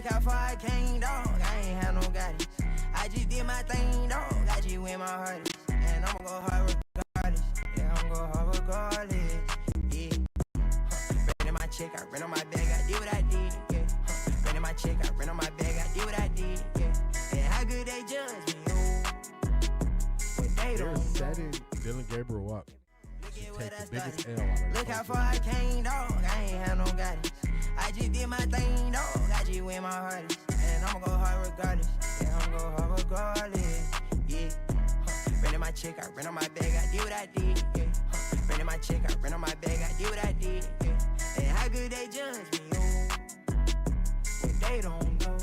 how far I came, dog. I ain't had no guidance. I just did my thing, dog. I just went my hardest. And I'ma go hard regardless. Yeah, I'ma go hard regardless. Yeah. Ran in my check, I ran on my bag, I did what I did. Yeah. Ran in my check, I ran on my bag, I did what I did. Yeah. And how good they judge me, oh. But they don't setting Dylan Gabriel up. Take the biggest L on Look how far I came, dog. I ain't had no guidance. I just did my thing, dog. I just went my hardest. And I'ma go hard regardless. Yeah, I'ma go hard regardless. Yeah. Ran in my check, I ran on my bag, I did what I did. Yeah. Ran in my check, I ran on my bag, I did what I did. Yeah. And how good they judge me, oh. But they don't know.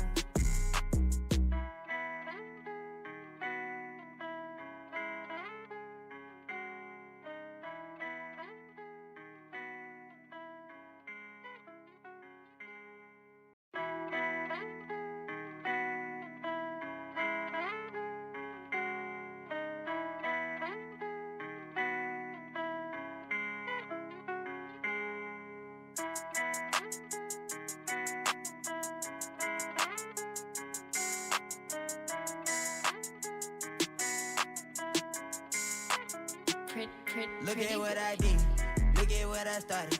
Look at what I did, look at what I started.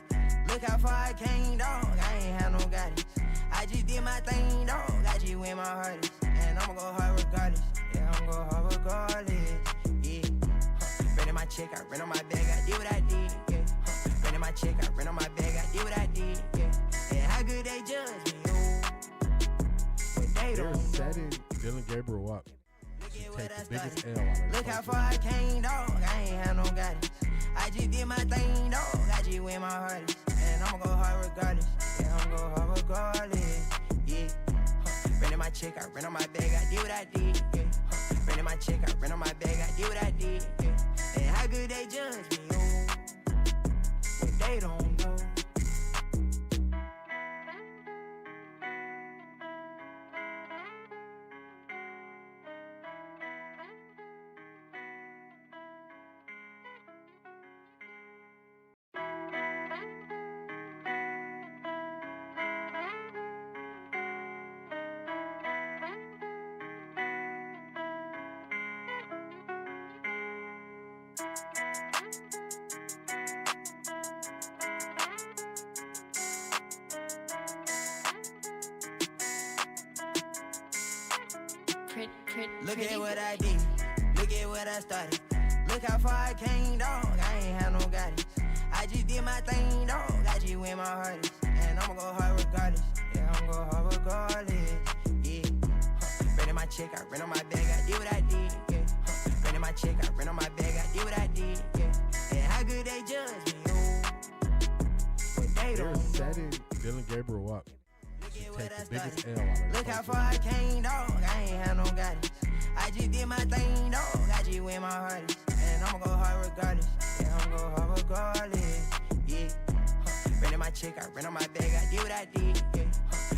Look how far I came, dog. I ain't had no guidance. I just did my thing, dog. I just went my hardest. And I'ma go hard regardless. Yeah, I'ma go hard regardless. Yeah. Ran in my check, I ran on my bag, I did what I did. Yeah. Ran in my check, I ran on my bag, I did what I did. Yeah. And how good they judge me, oh. But they don't setting Dylan Gabriel up. Take the biggest L on Look how far I came, dog. I ain't had no guidance. I just did my thing, dog. I just went my hardest. And I'ma go hard regardless. Yeah, I'ma go hard regardless. Yeah. Ran in my check, I ran on my bag, I did what I did. Yeah. Ran in my check, I ran on my bag, I did what I did. Yeah. And how good they judge me, oh. But they don't know. Look at what I did, look at what I started. Look how far I came, dog. I ain't had no guidance. I just did my thing, dog. I just went my hardest. And I'ma go hard regardless. Yeah, I'ma go hard regardless. Yeah. Ran in my check, I ran on my bag, I did what I did. Yeah. Ran in my check, I ran on my bag, I did what I did. Yeah. And how good they judge me, oh. But they don't setting Dylan Gabriel up. Take the biggest L on Look how far I came, dog. I ain't had no guidance. I just did my thing, dog. I just went my hardest. And I'ma go hard regardless. Yeah, I'ma go hard regardless. Yeah. Ran in my check, I ran on my bag, I did what I did. Yeah.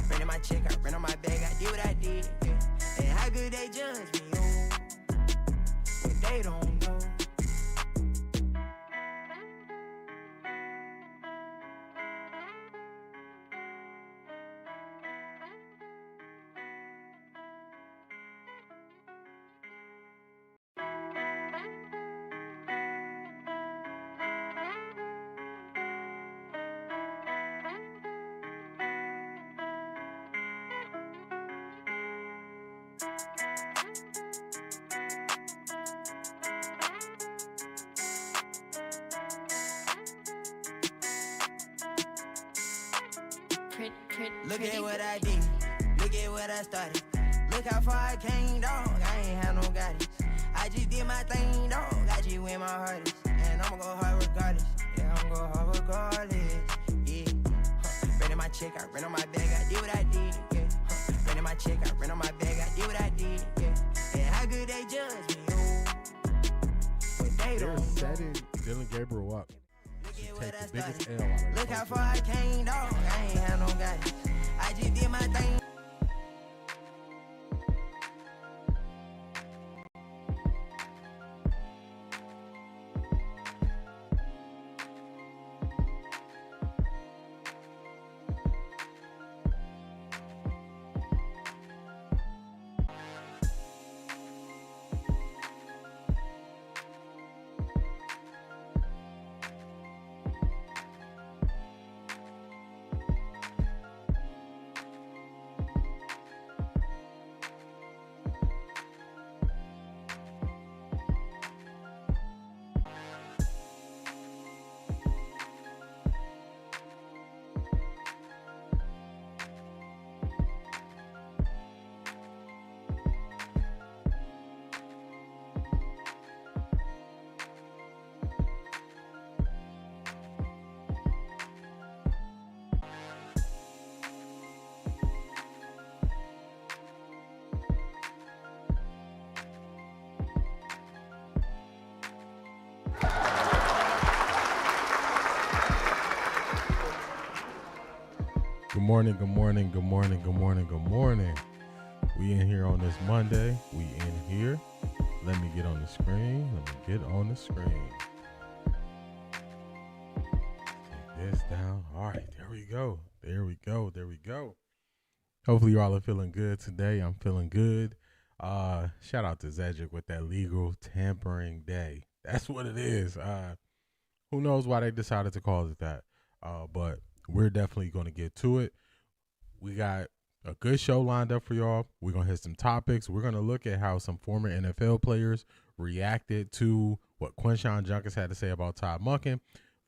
Ran in my check, I ran on my bag, I did what I did. Yeah. And how good they judge me, oh. But they don't know. Look at what I did, look at what I started. Look how far I came, dog. I ain't had no guidance. I just did my thing, dog. I just went my hardest. And I'ma go hard regardless. Yeah, I'ma go hard regardless. Yeah. Ran in my check, I ran on my bag, I did what I did. Yeah. Ran in my check, I ran on my bag, I did what I did. Yeah. And how good they judge me, oh. But they don't setting Dylan Gabriel up. Take the biggest L on Look how far I came, dog. I ain't had no guidance. I just did my thing. morning. We in here on this Monday. We in here. Let me get on the screen. Take this down. All right, there we go. Hopefully you all are feeling good today. I'm feeling good. Shout out to Zedric with that legal tampering day. That's what it is. Who knows why they decided to call it that? But we're definitely going to get to it. We got a good show lined up for y'all. We're going to hit some topics. We're going to look at how some former NFL players reacted to what Quinshon Judkins had to say about Todd Monken.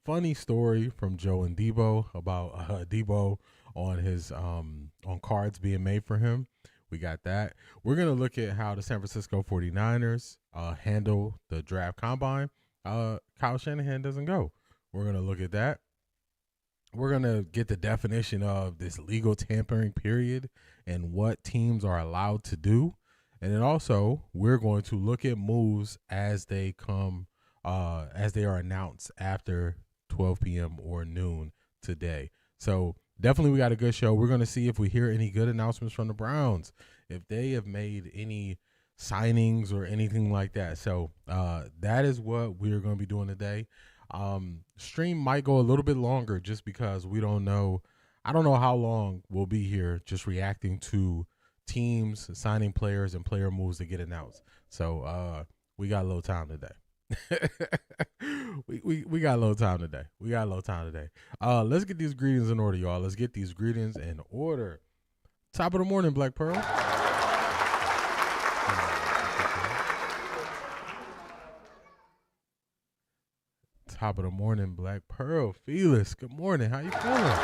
Funny story from Joe and Deebo about Deebo on his on cards being made for him. We got that. We're going to look at how the San Francisco 49ers handle the draft combine. Kyle Shanahan doesn't go. We're going to look at that. We're going to get the definition of this legal tampering period and what teams are allowed to do. And then also, we're going to look at moves as they come, as they are announced after 12 p.m. or noon today. So definitely we got a good show. We're going to see if we hear any good announcements from the Browns, if they have made any signings or anything like that. So that is what we're going to be doing today. Stream might go a little bit longer just because we don't know. I don't know how long we'll be here just reacting to teams signing players and player moves that get announced. So we got a little time today. we got a little time today. Let's get these greetings in order, y'all. Let's get these greetings in order. Top of the morning, Black Pearl. Top of the morning, Black Pearl. Felix, good morning. How you feeling?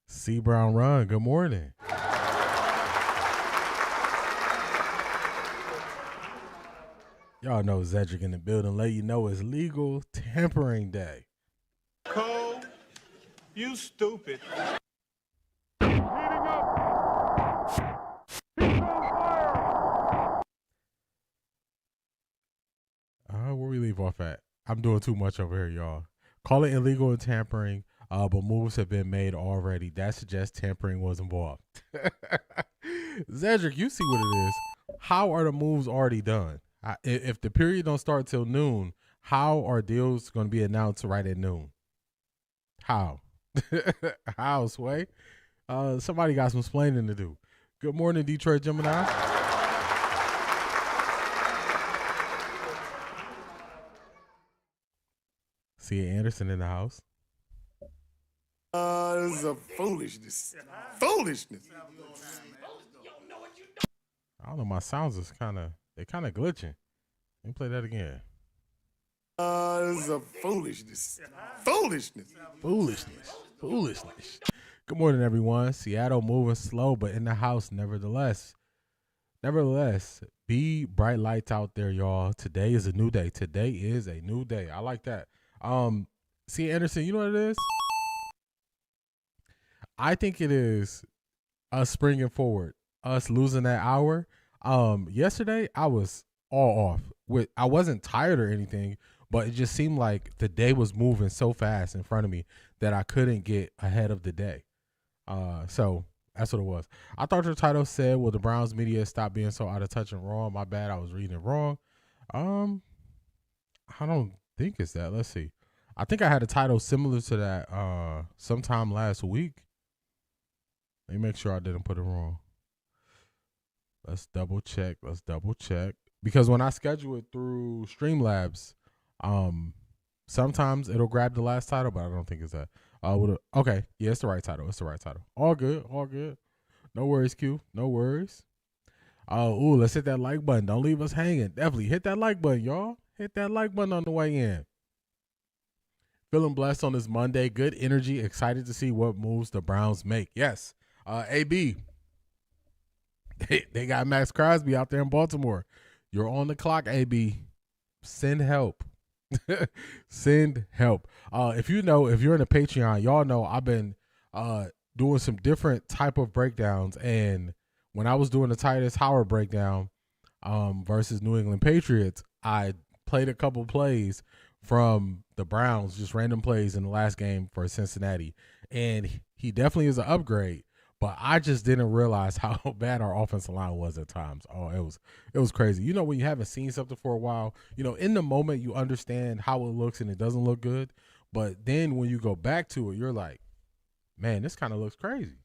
C. Brown Run, good morning. Y'all know Zedric in the building. Let you know it's legal tampering day. Cole, you stupid. Where we leave off at? I'm doing too much over here, y'all. Call it illegal and tampering, but moves have been made already. That suggests tampering was involved. Zedric, you see what it is. How are the moves already done? If the period don't start till noon, how are deals going to be announced right at noon? How? How, Sway? Somebody got some explaining to do. Good morning, Detroit Gemini. See Anderson in the house. This is a foolishness. I don't know. My sounds is kind of glitching. Let me play that again. This is a foolishness. Good morning, everyone. Seattle moving slow, but in the house, nevertheless. Be bright lights out there, y'all. Today is a new day. I like that. See, Anderson, you know what it is? I think it is us springing forward, us losing that hour. Yesterday I was all off. I wasn't tired or anything, but it just seemed like the day was moving so fast in front of me that I couldn't get ahead of the day. So that's what it was. I thought your title said, "Will the Browns media stop being so out of touch and wrong?" My bad, I was reading it wrong. I don't think it's that. Let's see. I think I had a title similar to that sometime last week. Let me make sure I didn't put it wrong. Let's double check. Because when I schedule it through Streamlabs, sometimes it'll grab the last title, but I don't think it's that. Okay, yeah, it's the right title. All good. No worries, Q. No worries. Let's hit that like button. Don't leave us hanging. Definitely hit that like button, y'all. Hit that like button on the way in. Feeling blessed on this Monday. Good energy. Excited to see what moves the Browns make. Yes. AB. They got Maxx Crosby out there in Baltimore. You're on the clock, AB. Send help. Send help. If you're in a Patreon, y'all know I've been doing some different type of breakdowns. And when I was doing the Titus Howard breakdown versus New England Patriots, I played a couple plays from the Browns, just random plays in the last game for Cincinnati. And he definitely is an upgrade, but I just didn't realize how bad our offensive line was at times. Oh, it was crazy. You know, when you haven't seen something for a while, you know, in the moment you understand how it looks and it doesn't look good. But then when you go back to it, you're like, man, this kind of looks crazy.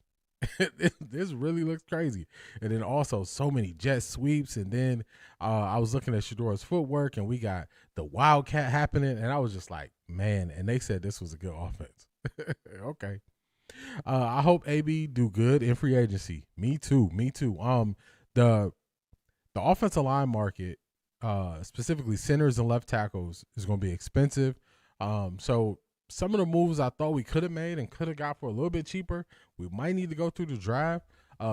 This really looks crazy. And then also so many jet sweeps. And then I was looking at Shadora's footwork and we got the Wildcat happening. And I was just like, man, and they said this was a good offense. Okay. I hope AB do good in free agency. Me too. The offensive line market, specifically centers and left tackles, is going to be expensive. So some of the moves I thought we could have made and could have got for a little bit cheaper, we might need to go through the draft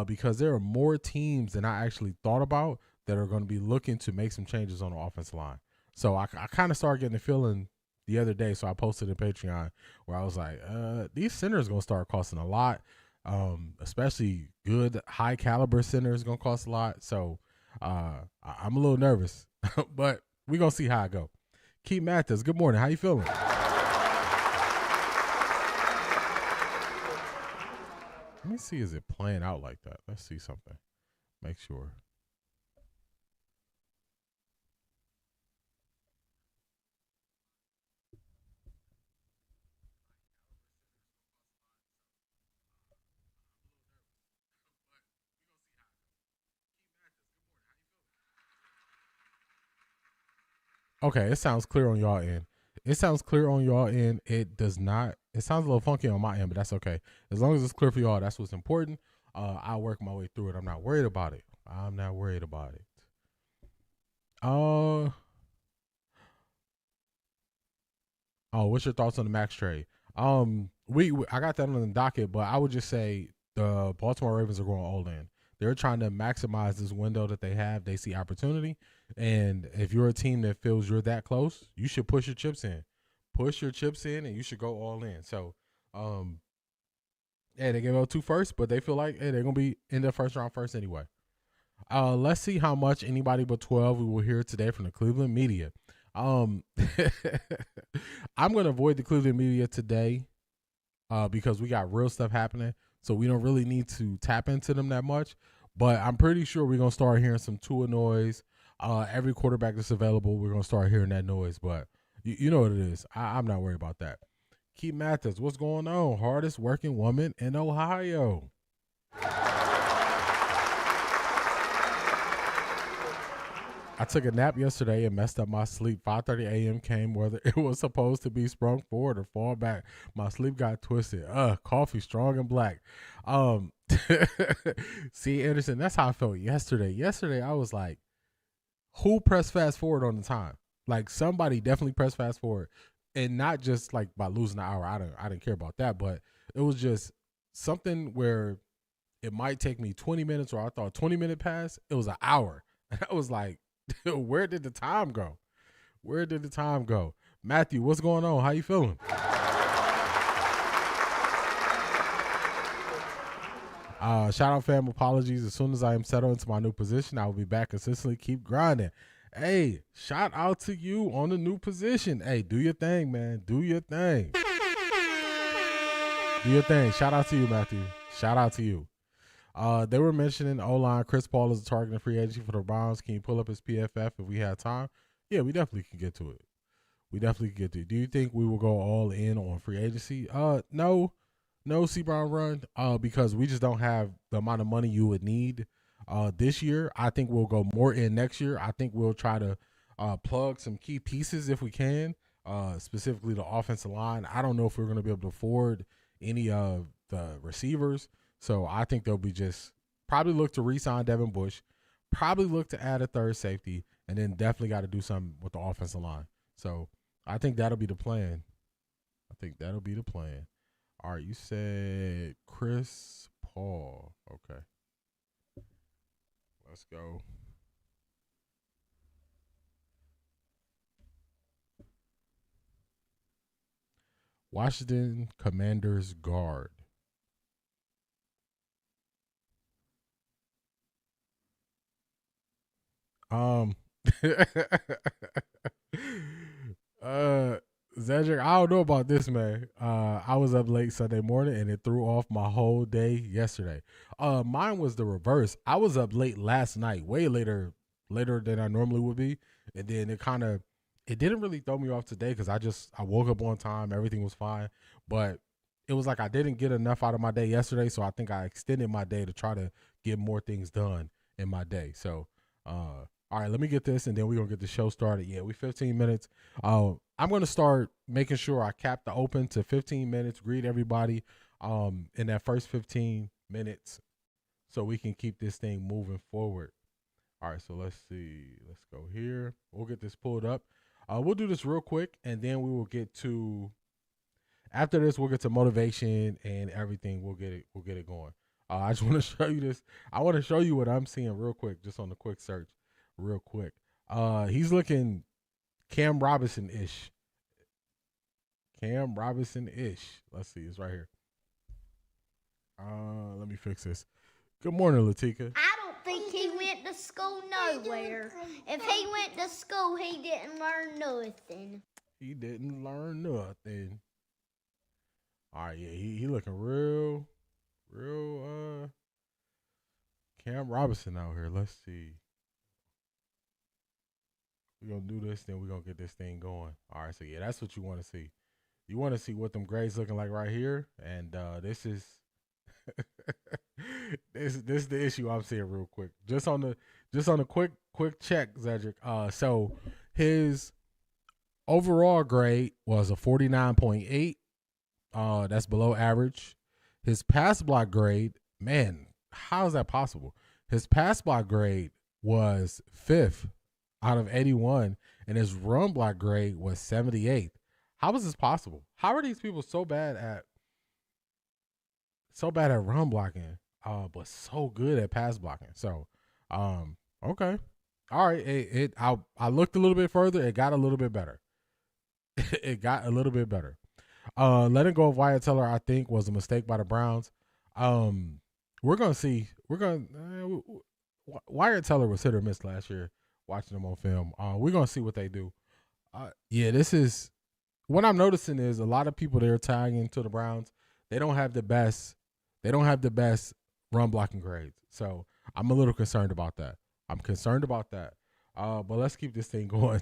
because there are more teams than I actually thought about that are going to be looking to make some changes on the offensive line. So I kind of started getting the feeling the other day, so I posted in Patreon where I was like, these centers going to start costing a lot, especially good high caliber centers going to cost a lot. So I'm a little nervous, but we're going to see how I go. Keith Mathis, good morning. How you feeling? Let me see, is it playing out like that? Let's see something. Make sure. Okay, it sounds clear on y'all end. It sounds clear on y'all end. It does not. It sounds a little funky on my end, but that's okay. As long as it's clear for y'all, that's what's important. I'll work my way through it. I'm not worried about it. Oh, what's your thoughts on the Max trade? I got that on the docket, but I would just say the Baltimore Ravens are going all in. They're trying to maximize this window that they have. They see opportunity, and if you're a team that feels you're that close, you should push your chips in. And you should go all in. So, yeah, they gave out 2 firsts, but they feel like, hey, they're gonna be in the first round first anyway. Let's see how much anybody but 12 we will hear today from the Cleveland media. I'm gonna avoid the Cleveland media today because we got real stuff happening, so we don't really need to tap into them that much. But I'm pretty sure we're gonna start hearing some Tua noise. Every quarterback that's available, we're gonna start hearing that noise. But you know what it is. I'm not worried about that. Keith Mathis, what's going on? Hardest working woman in Ohio. I took a nap yesterday and messed up my sleep. 5:30 a.m. came whether it was supposed to be sprung forward or fall back. My sleep got twisted. Coffee strong and black. See, Anderson, that's how I felt yesterday. Yesterday, I was like, who pressed fast forward on the time? Like, somebody definitely pressed fast forward. And not just like by losing an hour. I didn't care about that, but it was just something where it might take me 20 minutes or I thought 20-minute pass. It was an hour. And I was like, where did the time go? Matthew, what's going on? How you feeling? Shout out fam, apologies. As soon as I am settled into my new position, I will be back consistently. Keep grinding. Hey, shout out to you on the new position. Hey, do your thing, man. Do your thing. Shout out to you, Matthew. Shout out to you. They were mentioning O-line. Chris Paul is a target in free agency for the Browns. Can you pull up his PFF if we have time? Yeah, we definitely can get to it. Do you think we will go all in on free agency? No, C Brown run. Because we just don't have the amount of money you would need. This year, I think we'll go more in next year. I think we'll try to plug some key pieces if we can, specifically the offensive line. I don't know if we're going to be able to afford any of the receivers. So I think they'll be just probably look to re-sign Devin Bush, probably look to add a third safety, and then definitely got to do something with the offensive line. So I think that'll be the plan. All right, you said Chris Paul. Okay. Let's go. Washington Commanders guard. Zedric, I don't know about this, man. I was up late Sunday morning and it threw off my whole day yesterday. Mine was the reverse. I was up late last night, way later than I normally would be, and then it didn't really throw me off today because I woke up on time, everything was fine, but it was like I didn't get enough out of my day yesterday, so I think I extended my day to try to get more things done in my day. So, all right, let me get this, and then we're going to get the show started. Yeah, we 15 minutes. I'm going to start making sure I cap the open to 15 minutes, greet everybody in that first 15 minutes so we can keep this thing moving forward. All right, so let's see. Let's go here. We'll get this pulled up. We'll do this real quick, and then we will get to, after this, we'll get to motivation and everything. We'll get it going. I just want to show you this. I want to show you what I'm seeing real quick, just on the quick search, real quick. He's looking Cam Robinson-ish. Cam Robinson-ish. Let's see. It's right here. Let me fix this. Good morning, Latika. I don't think he went to school nowhere. If he went to school, he didn't learn nothing. He didn't learn nothing. All right, yeah, he looking real Cam Robinson out here. Let's see. We're going to do this, then we're going to get this thing going. All right, so yeah, that's what you want to see. You want to see what them grades looking like right here, and this is this is the issue I'm seeing real quick. Just on the quick check, Zedric. So his overall grade was a 49.8. That's below average. His pass block grade, man, how is that possible? His pass block grade was 5th out of 81, and his run block grade was 78th. How is this possible? How are these people so bad at run blocking, but so good at pass blocking? So, okay, all right. I looked a little bit further. It got a little bit better. It got a little bit better. Letting go of Wyatt Teller, I think, was a mistake by the Browns. We're gonna see. Wyatt Teller was hit or miss last year. Watching them on film, we're gonna see what they do. Yeah, this is what I'm noticing is a lot of people they're tagging to the Browns. They don't have the best run blocking grades. So I'm a little concerned about that. But let's keep this thing going.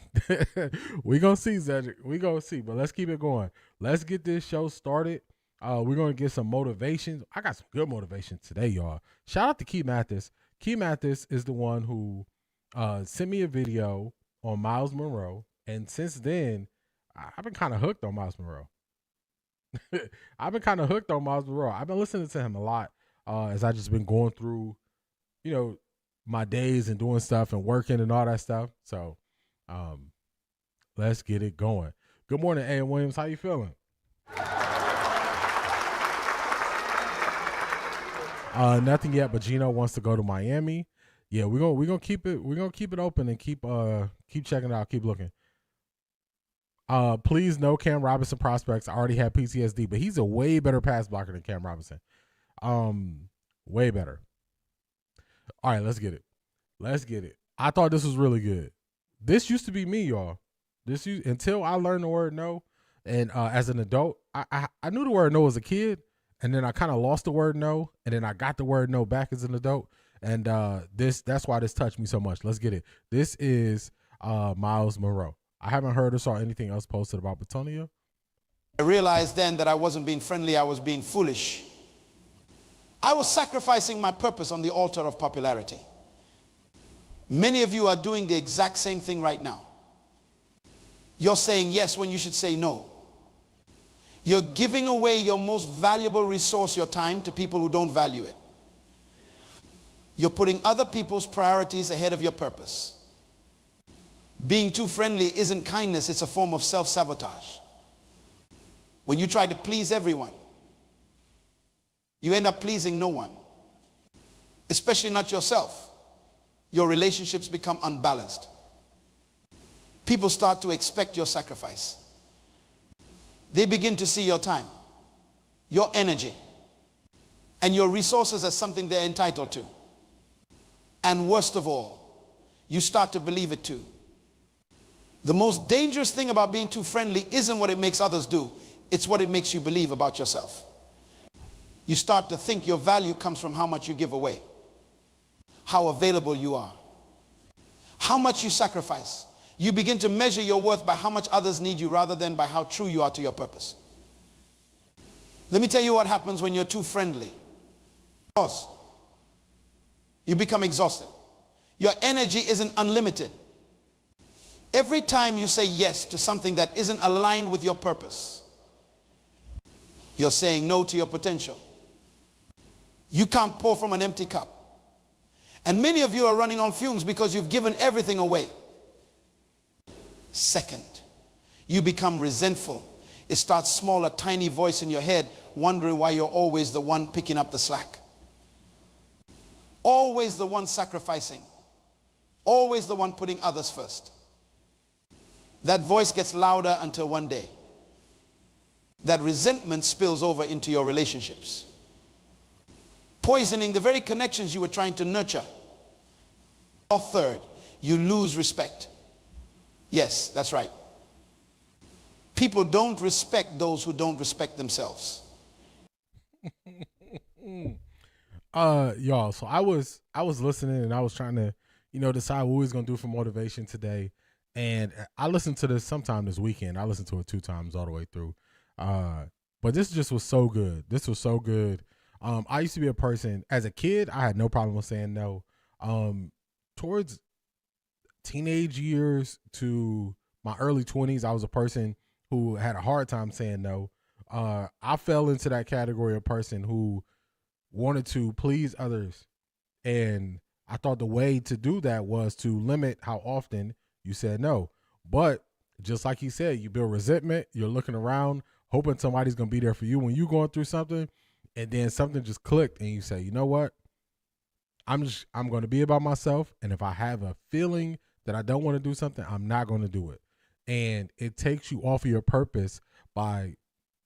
We're going to see, Zedric. We're going to see, but let's keep it going. Let's get this show started. We're going to get some motivation. I got some good motivation today, y'all. Shout out to Key Mathis. Key Mathis is the one who sent me a video on Miles Monroe. And since then, I've been kind of hooked on Miles Monroe. I've been listening to him a lot as I just been going through, my days and doing stuff and working and all that stuff. So let's get it going. Good morning, A. Williams. How you feeling? Nothing yet, but Gino wants to go to Miami. Yeah, we're gonna keep it open and keep checking it out, keep looking. Please no Cam Robinson prospects. I already have PTSD, but he's a way better pass blocker than Cam Robinson. Way better. All right, let's get it. I thought this was really good. This used to be me, y'all. Until I learned the word no, and as an adult, I knew the word no as a kid, and then I kind of lost the word no, and then I got the word no back as an adult, and that's why this touched me so much. Let's get it. This is Miles Monroe. I haven't heard or saw anything else posted about Batonia. I realized then that I wasn't being friendly, I was being foolish. I was sacrificing my purpose on the altar of popularity. Many of you are doing the exact same thing right now. You're saying yes when you should say no. You're giving away your most valuable resource, your time, to people who don't value it. You're putting other people's priorities ahead of your purpose. Being too friendly isn't kindness, it's a form of self-sabotage. When you try to please everyone, you end up pleasing no one, especially not yourself. Your relationships become unbalanced. People start to expect your sacrifice. They begin to see your time, your energy, and your resources as something they're entitled to. And worst of all, you start to believe it too. The most dangerous thing about being too friendly isn't what it makes others do. It's what it makes you believe about yourself. You start to think your value comes from how much you give away, how available you are, how much you sacrifice. You begin to measure your worth by how much others need you rather than by how true you are to your purpose. Let me tell you what happens when you're too friendly. You become exhausted. Your energy isn't unlimited. Every time you say yes to something that isn't aligned with your purpose, you're saying no to your potential. You can't pour from an empty cup. And many of you are running on fumes because you've given everything away. Second, you become resentful. It starts small, a tiny voice in your head wondering why you're always the one picking up the slack. Always the one sacrificing. Always the one putting others first. That voice gets louder until one day that resentment spills over into your relationships, poisoning the very connections you were trying to nurture. Or third, you lose respect. Yes, that's right. People don't respect those who don't respect themselves. Y'all, so I was listening and I was trying to, decide what we was gonna do for motivation today. And I listened to this sometime this weekend. I listened to it 2 times all the way through. But this just was so good. This was so good. I used to be a person, as a kid, I had no problem with saying no. Towards teenage years to my early 20s, I was a person who had a hard time saying no. I fell into that category of person who wanted to please others. And I thought the way to do that was to limit how often you said no. But just like he said, you build resentment. You're looking around, hoping somebody's going to be there for you when you're going through something. And then something just clicked and you say, you know what? I'm going to be about myself. And if I have a feeling that I don't want to do something, I'm not going to do it. And it takes you off of your purpose by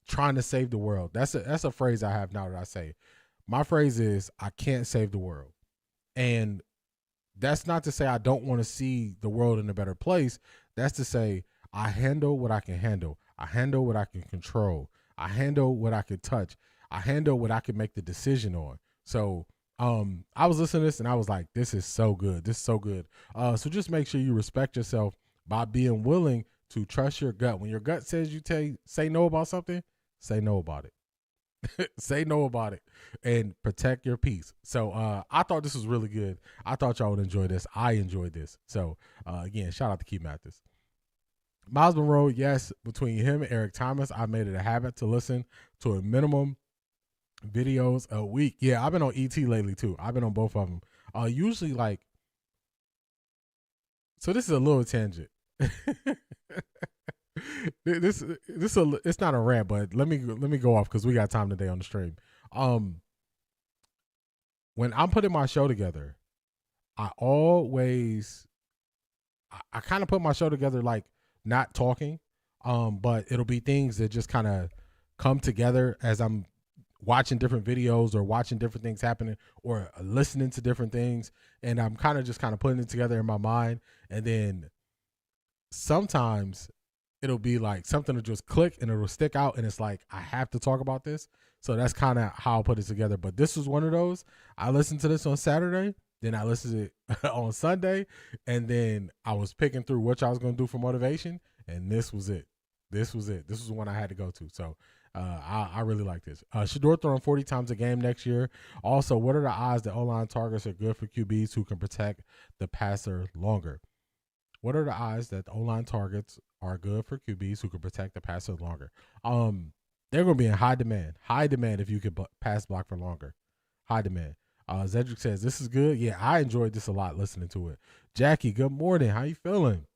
trying to save the world. That's a phrase I have now that I say. My phrase is, I can't save the world. And that's not to say I don't want to see the world in a better place. That's to say I handle what I can handle. I handle what I can control. I handle what I can touch. I handle what I can make the decision on. So I was listening to this and I was like, this is so good. This is so good. So just make sure you respect yourself by being willing to trust your gut. When your gut says say no about something, say no about it. Say no about it and protect your peace. So I thought this was really good. I thought y'all would enjoy this. I enjoyed this. So again, shout out to Keith Mathis. Miles Monroe, yes, between him and Eric Thomas, I made it a habit to listen to a minimum videos a week. Yeah, I've been on ET lately too. I've been on both of them. Usually like, so this is a little tangent. It's not a rant, but let me go off because we got time today on the stream. When I'm putting my show together, I kind of put my show together like not talking, but it'll be things that just kind of come together as I'm watching different videos or watching different things happening or listening to different things, and I'm kind of putting it together in my mind, and then sometimes it'll be like something will just click and it'll stick out and it's like, I have to talk about this. So that's kind of how I put it together. But this was one of those. I listened to this on Saturday, then I listened to it on Sunday, and then I was picking through what I was going to do for motivation, and this was it. This was the one I had to go to. So I really like this. Shador throwing 40 times a game next year. Also, what are the odds that O-line targets are good for QBs who can protect the passer longer? What are the odds that the O-line targets are good for QBs who can protect the passer longer? They're going to be in high demand. High demand if you could pass block for longer. High demand. Zedric says, this is good. Yeah, I enjoyed this a lot listening to it. Jackie, good morning. How you feeling?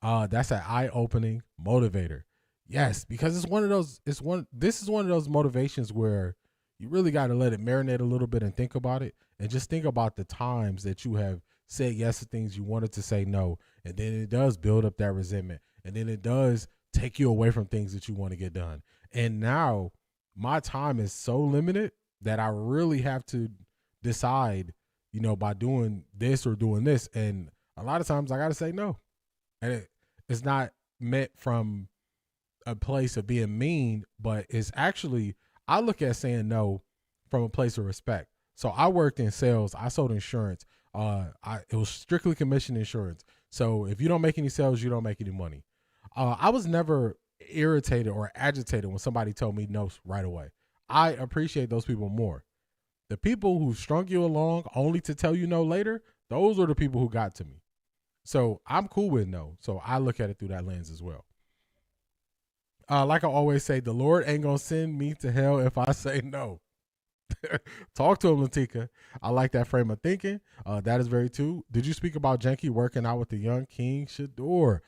That's an eye-opening motivator. Yes, because it's one of those, this is one of those motivations where you really got to let it marinate a little bit and think about it. And just think about the times that you have said yes to things you wanted to say no. And then it does build up that resentment. And then it does take you away from things that you want to get done. And now my time is so limited that I really have to decide, by doing this or doing this. And a lot of times I got to say no. And It's not meant from a place of being mean, but it's actually, I look at saying no from a place of respect. So I worked in sales. I sold insurance. It was strictly commission insurance. So if you don't make any sales, you don't make any money. I was never irritated or agitated when somebody told me no right away. I appreciate those people more. The people who strung you along only to tell you no later, those are the people who got to me. So I'm cool with no. So I look at it through that lens as well. Like I always say, the Lord ain't going to send me to hell if I say no. Talk to him, Latika. I like that frame of thinking. That is very true. Did you speak about Janky working out with the young King Shador?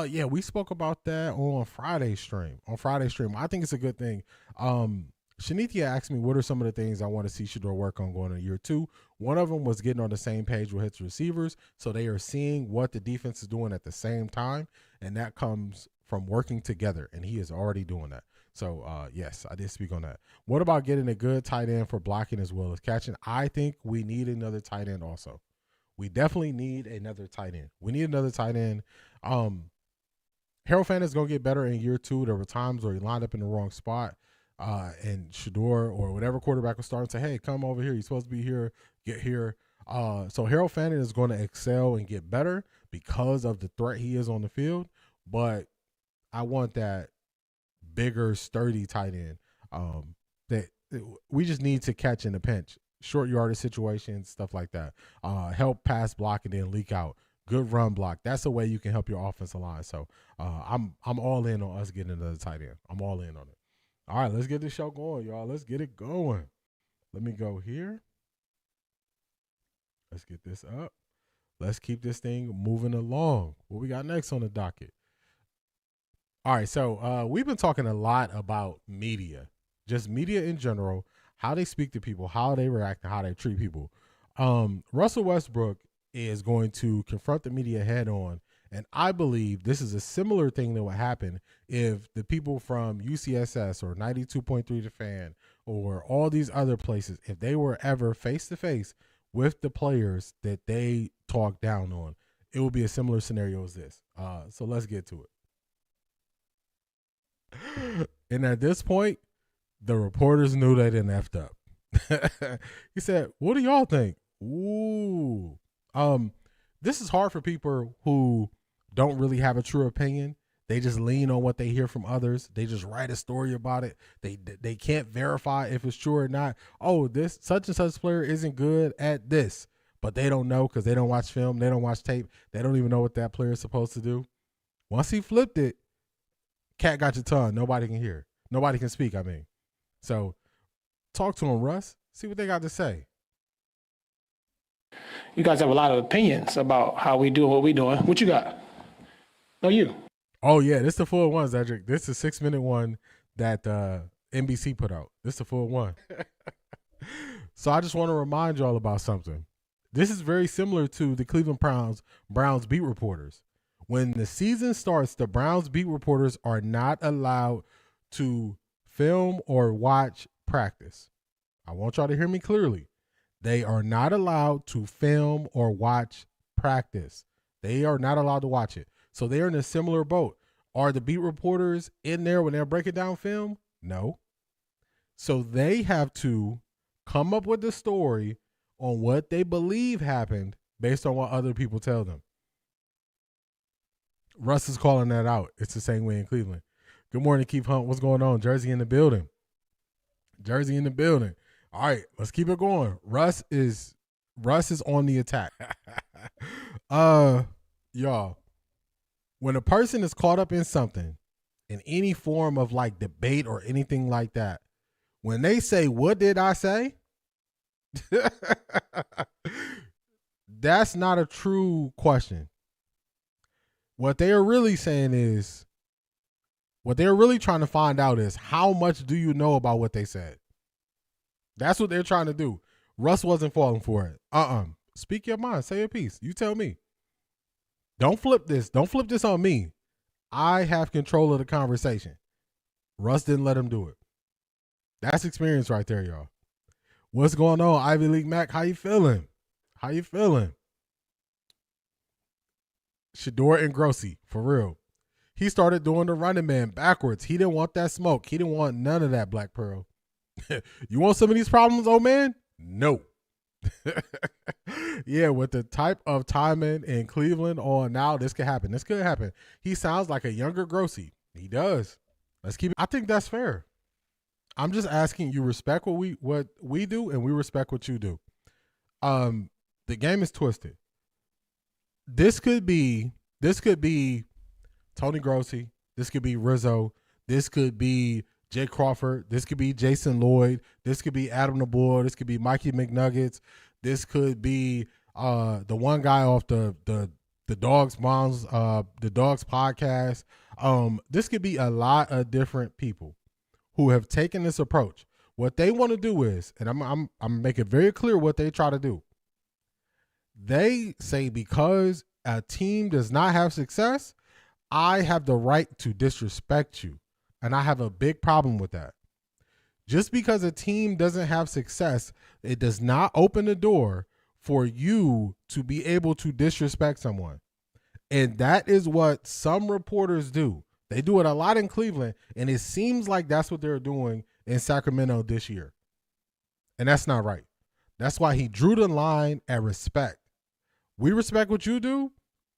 Yeah, we spoke about that on Friday's stream. I think it's a good thing. Shanithia asked me what are some of the things I want to see Shador work on going into year 2. One of them was getting on the same page with his receivers, so they are seeing what the defense is doing at the same time, and that comes from working together, and he is already doing that. So, yes, I did speak on that. What about getting a good tight end for blocking as well as catching? I think we need another tight end also. We definitely need another tight end. We need another tight end. Harold Fan is going to get better in year 2. There were times where he lined up in the wrong spot, and Shador or whatever quarterback was starting to say, hey, come over here. You're supposed to be here. Get here. So Harold Fannin is going to excel and get better because of the threat he is on the field. But I want that bigger, sturdy tight end that we just need to catch in the pinch, short yardage situations, stuff like that. Help pass block and then leak out. Good run block. That's the way you can help your offensive line. So I'm all in on us getting another tight end. I'm all in on it. All right, let's get this show going, y'all. Let's get it going. Let me go here. Let's get this up. Let's keep this thing moving along. What we got next on the docket? All right, so we've been talking a lot about media, just media in general, how they speak to people, how they react, and how they treat people. Russell Westbrook is going to confront the media head on, and I believe this is a similar thing that would happen if the people from UCSS or 92.3 The Fan or all these other places, if they were ever face-to-face with the players that they talk down on, it would be a similar scenario as this. So let's get to it. And at this point, the reporters knew they didn't effed up. He said, what do y'all think? Ooh. This is hard for people who don't really have a true opinion. They just lean on what they hear from others. They just write a story about it. They can't verify if it's true or not. Oh, this such and such player isn't good at this, but they don't know because they don't watch film. They don't watch tape. They don't even know what that player is supposed to do. Once he flipped it, cat got your tongue. Nobody can hear. Nobody can speak, I mean. So talk to him, Russ. See what they got to say. You guys have a lot of opinions about how we do what we doing. What you got? No, you. Oh, yeah. This is the full one, Zedric. This is a 6-minute one that NBC put out. This is the full one. So I just want to remind y'all about something. This is very similar to the Cleveland Browns beat reporters. When the season starts, the Browns beat reporters are not allowed to film or watch practice. I want y'all to hear me clearly. They are not allowed to film or watch practice. They are not allowed to watch it. So they're in a similar boat. Are the beat reporters in there when they're breaking down film? No. So they have to come up with a story on what they believe happened based on what other people tell them. Russ is calling that out. It's the same way in Cleveland. Good morning, Keith Hunt. What's going on? Jersey in the building. Jersey in the building. All right, let's keep it going. Russ is on the attack. Y'all, when a person is caught up in something, in any form of like debate or anything like that, when they say, what did I say? That's not a true question. What they are really saying is, what they're really trying to find out is, how much do you know about what they said? That's what they're trying to do. Russ wasn't falling for it. Speak your mind. Say your piece. You tell me. Don't flip this. Don't flip this on me. I have control of the conversation. Russ didn't let him do it. That's experience right there, y'all. What's going on, Ivy League Mac? How you feeling? How you feeling? Shador and Grossi, for real. He started doing the running man backwards. He didn't want that smoke. He didn't want none of that, Black Pearl. You want some of these problems, old man? No. Yeah, with the type of timing in Cleveland on now, this could happen. This could happen. He sounds like a younger Grossi. He does. Let's keep it. I think that's fair. I'm just asking you respect what we do, and we respect what you do. The game is twisted. This could be Tony Grossi. This could be Rizzo. This could be Jay Crawford. This could be Jason Lloyd. This could be Adam DeBoer. This could be Mikey McNuggets. This could be the one guy off the Dogs Moms, the Dogs podcast. This could be a lot of different people who have taken this approach. What they want to do is, and I'm making it very clear what they try to do. They say because a team does not have success, I have the right to disrespect you. And I have a big problem with that. Just because a team doesn't have success, it does not open the door for you to be able to disrespect someone. And that is what some reporters do. They do it a lot in Cleveland, and it seems like that's what they're doing in Sacramento this year. And that's not right. That's why he drew the line at respect. We respect what you do.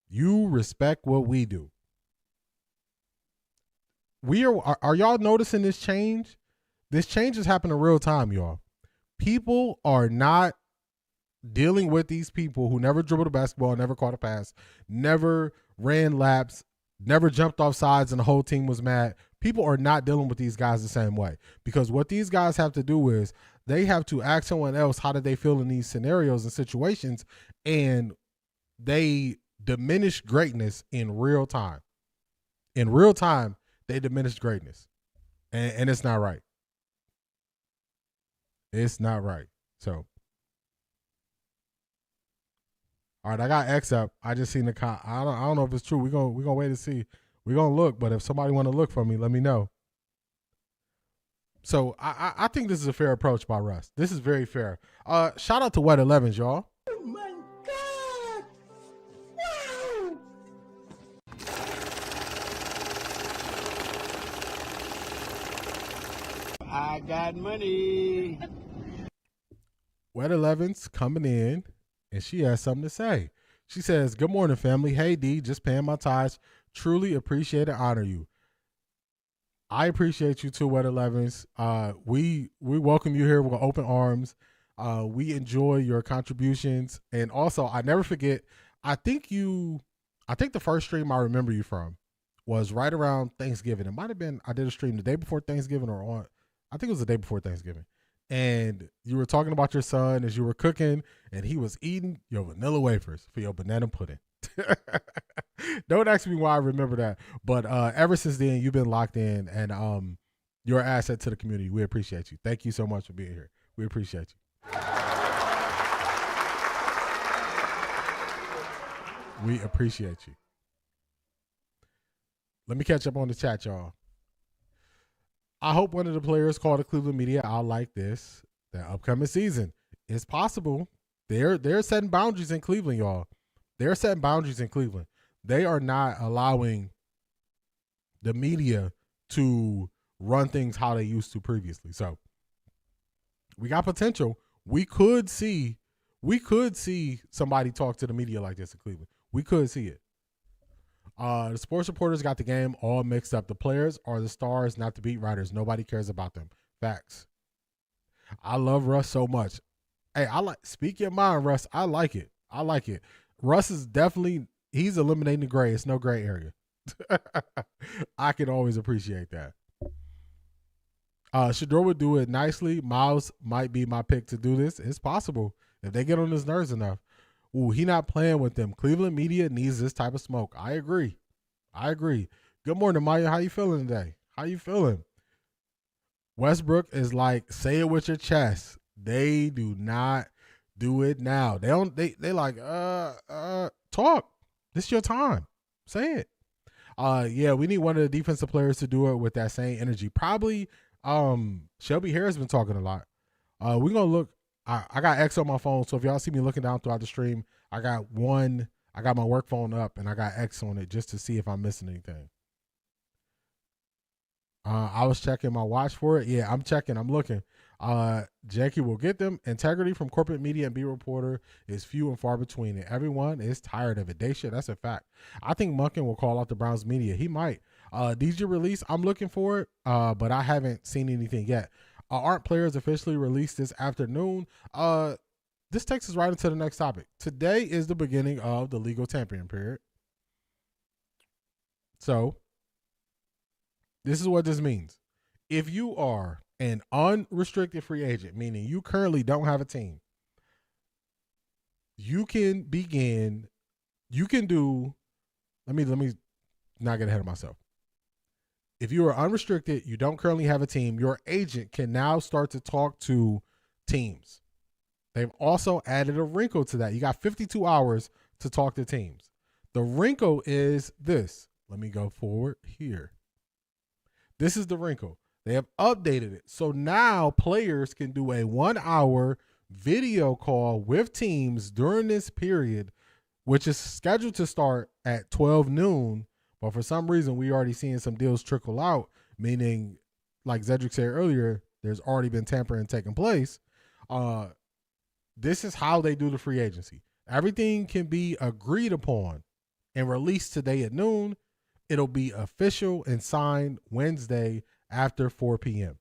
You respect what we do. Are y'all noticing this change? This change is happening in real time, y'all. People are not dealing with these people who never dribbled a basketball, never caught a pass, never ran laps, never jumped off sides, and the whole team was mad. People are not dealing with these guys the same way, because what these guys have to do is they have to ask someone else how did they feel in these scenarios and situations, and they diminish greatness in real time. In real time, they diminish greatness, and it's not right. It's not right. So, all right, I got X up. I just seen the I don't know if it's true. We're gonna wait to see. We're gonna look, but if somebody want to look for me, let me know. So I think this is a fair approach by Russ. This is very fair. Shout out to Wet 11s, y'all. Oh my God! Wow! I got money. Wet 11's coming in, and she has something to say. She says, "Good morning, family. Hey, D, just paying my tithes. Truly appreciate and honor you." I appreciate you too, Wet 11s. We welcome you here with open arms. We enjoy your contributions, and also I never forget. I think the first stream I remember you from was right around Thanksgiving. It might have been I did a stream the day before Thanksgiving or on. I think it was the day before Thanksgiving. And you were talking about your son as you were cooking, and he was eating your vanilla wafers for your banana pudding. Don't ask me why I remember that. But ever since then, you've been locked in, and you're an asset to the community. We appreciate you. Thank you so much for being here. We appreciate you. We appreciate you. Let me catch up on the chat, y'all. I hope one of the players call the Cleveland media out like this the upcoming season. It's possible. They're setting boundaries in Cleveland, y'all. They're setting boundaries in Cleveland. They are not allowing the media to run things how they used to previously. So we got potential. We could see somebody talk to the media like this in Cleveland. We could see it. The sports reporters got the game all mixed up. The players are the stars, not the beat writers. Nobody cares about them. Facts. I love Russ so much. Hey, speak your mind, Russ. I like it. Russ is definitely, he's eliminating the gray. It's no gray area. I can always appreciate that. Shador would do it nicely. Miles might be my pick to do this. It's possible if they get on his nerves enough. Ooh, he not playing with them. Cleveland media needs this type of smoke. I agree. Good morning, Maya. How you feeling today? How you feeling? Westbrook is like, say it with your chest. They do not do it now. They like, talk. This is your time. Say it. Yeah, we need one of the defensive players to do it with that same energy. Probably Shelby Harris been talking a lot. We're gonna look. I got X on my phone, so if y'all see me looking down throughout the stream, I got my work phone up and I got X on it just to see if I'm missing anything. I was checking my watch for it. Yeah, I'm checking. I'm looking. Jackie will get them. Integrity from corporate media and B reporter is few and far between, and everyone is tired of it. They should. That's a fact. I think Monken will call out the Browns media. He might. DJ release. I'm looking for it, but I haven't seen anything yet. Aren't players officially released this afternoon? This takes us right into the next topic. Today is the beginning of the legal tampering period. So this is what this means. If you are an unrestricted free agent, meaning you currently don't have a team, you can do, let me not get ahead of myself. If you are unrestricted, you don't currently have a team, your agent can now start to talk to teams. They've also added a wrinkle to that. You got 52 hours to talk to teams. The wrinkle is this. Let me go forward here. This is the wrinkle. They have updated it. So now players can do a 1 hour video call with teams during this period, which is scheduled to start at 12 noon. But for some reason, we already seeing some deals trickle out, meaning, like Zedric said earlier, there's already been tampering taking place. This is how they do the free agency. Everything can be agreed upon and released today at noon. It'll be official and signed Wednesday after 4 p.m.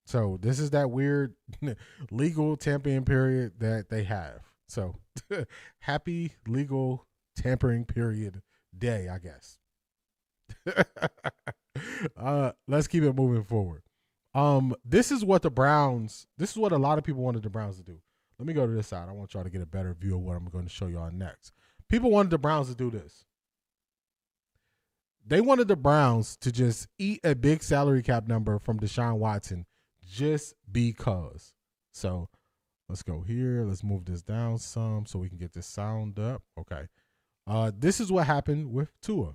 So this is that weird legal tampering period that they have. So happy legal tampering period day, I guess. Let's keep it moving forward. This is what a lot of people wanted the Browns to do. Let me go to this side. I want y'all to get a better view of what I'm going to show y'all next. People wanted the Browns to do this. They wanted the Browns to just eat a big salary cap number from Deshaun Watson just because. So let's go here. Let's move this down some so we can get this sound up. Okay. This is what happened with Tua.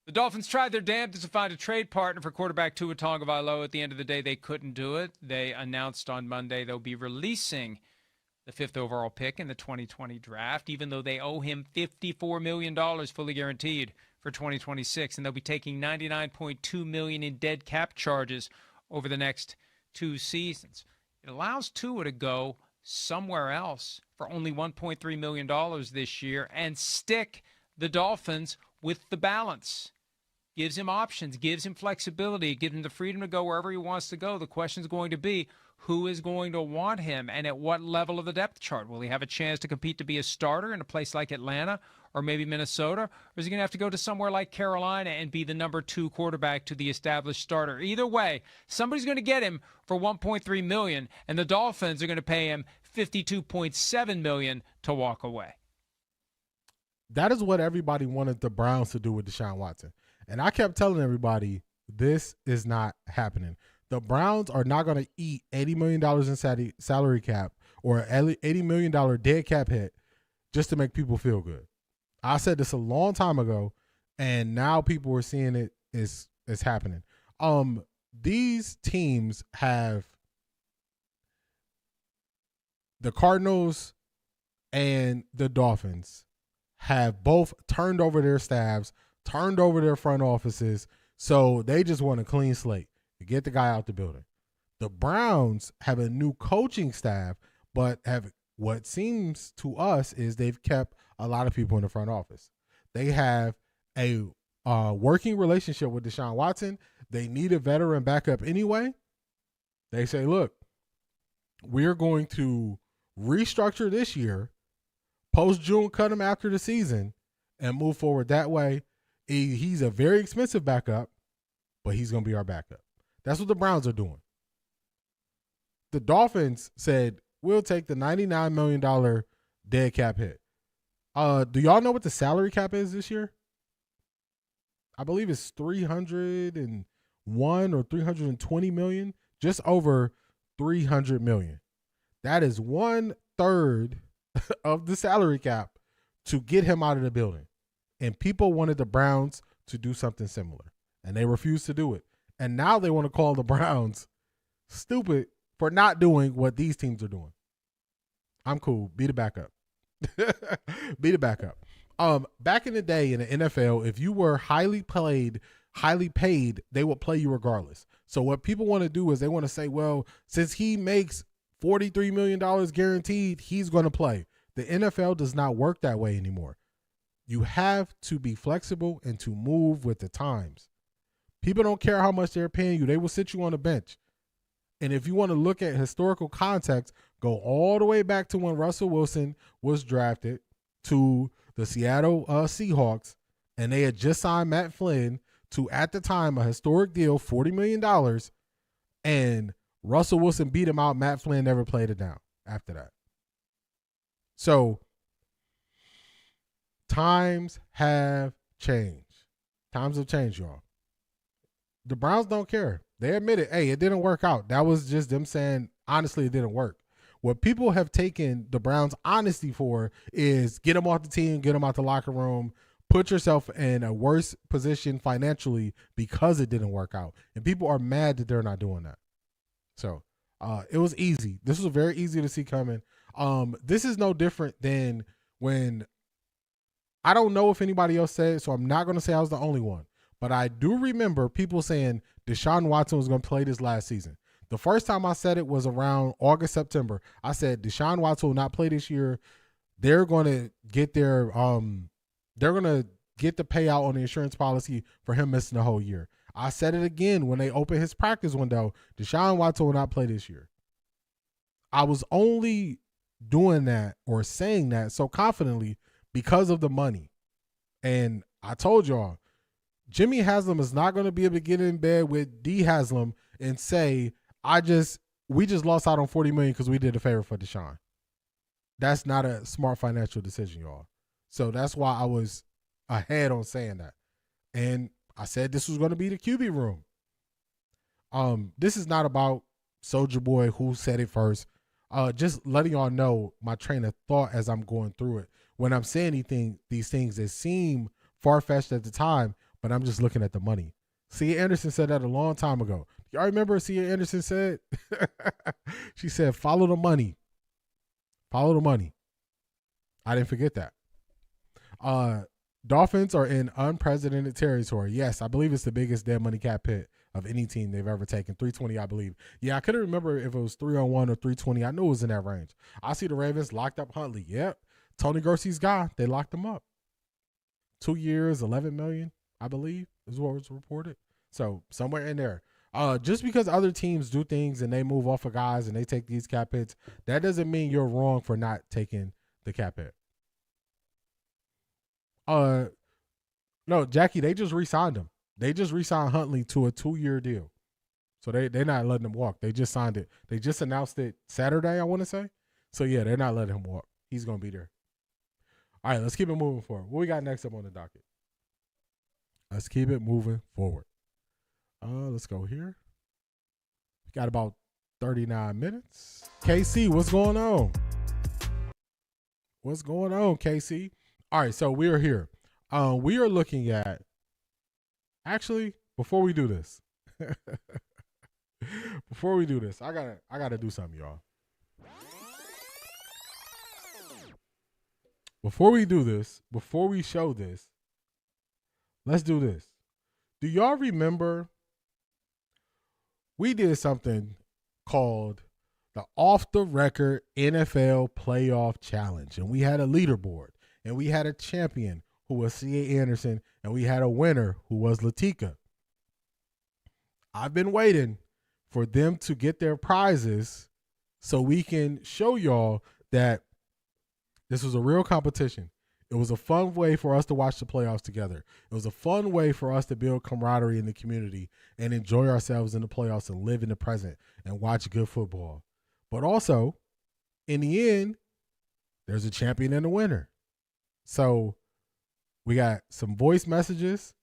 The Dolphins tried their damnedest to find a trade partner for quarterback Tua Tagovailoa. At the end of the day, they couldn't do it. They announced on Monday they'll be releasing the 5th overall pick in the 2020 draft, even though they owe him $54 million fully guaranteed for 2026, and they'll be taking $99.2 million in dead cap charges over the next 2 seasons. It allows Tua to go somewhere else for only $1.3 million this year and stick the Dolphins with the balance. Gives him options, gives him flexibility, gives him the freedom to go wherever he wants to go. The question is going to be, who is going to want him and at what level of the depth chart? Will he have a chance to compete to be a starter in a place like Atlanta or maybe Minnesota? Or is he going to have to go to somewhere like Carolina and be the number 2 quarterback to the established starter? Either way, somebody's going to get him for $1.3 million, and the Dolphins are going to pay him $52.7 million to walk away. That is what everybody wanted the Browns to do with Deshaun Watson. And I kept telling everybody, this is not happening. The Browns are not going to eat $80 million in salary cap or $80 million dead cap hit just to make people feel good. I said this a long time ago, and now people are seeing it is happening. These teams have the Cardinals and the Dolphins have both turned over their staffs, turned over their front offices, so they just want a clean slate to get the guy out the building. The Browns have a new coaching staff, but have what seems to us is they've kept a lot of people in the front office. They have a working relationship with Deshaun Watson. They need a veteran backup anyway. They say, look, we're going to restructure this year, post-June, cut him after the season, and move forward that way. He's a very expensive backup, but he's going to be our backup. That's what the Browns are doing. The Dolphins said, we'll take the $99 million dead cap hit. Do y'all know what the salary cap is this year? I believe it's 301 or 320 million, just over 300 million. That is 1/3 of the salary cap to get him out of the building. And people wanted the Browns to do something similar, and they refused to do it. And now they want to call the Browns stupid for not doing what these teams are doing. I'm cool. Be the backup. Be the backup. Back in the day in the NFL, if you were highly paid highly paid, they will play you regardless. So what people want to do is they want to say, well, since he makes $43 million guaranteed, he's going to play. The NFL does not work that way anymore. You have to be flexible and to move with the times. People don't care how much they're paying you. They will sit you on the bench. And if you want to look at historical context, go all the way back to when Russell Wilson was drafted to the Seattle Seahawks, and they had just signed Matt Flynn to, at the time, a historic deal, $40 million, and Russell Wilson beat him out. Matt Flynn never played it down after that. So times have changed. Times have changed, y'all. The Browns don't care. They admit it. Hey, it didn't work out. That was just them saying, honestly, it didn't work. What people have taken the Browns' honesty for is get them off the team, get them out the locker room, put yourself in a worse position financially because it didn't work out. And people are mad that they're not doing that. So it was easy. This was very easy to see coming. This is no different than when, I don't know if anybody else said it, so I'm not going to say I was the only one. But I do remember people saying Deshaun Watson was going to play this last season. The first time I said it was around August, September. I said Deshaun Watson will not play this year. They're going to get their they're going to get the payout on the insurance policy for him missing the whole year. I said it again when they opened his practice window. Deshaun Watson will not play this year. I was only doing that or saying that so confidently because of the money. And I told y'all, Jimmy Haslam is not going to be able to get in bed with D Haslam and say, we just lost out on $40 million because we did a favor for Deshaun. That's not a smart financial decision, y'all. So that's why I was ahead on saying that. And I said this was going to be the QB room. This is not about Soulja Boy, who said it first. Just letting y'all know my train of thought as I'm going through it. When I'm saying these things that seem far-fetched at the time, but I'm just looking at the money. Cia Anderson said that a long time ago. Y'all remember what Cia Anderson said? She said, follow the money. Follow the money. I didn't forget that. Dolphins are in unprecedented territory. Yes, I believe it's the biggest dead money cap hit of any team they've ever taken. 320, I believe. Yeah, I couldn't remember if it was 301 or 320. I knew it was in that range. I see the Ravens locked up Huntley. Yep. Tony Dorsey's guy. They locked him up. 2 years, $11 million, I believe, is what was reported. So somewhere in there. Just because other teams do things and they move off of guys and they take these cap hits, that doesn't mean you're wrong for not taking the cap hit. No, Jackie, they just re-signed him. They just re-signed Huntley to a 2-year deal. So they're not letting him walk. They just signed it. They just announced it Saturday, I want to say. So, yeah, they're not letting him walk. He's going to be there. All right, let's keep it moving forward. What we got next up on the docket? Let's keep it moving forward. Let's go here. We got about 39 minutes. KC, what's going on? What's going on, KC? All right, so we are here. We are looking at, actually, before we do this, I gotta do something, y'all. Before we do this, before we show this, let's do this. Do y'all remember we did something called the Off the Record NFL Playoff Challenge, and we had a leaderboard, and we had a champion who was C.A. Anderson, and we had a winner who was Latika. I've been waiting for them to get their prizes so we can show y'all that this was a real competition. It was a fun way for us to watch the playoffs together. It was a fun way for us to build camaraderie in the community and enjoy ourselves in the playoffs and live in the present and watch good football. But also, in the end, there's a champion and a winner. So we got some voice messages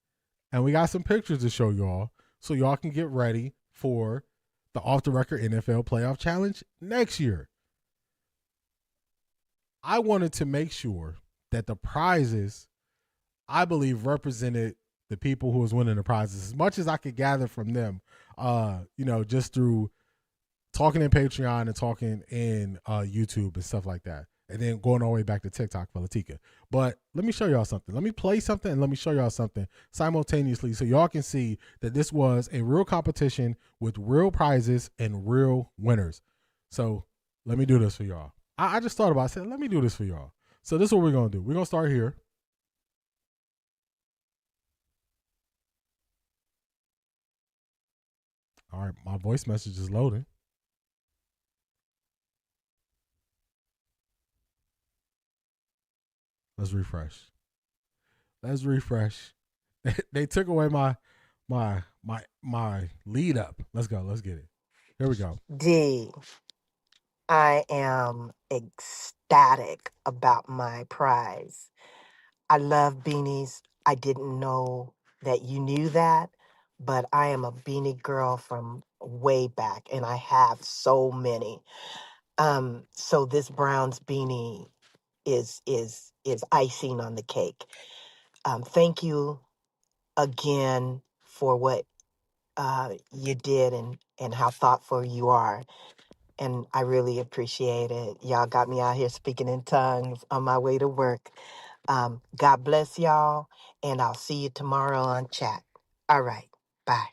and we got some pictures to show y'all so y'all can get ready for the Off the Record NFL Playoff Challenge next year. I wanted to make sure that the prizes, I believe, represented the people who was winning the prizes as much as I could gather from them, just through talking in Patreon and talking in YouTube and stuff like that. and then going all the way back to TikTok for Latika. But let me show y'all something. Let me play something and let me show y'all something simultaneously so y'all can see that this was a real competition with real prizes and real winners. So let me do this for y'all. I just thought about it. I said, let me do this for y'all. So this is what we're going to do. We're going to start here. All right, my voice message is loading. Let's refresh. Let's refresh. They took away my lead up. Let's go. Let's get it. Here we go. D, I am ecstatic about my prize. I love beanies. I didn't know that you knew that, but I am a beanie girl from way back, and I have so many. So this Browns beanie is icing on the cake. Thank you again for what you did and how thoughtful you are. And I really appreciate it. Y'all got me out here speaking in tongues on my way to work. God bless y'all, and I'll see you tomorrow on chat. All right, bye.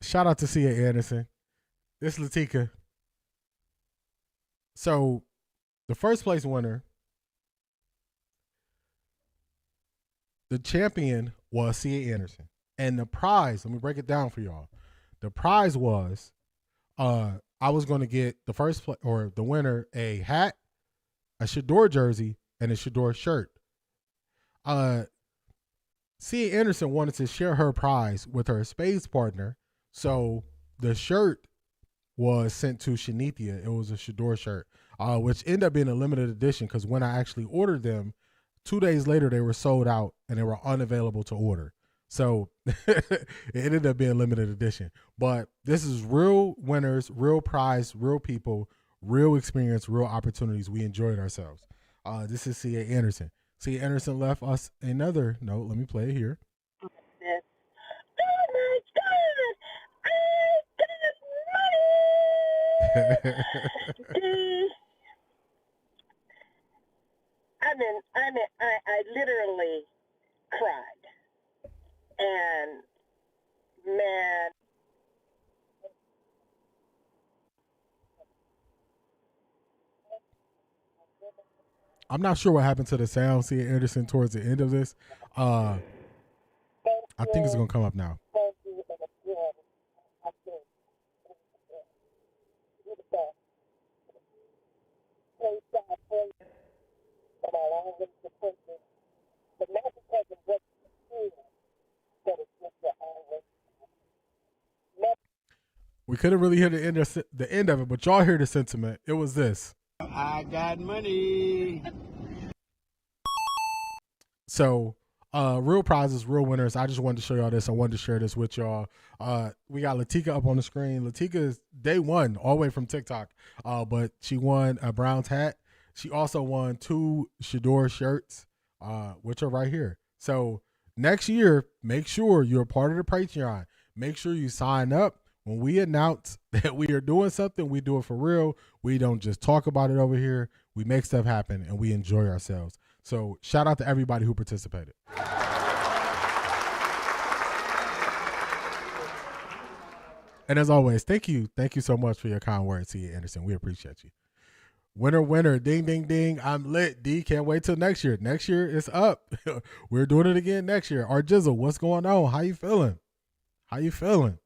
Shout out to C.A. Anderson. This is Latika. So the first place winner, the champion was C.A. Anderson. And the prize, let me break it down for y'all. The prize was I was going to get the winner a hat, a Shador jersey, and a Shador shirt. C.A. Anderson wanted to share her prize with her spades partner, so the shirt was sent to Shanithia. It was a Shador shirt, which ended up being a limited edition because when I actually ordered them, 2 days later they were sold out and they were unavailable to order. So it ended up being a limited edition. But this is real winners, real prize, real people, real experience, real opportunities. We enjoyed ourselves. This is C.A. Anderson. C.A. Anderson left us another note. Let me play it here. Oh my God, I got money. I literally cried. And man, I'm not sure what happened to the sound, C.A. Anderson, towards the end of this. I think it's going to come up now. We couldn't really hear the end of it, but y'all hear the sentiment. It was this. I got money. So, real prizes, real winners. I just wanted to show y'all this. I wanted to share this with y'all. We got Latika up on the screen. Latika is day one, all the way from TikTok. But she won a Browns hat. She also won 2 Shador shirts, which are right here. So next year, make sure you're a part of the Patreon. Make sure you sign up. When we announce that we are doing something, we do it for real. We don't just talk about it over here. We make stuff happen and we enjoy ourselves. So shout out to everybody who participated. And as always, thank you. Thank you so much for your kind words, C.A. Anderson. We appreciate you. Winner, winner, ding, ding, ding. I'm lit. D, can't wait till next year. Next year is up. We're doing it again next year. Our Jizzle, what's going on? How you feeling? How you feeling?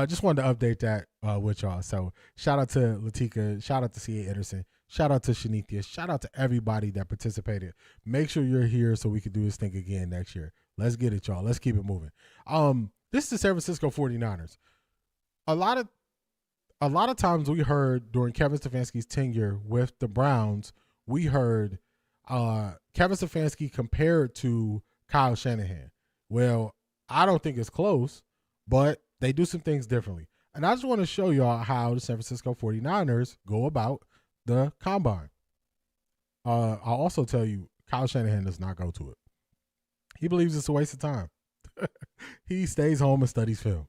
Just wanted to update that with y'all. So shout out to Latika. Shout out to C.A. Anderson. Shout out to Shanithia. Shout out to everybody that participated. Make sure you're here so we can do this thing again next year. Let's get it, y'all. Let's keep it moving. This is the San Francisco 49ers. A lot of times we heard during Kevin Stefanski's tenure with the Browns, we heard Kevin Stefanski compared to Kyle Shanahan. Well, I don't think it's close, but they do some things differently. And I just want to show y'all how the San Francisco 49ers go about the combine. I'll also tell you, Kyle Shanahan does not go to it. He believes it's a waste of time. He stays home and studies film.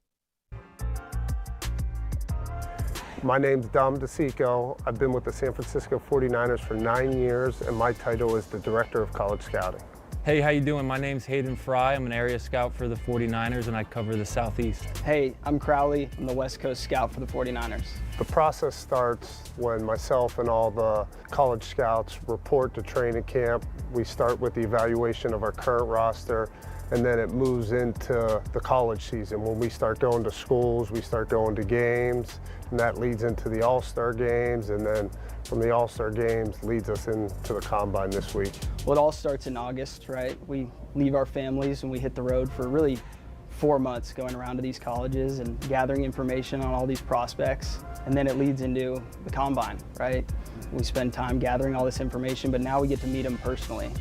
My name's Dom DeSico. I've been with the San Francisco 49ers for 9 years, and my title is the Director of College Scouting. Hey, how you doing? My name's Hayden Fry. I'm an area scout for the 49ers, and I cover the Southeast. Hey, I'm Crowley. I'm the West Coast scout for the 49ers. The process starts when myself and all the college scouts report to training camp. We start with the evaluation of our current roster, and then it moves into the college season. When we start going to schools, we start going to games, and that leads into the All-Star games, and then from the All-Star games leads us into the Combine this week. Well, it all starts in August, right? We leave our families and we hit the road for really 4 months going around to these colleges and gathering information on all these prospects. And then it leads into the Combine, right? We spend time gathering all this information, but now we get to meet them personally.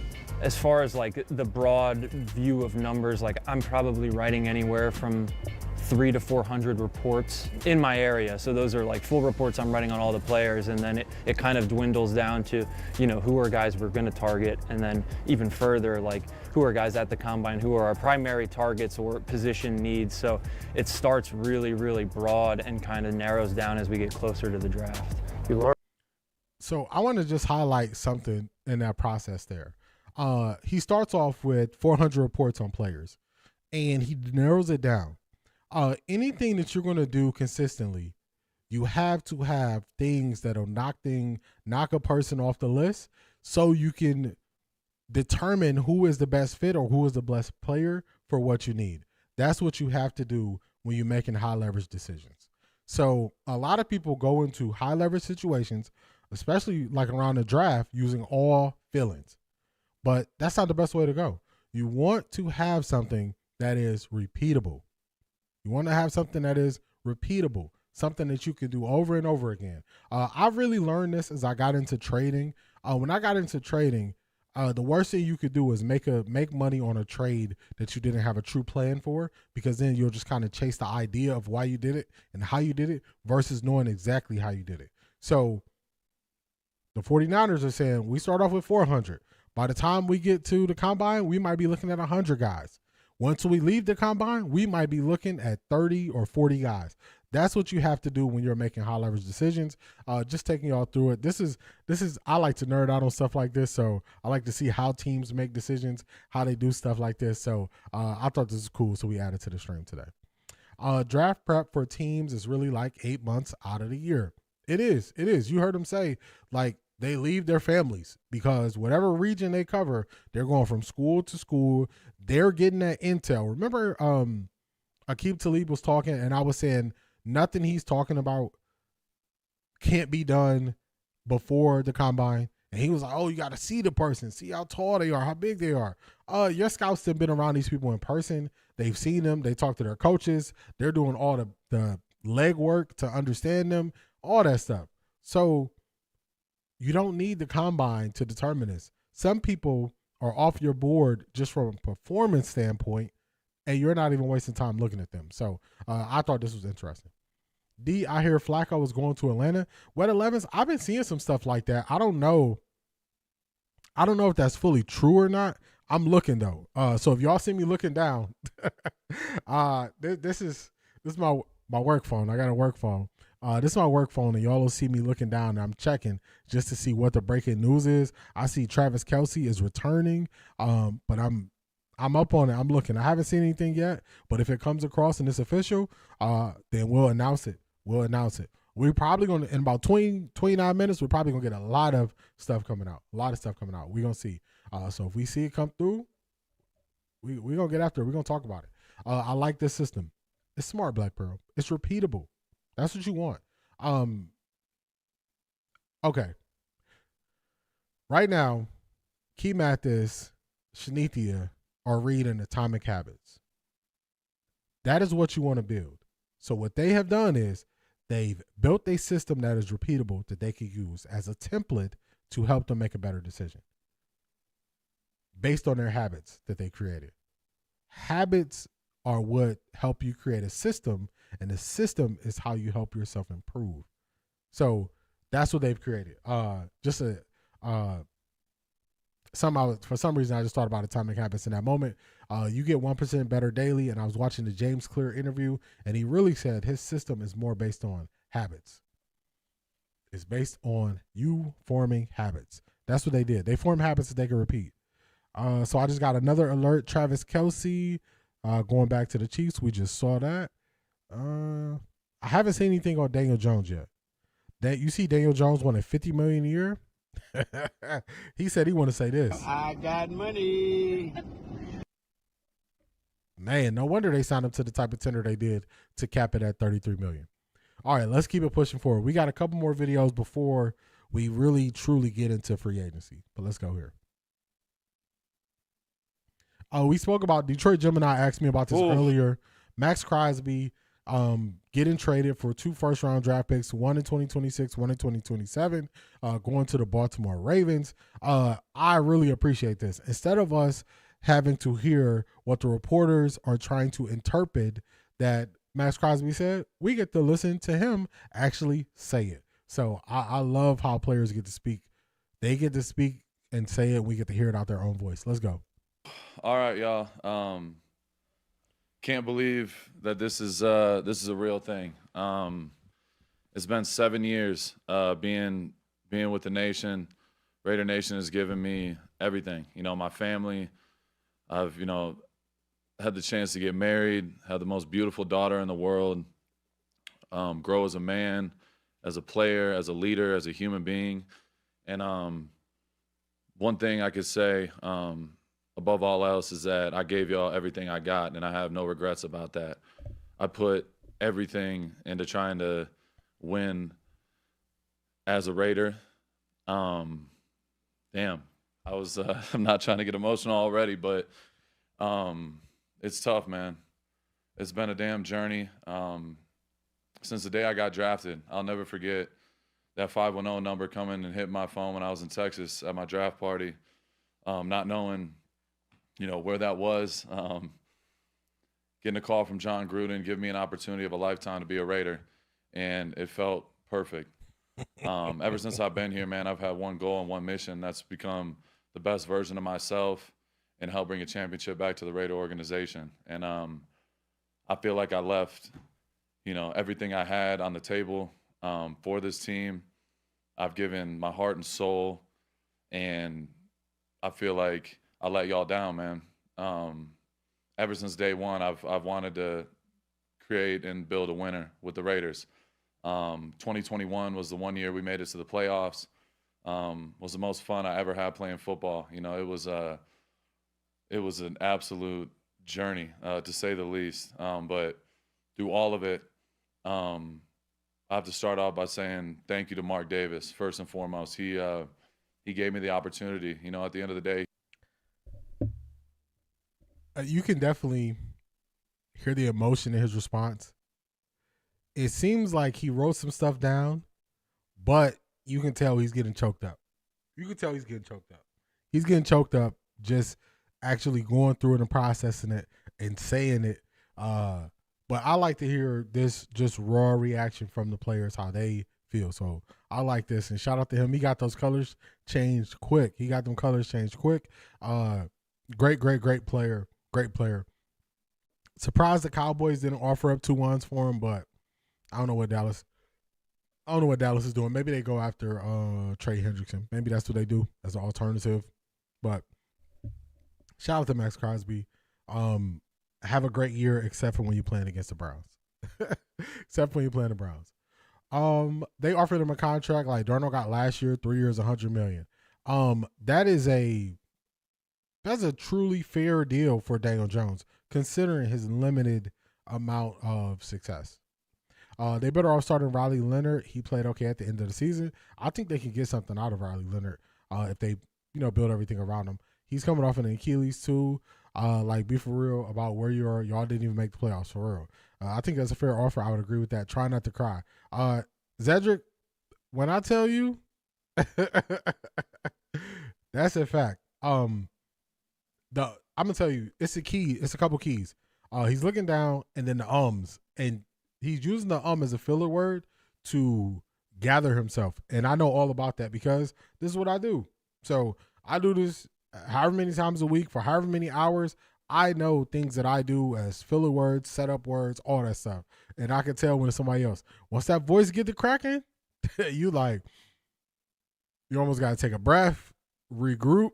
As far as like the broad view of numbers, like I'm probably writing anywhere from 300 to 400 reports in my area. So those are like full reports I'm writing on all the players, and then it kind of dwindles down to, you know, who are guys we're going to target, and then even further, like who are guys at the Combine, who are our primary targets or position needs. So it starts really, really broad and kind of narrows down as we get closer to the draft. So I want to just highlight something in that process there. He starts off with 400 reports on players, and he narrows it down. Anything that you're going to do consistently, you have to have things that'll knock a person off the list so you can determine who is the best fit or who is the best player for what you need. That's what you have to do when you're making high leverage decisions. So a lot of people go into high leverage situations, especially like around the draft, using all feelings. But that's not the best way to go. You want to have something that is repeatable. You want to have something that is repeatable, something that you can do over and over again. I've really learned this as I got into trading. When I got into trading, the worst thing you could do is make money on a trade that you didn't have a true plan for, because then you'll just kind of chase the idea of why you did it and how you did it versus knowing exactly how you did it. So the 49ers are saying we start off with 400. By the time we get to the Combine, we might be looking at 100 guys. Once we leave the Combine, we might be looking at 30 or 40 guys. That's what you have to do when you're making high leverage decisions. Just taking y'all through it. This is I like to nerd out on stuff like this, so I like to see how teams make decisions, how they do stuff like this. So I thought this was cool, so we added to the stream today. Draft prep for teams is really like 8 months out of the year. It is. You heard them say, like, they leave their families because whatever region they cover, they're going from school to school. They're getting that intel. Remember, Aqib Talib was talking, and I was saying nothing he's talking about can't be done before the Combine. And he was like, oh, you got to see the person, see how tall they are, how big they are. Your scouts have been around these people in person. They've seen them. They talk to their coaches. They're doing all the legwork to understand them, all that stuff. So you don't need the Combine to determine this. Some people are off your board just from a performance standpoint, and you're not even wasting time looking at them. So I thought this was interesting. D, I hear Flacco was going to Atlanta. Wet 11s, I've been seeing some stuff like that. I don't know if that's fully true or not. I'm looking though. So if y'all see me looking down, this is my work phone. I got a work phone. This is my work phone, and y'all will see me looking down, and I'm checking just to see what the breaking news is. I see Travis Kelce is returning, but I'm up on it. I'm looking. I haven't seen anything yet, but if it comes across and it's official, then we'll announce it. We're probably going to, in about 29 minutes, we're probably going to get a lot of stuff coming out. We're going to see. So if we see it come through, we're going to get after it. We're going to talk about it. I like this system. It's smart, Black Pearl. It's repeatable. That's what you want. Okay. Right now, Key Mathis, Shanithia are reading Atomic Habits. That is what you want to build. So what they have done is they've built a system that is repeatable that they can use as a template to help them make a better decision based on their habits that they created. Habits are what help you create a system, and the system is how you help yourself improve. So that's what they've created. Somehow, for some reason, I just thought about Atomic Habits in that moment. You get 1% better daily, and I was watching the James Clear interview, and he really said his system is more based on habits. is based on you forming habits. That's what they did. They formed habits that they can repeat. So I just got another alert. Travis Kelce going back to the Chiefs. We just saw that. I haven't seen anything on Daniel Jones yet. That you see Daniel Jones wanted $50 million a year. He said he want to say this. I got money. Man, no wonder they signed him to the type of tender they did to cap it at $33 million. All right, let's keep it pushing forward. We got a couple more videos before we really truly get into free agency. But let's go here. Oh, we spoke about Detroit Gemini asked me about this earlier. Maxx Crosby getting traded for 2 first-round draft picks, one in 2026, one in 2027, going to the Baltimore Ravens. I really appreciate this. Instead of us having to hear what the reporters are trying to interpret that Maxx Crosby said, we get to listen to him actually say it. So I love how players get to speak. They get to speak and say it. We get to hear it out their own voice. Let's go. All right, y'all. Can't believe that this is a real thing. It's been 7 years being with the nation. Raider Nation has given me everything. You know, my family. I've had the chance to get married, had the most beautiful daughter in the world, grow as a man, as a player, as a leader, as a human being. And one thing I could say above all else is that I gave y'all everything I got, and I have no regrets about that. I put everything into trying to win as a Raider. Damn, I'm not trying to get emotional already, but it's tough, man. It's been a damn journey. Since the day I got drafted, I'll never forget that 510 number coming and hitting my phone when I was in Texas at my draft party, not knowing, where that was. Getting a call from John Gruden, giving me an opportunity of a lifetime to be a Raider, and it felt perfect. Ever since I've been here, man, I've had one goal and one mission. That's become the best version of myself and help bring a championship back to the Raider organization. And I feel like I left, everything I had on the table for this team. I've given my heart and soul, and I feel like I let y'all down, man. Ever since day one, I've wanted to create and build a winner with the Raiders. 2021 was the one year we made it to the playoffs. Was the most fun I ever had playing football. It was an absolute journey, to say the least. But through all of it, I have to start off by saying thank you to Mark Davis, first and foremost. He gave me the opportunity. At the end of the day. You can definitely hear the emotion in his response. It seems like he wrote some stuff down, but you can tell he's getting choked up. You can tell he's getting choked up. He's getting choked up just actually going through it and processing it and saying it. But I like to hear this just raw reaction from the players, how they feel. So I like this, and shout out to him. He got those colors changed quick. He got them colors changed quick. Great player. Great player. Surprised the Cowboys didn't offer up 2 ones for him, but I don't know what Dallas is doing. Maybe they go after Trey Hendrickson. Maybe that's what they do as an alternative. But shout out to Maxx Crosby. Have a great year, except for when you're playing against the Browns. Except for when you're playing the Browns. They offered him a contract like Darnold got last year, 3 years, $100 million. That's a truly fair deal for Daniel Jones, considering his limited amount of success. They better off starting Riley Leonard. He played okay at the end of the season. I think they can get something out of Riley Leonard if they, build everything around him. He's coming off an Achilles too. Be for real about where you are. Y'all didn't even make the playoffs, for real. I think that's a fair offer. I would agree with that. Try not to cry. Zedric, when I tell you, that's a fact. I'm gonna tell you, it's a key. It's a couple keys. He's looking down, and then the ums, and he's using the as a filler word to gather himself. And I know all about that because this is what I do. So I do this however many times a week for however many hours. I know things that I do as filler words, setup words, all that stuff. And I can tell when it's somebody else. Once that voice get to cracking, You almost got to take a breath, regroup.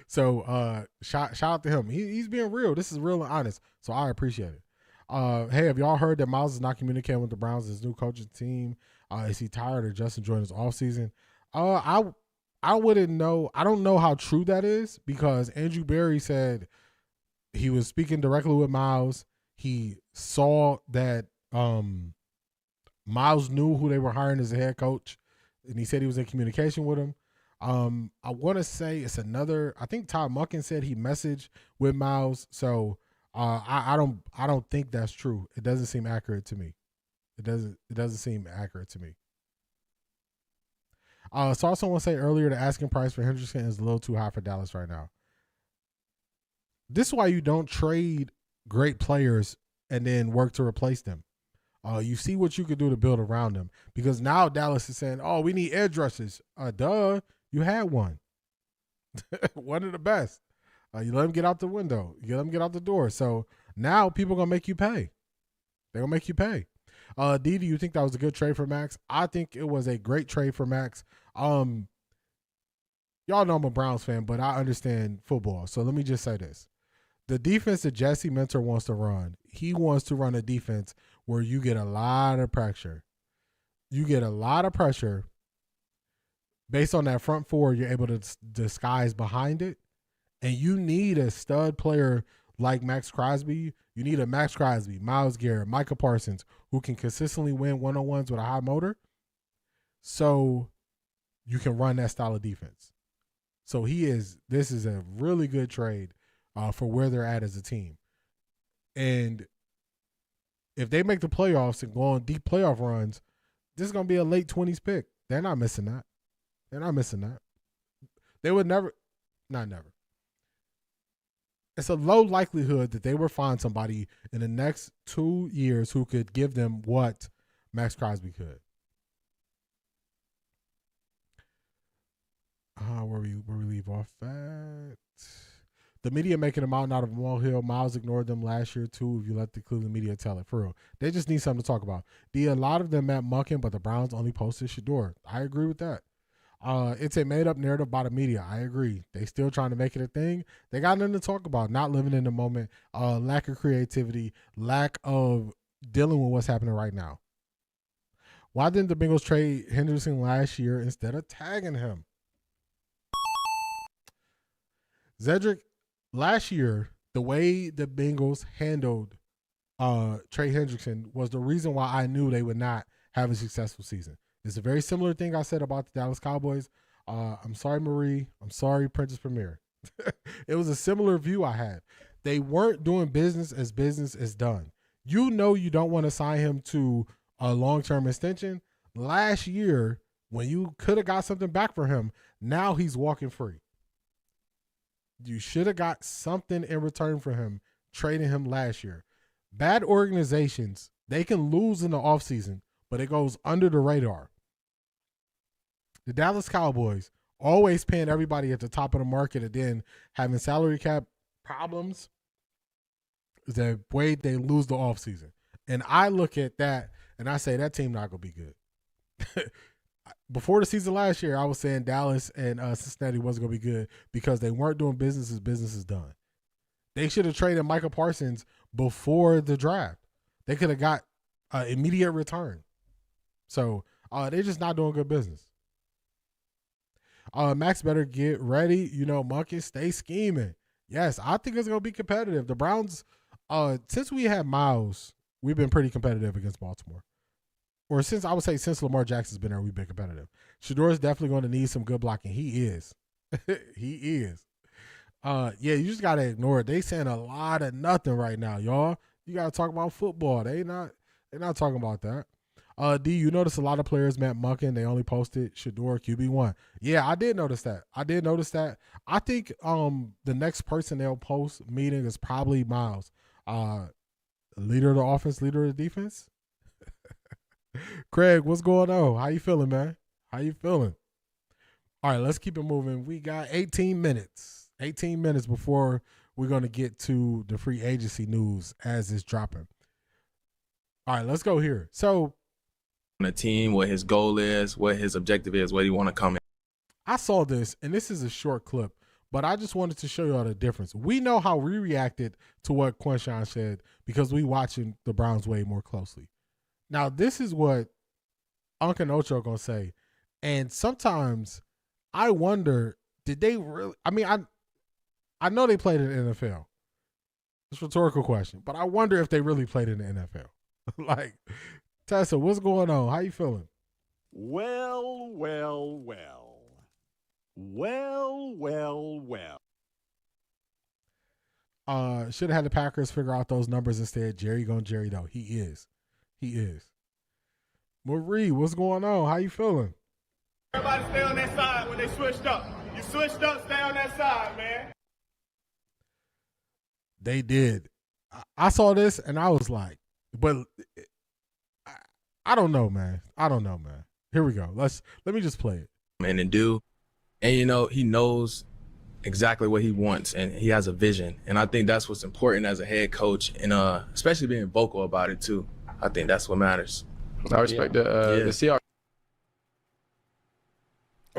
So shout out to him. He's being real. This is real and honest. So I appreciate it. Hey, have y'all heard that Miles is not communicating with the Browns, his new coaching team? Is he tired or just enjoying his offseason? I wouldn't know. I don't know how true that is because Andrew Berry said he was speaking directly with Miles. He saw that Miles knew who they were hiring as a head coach, and he said he was in communication with him. I want to say it's another. I think Todd Monken said he messaged with Miles. So I don't think that's true. It doesn't seem accurate to me. It doesn't seem accurate to me. So also want to say earlier, the asking price for Hendrickson is a little too high for Dallas right now. This is why you don't trade great players and then work to replace them. You see what you could do to build around them, because now Dallas is saying, "Oh, we need edge rushers." Duh, you had one, one of the best. You let him get out the window, you let him get out the door. So now people are gonna make you pay. They're gonna make you pay. D, do you think that was a good trade for Maxx? I think it was a great trade for Maxx. Y'all know I'm a Browns fan, but I understand football. So let me just say this. The defense that Jesse Minter wants to run, he wants to run a defense where you get a lot of pressure. You get a lot of pressure based on that front four. You're able to disguise behind it. And you need a stud player like Maxx Crosby. You need a Maxx Crosby, Myles Garrett, Micah Parsons, who can consistently win one-on-ones with a high motor. So you can run that style of defense. So this is a really good trade for where they're at as a team. And if they make the playoffs and go on deep playoff runs, this is going to be a late 20s pick. They're not missing that. They're not missing that. They would never, not never. It's a low likelihood that they will find somebody in the next 2 years who could give them what Maxx Crosby could. Where we leave off at. The media making a mountain out of a molehill. Miles ignored them last year too. If you let the Cleveland media tell it, for real, they just need something to talk about. A lot of them at Monken, but the Browns only posted Shador. I agree with that. It's a made-up narrative by the media. I agree. They still trying to make it a thing. They got nothing to talk about. Not living in the moment. Lack of creativity. Lack of dealing with what's happening right now. Why didn't the Bengals trade Henderson last year instead of tagging him? Zedrick, last year, the way the Bengals handled Trey Hendrickson was the reason why I knew they would not have a successful season. It's a very similar thing I said about the Dallas Cowboys. I'm sorry, Marie. I'm sorry, Princess Premier. It was a similar view I had. They weren't doing business is done. You know you don't want to sign him to a long-term extension. Last year, when you could have got something back for him, now he's walking free. You should have got something in return for him, trading him last year. Bad organizations, they can lose in the offseason, but it goes under the radar. The Dallas Cowboys always paying everybody at the top of the market and then having salary cap problems is the way they lose the offseason. And I look at that and I say that team not going to be good. Before the season last year, I was saying Dallas and Cincinnati wasn't going to be good because they weren't doing business is done. They should have traded Micah Parsons before the draft. They could have got immediate return. So they're just not doing good business. Max better get ready. Monken, stay scheming. Yes, I think it's going to be competitive. The Browns, since we had Miles, we've been pretty competitive against Baltimore. Or since Lamar Jackson's been there, we've been competitive. Shador is definitely going to need some good blocking. He is. He is. Yeah, you just got to ignore it. They saying a lot of nothing right now, y'all. You got to talk about football. They're not talking about that. D, you notice a lot of players, Matt Monken, they only posted Shador QB1. Yeah, I did notice that. I think the next person they'll post meeting is probably Miles. Leader of the offense, leader of the defense. Craig, what's going on? How you feeling, man? How you feeling? All right, let's keep it moving. We got 18 minutes. 18 minutes before we're going to get to the free agency news as it's dropping. All right, let's go here. So on a team, what his goal is, what his objective is, what he want to come in. I saw this, and this is a short clip, but I just wanted to show you all the difference. We know how we reacted to what Quinshon said because we watching the Browns way more closely. Now, this is what Unc and Ocho are going to say. And sometimes I wonder, did they really – I mean, I know they played in the NFL. It's a rhetorical question, but I wonder if they really played in the NFL. Like, Tessa, what's going on? How you feeling? Well, well, well. Well, well, well. Should have had the Packers figure out those numbers instead. Jerry going Jerry, though. He is. Marie, what's going on? How you feeling? Everybody stay on that side when they switched up. You switched up, stay on that side, man. They did. I saw this and I was like, but I don't know, man. Here we go. Let me just play it. And do. And, you know, he knows exactly what he wants, and he has a vision. And I think that's what's important as a head coach, and especially being vocal about it, too. I think that's what matters. I respect the CR.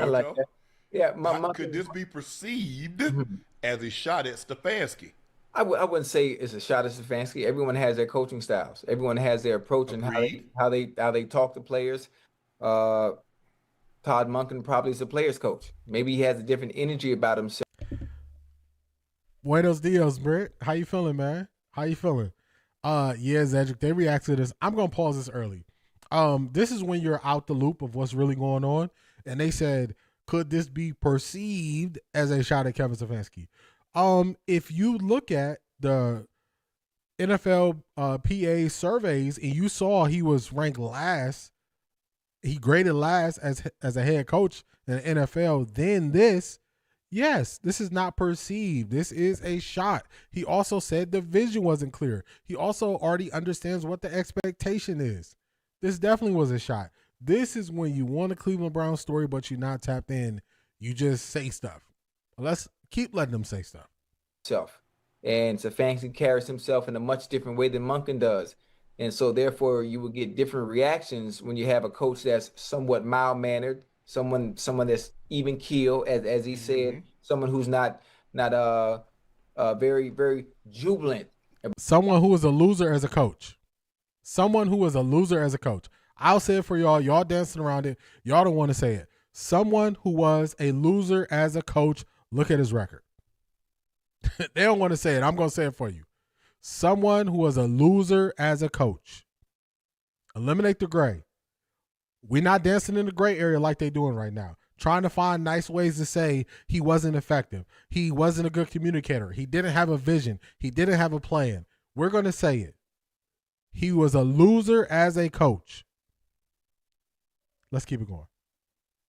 I like that. Yeah, could this be perceived as a shot at Stefanski? I wouldn't say it's a shot at Stefanski. Everyone has their coaching styles. Everyone has their approach and how they talk to players. Todd Monken probably is a player's coach. Maybe he has a different energy about himself. Buenos dias, Britt. How you feeling, man? Yeah, Zedric, they react to this. I'm going to pause this early. This is when you're out the loop of what's really going on. And they said, could this be perceived as a shot at Kevin Stefanski? If you look at the NFL PA surveys and you saw he was ranked last, he graded last as a head coach in the NFL, then this is not perceived. This is a shot. He also said the vision wasn't clear. He also already understands what the expectation is. This definitely was a shot. This is when you want a Cleveland Browns story, but you're not tapped in. You just say stuff. Let's keep letting them say stuff. And Stefanski carries himself in a much different way than Monken does. And so therefore you will get different reactions when you have a coach that's somewhat mild-mannered, someone that's even keel, as he said, someone who's not very, very jubilant. Someone who is a loser as a coach. I'll say it for y'all. Y'all dancing around it. Y'all don't want to say it. Someone who was a loser as a coach. Look at his record. They don't want to say it. I'm going to say it for you. Someone who was a loser as a coach. Eliminate the gray. We're not dancing in the gray area like they're doing right now. Trying to find nice ways to say he wasn't effective. He wasn't a good communicator. He didn't have a vision. He didn't have a plan. We're going to say it. He was a loser as a coach. Let's keep it going.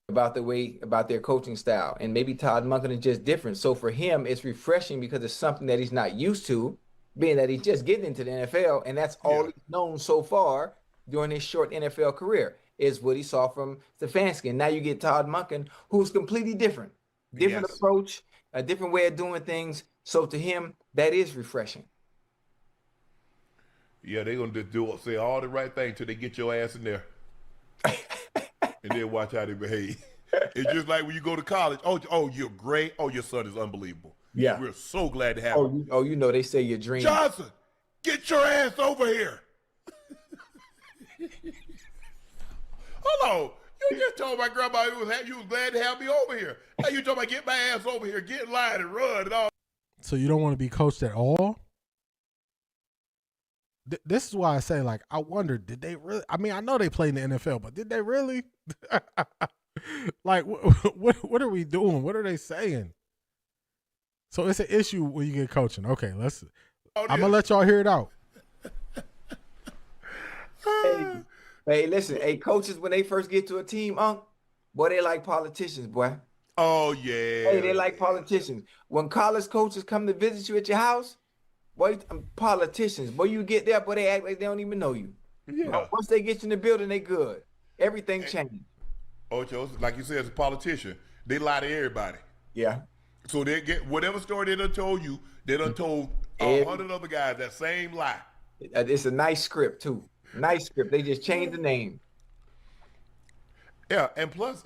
About their coaching style. And maybe Todd Monken is just different. So for him, it's refreshing because it's something that he's not used to, being that he's just getting into the NFL. And that's all he's known so far during his short NFL career is what he saw from Stefanski. And now you get Todd Monken, who's completely different. Different approach, a different way of doing things. So to him, that is refreshing. Yeah, they're going to say all the right things till they get your ass in there. And then watch how they behave. It's just like when you go to college. Oh, you're great. Oh, your son is unbelievable. Yeah. We're so glad to have him. You know, they say your dream. Johnson, get your ass over here. Hello. You just told my grandma you was glad to have me over here. Now you talking about get my ass over here, get in line and run and all. So you don't want to be coached at all? This is why I say, like, I wonder, did they really? I mean, I know they played in the NFL, but did they really? Like, what are we doing? What are they saying? So it's an issue when you get coaching. Okay, I'm going to let y'all hear it out. Hey, listen, coaches, when they first get to a team, boy, they like politicians, boy. Oh, yeah. Hey, they like politicians. When college coaches come to visit you at your house, boy, politicians. Boy, you get there, boy, they act like they don't even know you. Yeah. Once they get you in the building, they good. Everything changed. Ocho, like you said, as a politician, they lie to everybody. Yeah. So they get whatever story they done told you, they done told 100 other guys that same lie. It's a nice script, too. Nice script. They just changed the name. Yeah, and plus,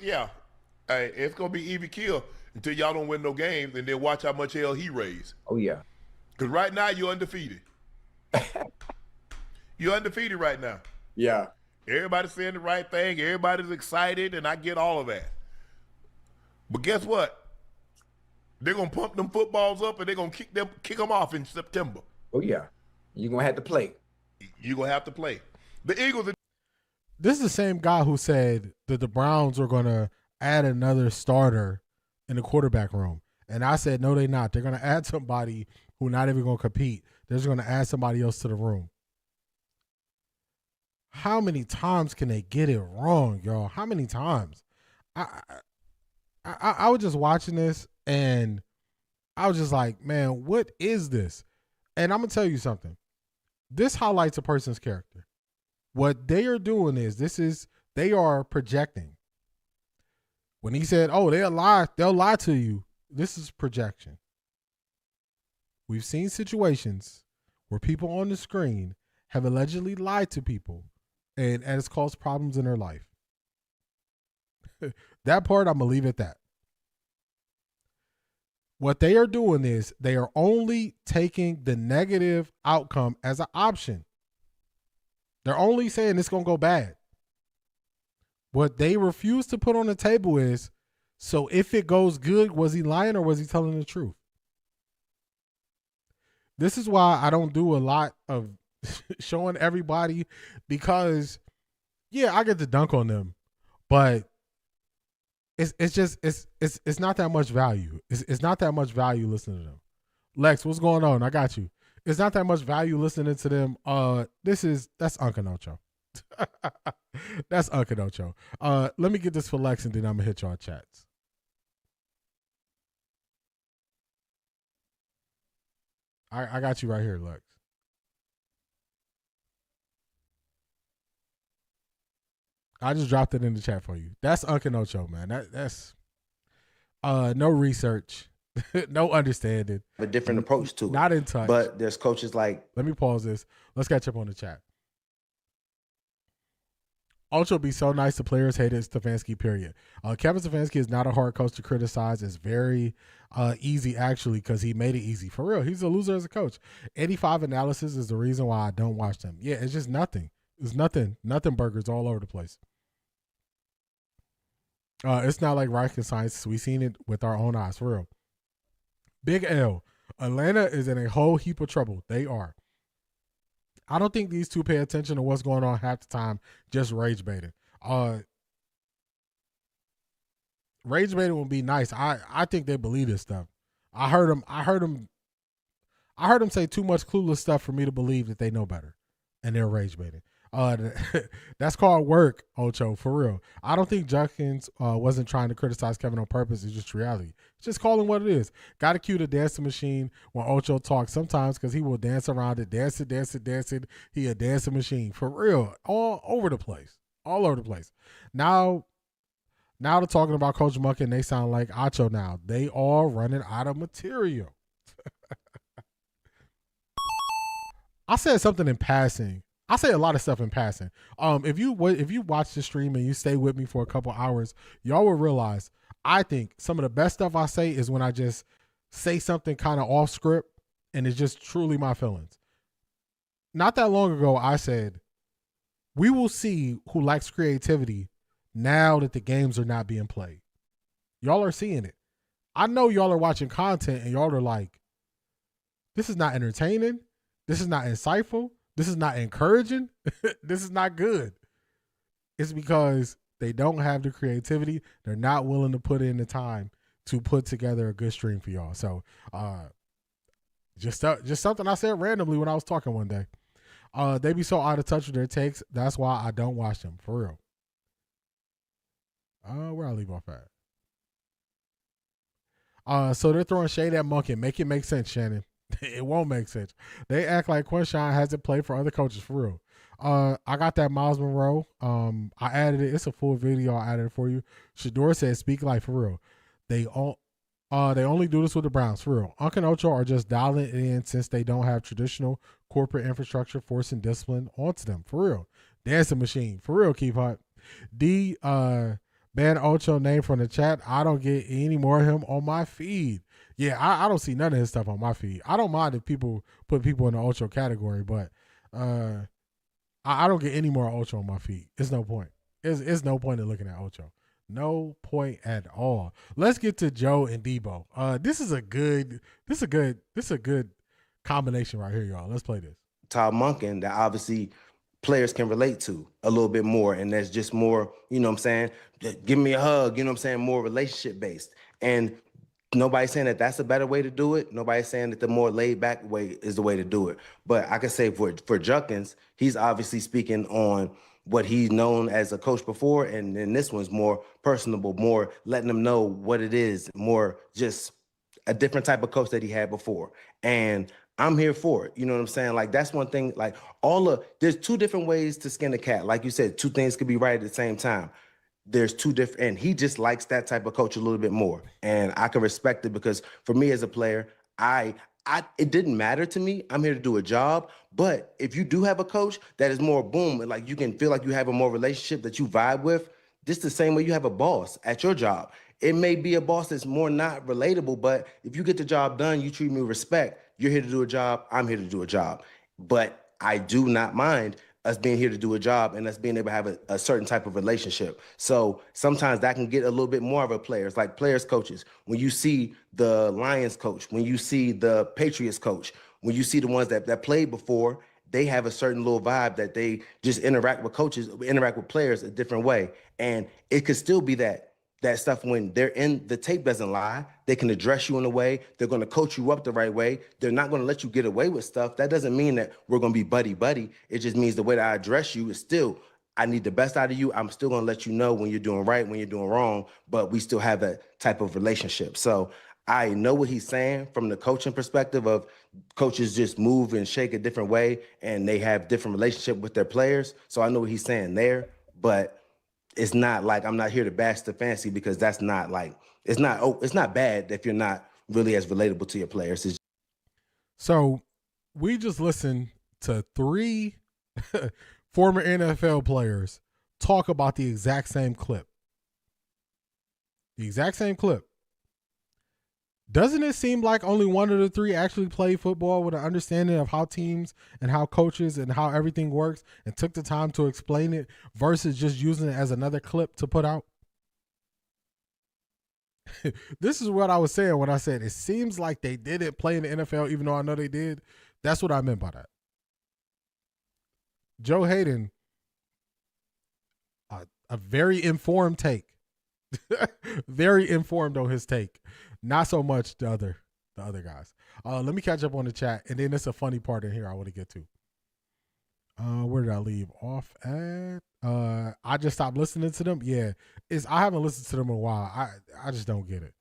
it's gonna be even kill until y'all don't win no games, and then watch how much hell he raised. Oh yeah. Because right now you're undefeated. You're undefeated right now. Yeah. Everybody's saying the right thing. Everybody's excited, and I get all of that. But guess what? They're gonna pump them footballs up, and they're gonna kick them off in September. Oh yeah. You're gonna have to play. You're gonna have to play. The Eagles. This is the same guy who said that the Browns were gonna add another starter in the quarterback room, and I said no, they're not. They're gonna add somebody who's not even gonna compete. They're just gonna add somebody else to the room. How many times can they get it wrong, y'all? How many times? I was just watching this, and I was just like, man, what is this? And I'm gonna tell you something. This highlights a person's character. What they are doing is they are projecting. When he said, "Oh, they'll lie to you," this is projection. We've seen situations where people on the screen have allegedly lied to people, and it's caused problems in their life. That part, I'm gonna leave at that. What they are doing is they are only taking the negative outcome as an option. They're only saying it's going to go bad. What they refuse to put on the table is, so if it goes good, was he lying or was he telling the truth? This is why I don't do a lot of showing everybody, because, yeah, I get to dunk on them, but it's not that much value. It's not that much value listening to them. Lex, what's going on? I got you. It's not that much value listening to them. That's Uncle Ocho. That's Uncle Ocho. Let me get this for Lex, and then I'm gonna hit y'all chats. I got you right here, Lex. I just dropped it in the chat for you. That's Uncle Ocho, man. That's no research. No understanding. A different approach to it. Not in touch. But there's coaches like... Let me pause this. Let's catch up on the chat. Ocho be so nice to players, hated Stefanski, period. Kevin Stefanski is not a hard coach to criticize. It's very easy, actually, because he made it easy. For real, he's a loser as a coach. 85 analysis is the reason why I don't watch them. Yeah, it's just nothing. It's nothing burgers all over the place. It's not like rocket science. We've seen it with our own eyes, for real. Big L. Atlanta is in a whole heap of trouble. They are. I don't think these two pay attention to what's going on half the time, just rage baiting. Rage baiting would be nice. I think they believe this stuff. I heard them say too much clueless stuff for me to believe that they know better, and they're rage baiting. That's called work, Ocho, for real. I don't think Judkins wasn't trying to criticize Kevin on purpose. It's just reality. It's just calling what it is. Got to cue the dancing machine when Ocho talks sometimes, because he will dance around it, dance it. He a dancing machine, for real, all over the place. Now they're talking about Coach Monken, they sound like Ocho now. They are running out of material. I said something in passing. I say a lot of stuff in passing. If you watch the stream and you stay with me for a couple hours, y'all will realize I think some of the best stuff I say is when I just say something kind of off script and it's just truly my feelings. Not that long ago, I said, we will see who lacks creativity now that the games are not being played. Y'all are seeing it. I know y'all are watching content and y'all are like, this is not entertaining. This is not insightful. This is not encouraging. This is not good. It's because they don't have the creativity. They're not willing to put in the time to put together a good stream for y'all. So just something I said randomly when I was talking one day. They be so out of touch with their takes. That's why I don't watch them, for real. Where I leave off at? So they're throwing shade at Monken. Make it make sense, Shannon. It won't make sense. They act like Quinshawn hasn't played for other coaches, for real. I got that Miles Monroe. I added it. It's a full video. I added it for you. Shador says, "Speak life, for real." They only do this with the Browns, for real. Unc and Ocho are just dialing it in since they don't have traditional corporate infrastructure forcing discipline onto them, for real. Dancing machine, for real. Keep hot. D. Ban Ocho name from the chat. I don't get any more of him on my feed. Yeah, I don't see none of his stuff on my feed. I don't mind if people put people in the Ocho category, but I don't get any more Ocho on my feed. It's no point. It's no point in looking at Ocho. No point at all. Let's get to Joe and Deebo. This is a good combination right here, y'all. Let's play this. Todd Monken that obviously players can relate to a little bit more, and that's just more, you know what I'm saying, give me a hug, you know what I'm saying, more relationship based. And nobody's saying that that's a better way to do it. Nobody's saying that the more laid back way is the way to do it. But I can say for Judkins, he's obviously speaking on what he's known as a coach before, and then this one's more personable, more letting them know what it is, more just a different type of coach that he had before. And I'm here for it. You know what I'm saying? Like, that's one thing, like there's two different ways to skin a cat. Like you said, two things could be right at the same time. There's two different, and he just likes that type of coach a little bit more. And I can respect it because for me as a player, it didn't matter to me. I'm here to do a job. But if you do have a coach that is more boom, and like you can feel like you have a more relationship that you vibe with, just the same way you have a boss at your job. It may be a boss that's more not relatable, but if you get the job done, you treat me with respect. You're here to do a job. I'm here to do a job. But I do not mind us being here to do a job and us being able to have a certain type of relationship. So sometimes that can get a little bit more of a players, like players coaches. When you see the Lions coach, when you see the Patriots coach, when you see the ones that played before, they have a certain little vibe that they just interact with coaches, interact with players a different way. And it could still be that stuff when they're in, the tape doesn't lie. They can address you in a way. They're going to coach you up the right way. They're not going to let you get away with stuff. That doesn't mean that we're going to be buddy-buddy. It just means the way that I address you is still, I need the best out of you. I'm still going to let you know when you're doing right, when you're doing wrong, but we still have that type of relationship. So I know what he's saying from the coaching perspective of coaches just move and shake a different way and they have different relationship with their players. So I know what he's saying there, but it's not like I'm not here to bash the fancy because that's not like, it's not bad if you're not really as relatable to your players. So we just listened to 3 former NFL players talk about the exact same clip. The exact same clip. Doesn't it seem like only one of the 3 actually played football with an understanding of how teams and how coaches and how everything works and took the time to explain it versus just using it as another clip to put out? This is what I was saying when I said it seems like they didn't play in the NFL even though I know they did. That's what I meant by that. Joe Hayden, a very informed take. Very informed on his take. Not so much the other guys. Let me catch up on the chat, and then there's a funny part in here I want to get to. Where did I leave off at? I just stopped listening to them. Yeah, I haven't listened to them in a while. I just don't get it.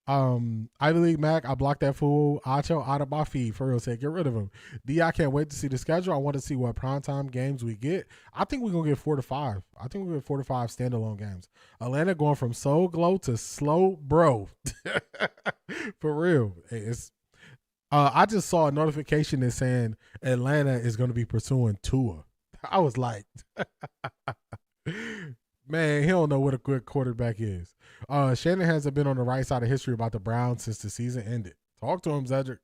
Ivy League Mac, I blocked that fool Acho out of my feed. For real sake, get rid of him. D, I can't wait to see the schedule. I want to see what primetime games we get. I think we're gonna get 4 to 5. I think we're gonna get 4 to 5 standalone games. Atlanta going from Soul Glow to Slow Bro. For real. It's I just saw a notification that's saying Atlanta is gonna be pursuing Tua. I was like, man, he don't know what a good quarterback is. Shannon hasn't been on the right side of history about the Browns since the season ended. Talk to him, Zedric.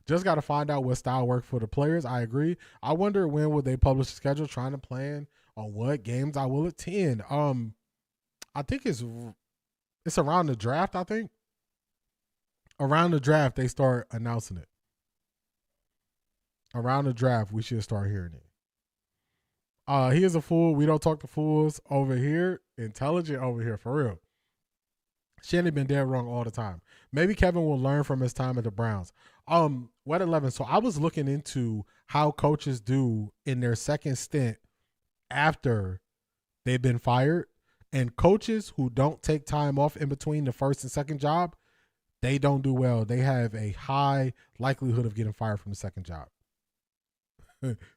Just got to find out what style worked for the players. I agree. I wonder when will they publish the schedule, trying to plan on what games I will attend. I think it's around the draft, I think. Around the draft, they start announcing it. Around the draft, we should start hearing it. He is a fool. We don't talk to fools over here. Intelligent over here, for real. Shannon been dead wrong all the time. Maybe Kevin will learn from his time at the Browns. What 11? So I was looking into how coaches do in their second stint after they've been fired. And coaches who don't take time off in between the first and second job, they don't do well. They have a high likelihood of getting fired from the second job.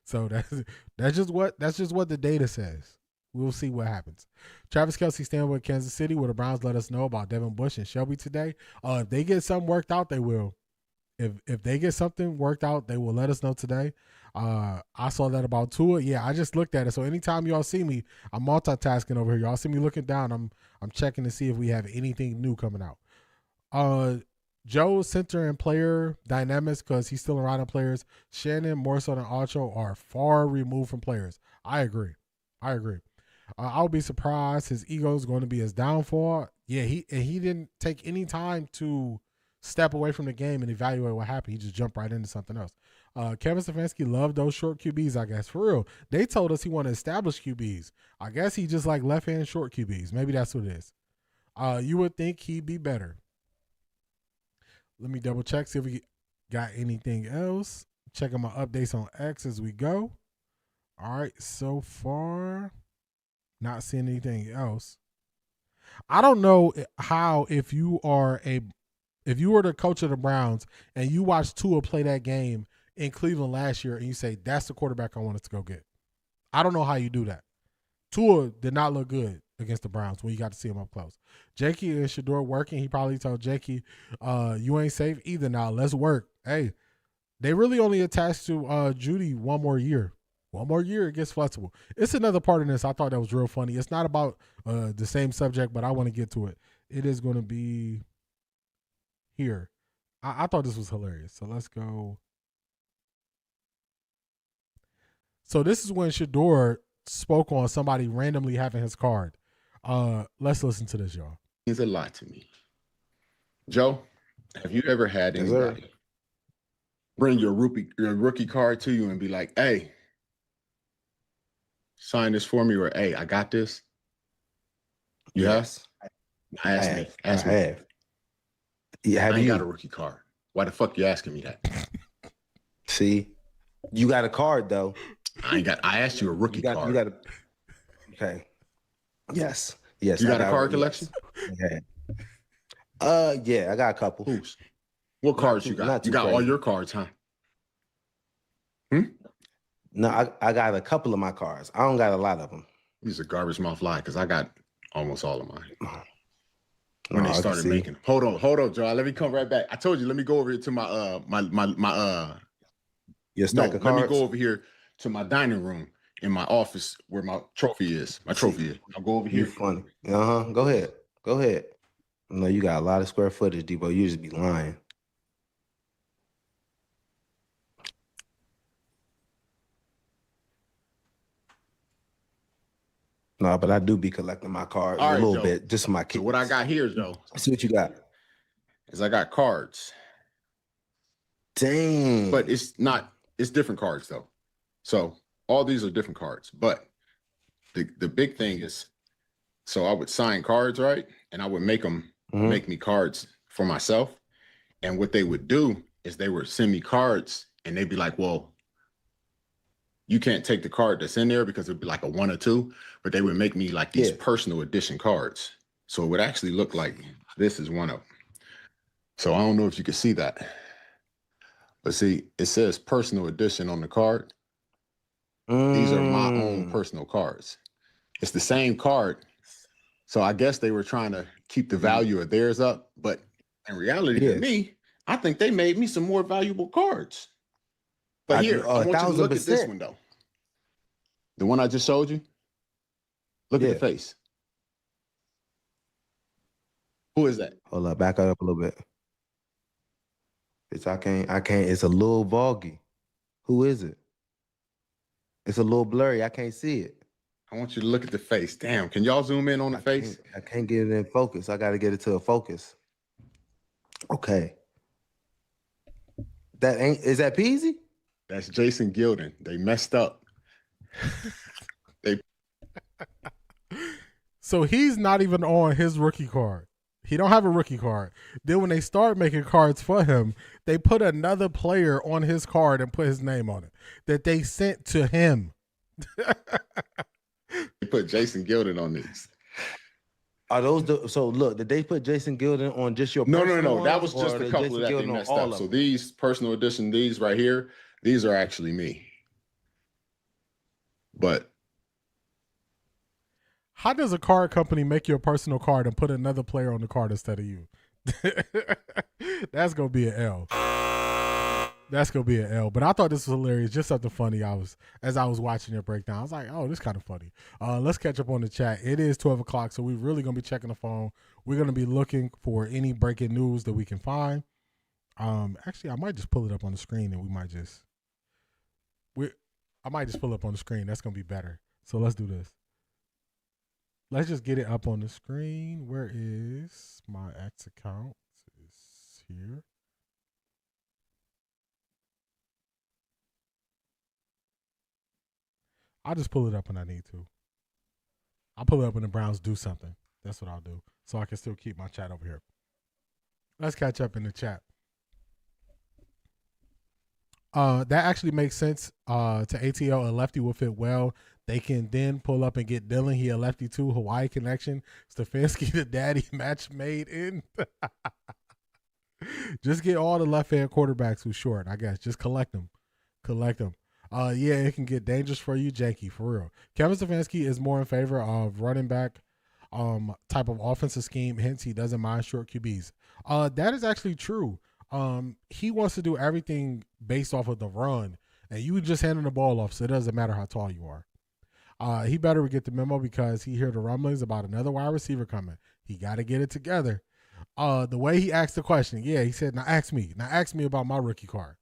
So that's just what the data says. We'll see what happens. Travis Kelce staying with Kansas City. Will the Browns let us know about Devin Bush and Shelby today? If they get something worked out, they will. if they get something worked out, they will let us know today. I saw that about Tua. Yeah, I just looked at it. So anytime y'all see me, I'm multitasking over here. Y'all see me looking down. I'm checking to see if we have anything new coming out. Joe's center and player dynamics, because he's still around players. Shannon, more so than Acho, are far removed from players. I agree. I would be surprised his ego is going to be his downfall. Yeah, he didn't take any time to step away from the game and evaluate what happened. He just jumped right into something else. Kevin Stefanski loved those short QBs, I guess. For real. They told us he wanted established QBs. I guess he just like left-hand short QBs. Maybe that's what it is. You would think he'd be better. Let me double check, see if we got anything else. Checking my updates on X as we go. All right, so far, not seeing anything else. I don't know how, if you were the coach of the Browns and you watched Tua play that game in Cleveland last year and you say, that's the quarterback I want us to go get. I don't know how you do that. Tua did not look good against the Browns when you got to see him up close. Jakey and Shador working. He probably told Jakey, you ain't safe either now. Let's work. Hey, they really only attached to Judy one more year. One more year, it gets flexible. It's another part of this I thought that was real funny. It's not about the same subject, but I want to get to it. It is going to be here. I thought this was hilarious. So let's go. So this is when Shador spoke on somebody randomly having his card. Let's listen to this, y'all. Means a lot to me. Joe, have you ever had anybody bring your rookie card to you and be like, hey, sign this for me, or hey, I got this? Yes. Ask me. I have. Yeah, I ain't got a rookie card. Why the fuck you asking me that? See, you got a card though. I asked you a rookie card. You got a. Okay. Yes. Yes. You got a card collection? Yeah. Yeah, I got a couple. Whose? What cards you got? You got all your cards, huh? No, I got a couple of my cards. I don't got a lot of them. These are garbage mouth lie, because I got almost all of mine. When they started making them. Hold on, Joe. Let me come right back. I told you, let me go over here to my your stack of cards? Let me go over here to my dining room in my office where my trophy is. I'll go over here. You're funny. Go ahead. No, you got a lot of square footage, Deebo. You just be lying. No, but I do be collecting my cards a little bit, just for my kids. So what I got here, Joe. See what you got. Is I got cards. Dang. But it's different cards though. So all these are different cards. But the big thing is, so I would sign cards, right? And I would make them make me cards for myself. And what they would do is they would send me cards and they'd be like, well, you can't take the card that's in there because it'd be like a 1 or 2, but they would make me like these personal edition cards. So it would actually look like this is one of them. So I don't know if you can see that, but see, it says personal edition on the card. These are my own personal cards. It's the same card. So I guess they were trying to keep the value of theirs up, but in reality to me, I think they made me some more valuable cards. But here, I want you to look at this one, though. The one I just showed you. Look at the face. Who is that? Hold up, back up a little bit. I can't. It's a little foggy. Who is it? It's a little blurry. I can't see it. I want you to look at the face. Damn, can y'all zoom in on the face? I can't get it in focus. I got to get it to a focus. Okay. Is that Peasy? That's Jason Gilden. They messed up. So he's not even on his rookie card. He don't have a rookie card. Then when they start making cards for him, they put another player on his card and put his name on it that they sent to him. They put Jason Gilden on this. Are those so look, did they put Jason Gilden on just your No. That was just a couple that they messed up. So these personal edition, these right here, these are actually me. But how does a card company make you a personal card and put another player on the card instead of you? That's gonna be an L. That's gonna be an L. But I thought this was hilarious. Just something funny. As I was watching your breakdown, I was like, "Oh, this kind of funny." Let's catch up on the chat. It is 12 o'clock, so we're really gonna be checking the phone. We're gonna be looking for any breaking news that we can find. Actually, I might just pull it up on the screen, and I might just pull it up on the screen. That's gonna be better. So let's do this. Let's just get it up on the screen. Where is my X account? It's here. I'll just pull it up when I need to. I'll pull it up when the Browns do something. That's what I'll do. So I can still keep my chat over here. Let's catch up in the chat. That actually makes sense to ATL. A lefty will fit well. They can then pull up and get Dylan. He a lefty too. Hawaii connection. Stefanski the daddy match made in. Just get all the left-hand quarterbacks who's short, I guess. Just collect them. Yeah, it can get dangerous for you, Janky, for real. Kevin Stefanski is more in favor of running back type of offensive scheme, hence he doesn't mind short QBs. That is actually true. He wants to do everything based off of the run, and you just handing the ball off, so it doesn't matter how tall you are. He better get the memo because he heard the rumblings about another wide receiver coming. He got to get it together. The way he asked the question, yeah, he said, now ask me about my rookie card.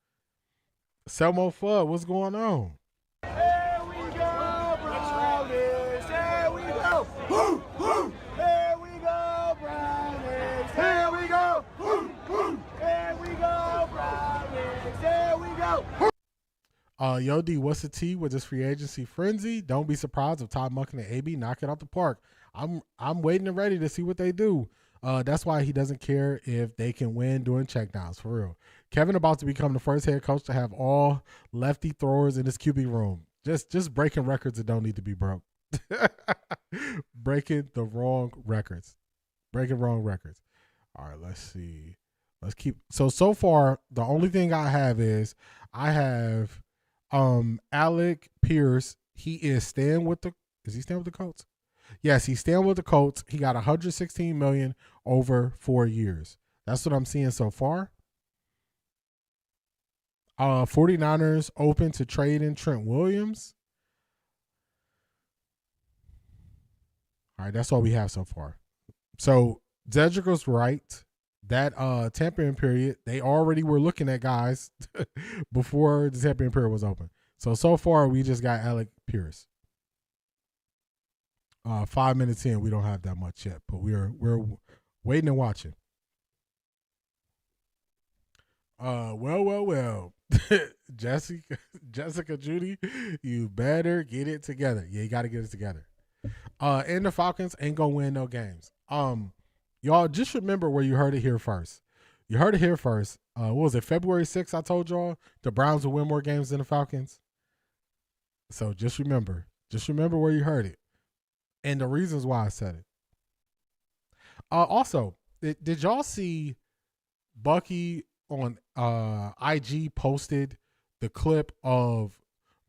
Selmo Fudd, what's going on? Here we go, Brownies. Here we go. Woo, woo. Here we go, Brownies. Here we go. Woo, woo. Here we go, Brownies. Here we go. Yo, D, what's the T with this free agency frenzy? Don't be surprised if Todd Monken and AB knock it out the park. I'm waiting and ready to see what they do. That's why he doesn't care if they can win doing checkdowns, for real. Kevin about to become the first head coach to have all lefty throwers in his QB room. Just breaking records that don't need to be broke. Breaking wrong records. All right, let's see. Let's keep so far the only thing I have is Alec Pierce. He is staying with the Colts? Yes, he's staying with the Colts. He got $116 million over 4 years. That's what I'm seeing so far. 49ers open to trading Trent Williams. All right, that's all we have so far. So Zedrick was right. That tampering period, they already were looking at guys before the tampering period was open. So far we just got Alec Pierce. 5 minutes in, we don't have that much yet, but we're waiting and watching. Well. Jessica Judy, you better get it together. Yeah, you got to get it together. And the Falcons ain't gonna win no games. Y'all just remember where you heard it here first. You heard it here first. What was it, February 6th? I told y'all the Browns will win more games than the Falcons. So just remember where you heard it. And the reasons why I said it. Also, did y'all see Bucky on IG posted the clip of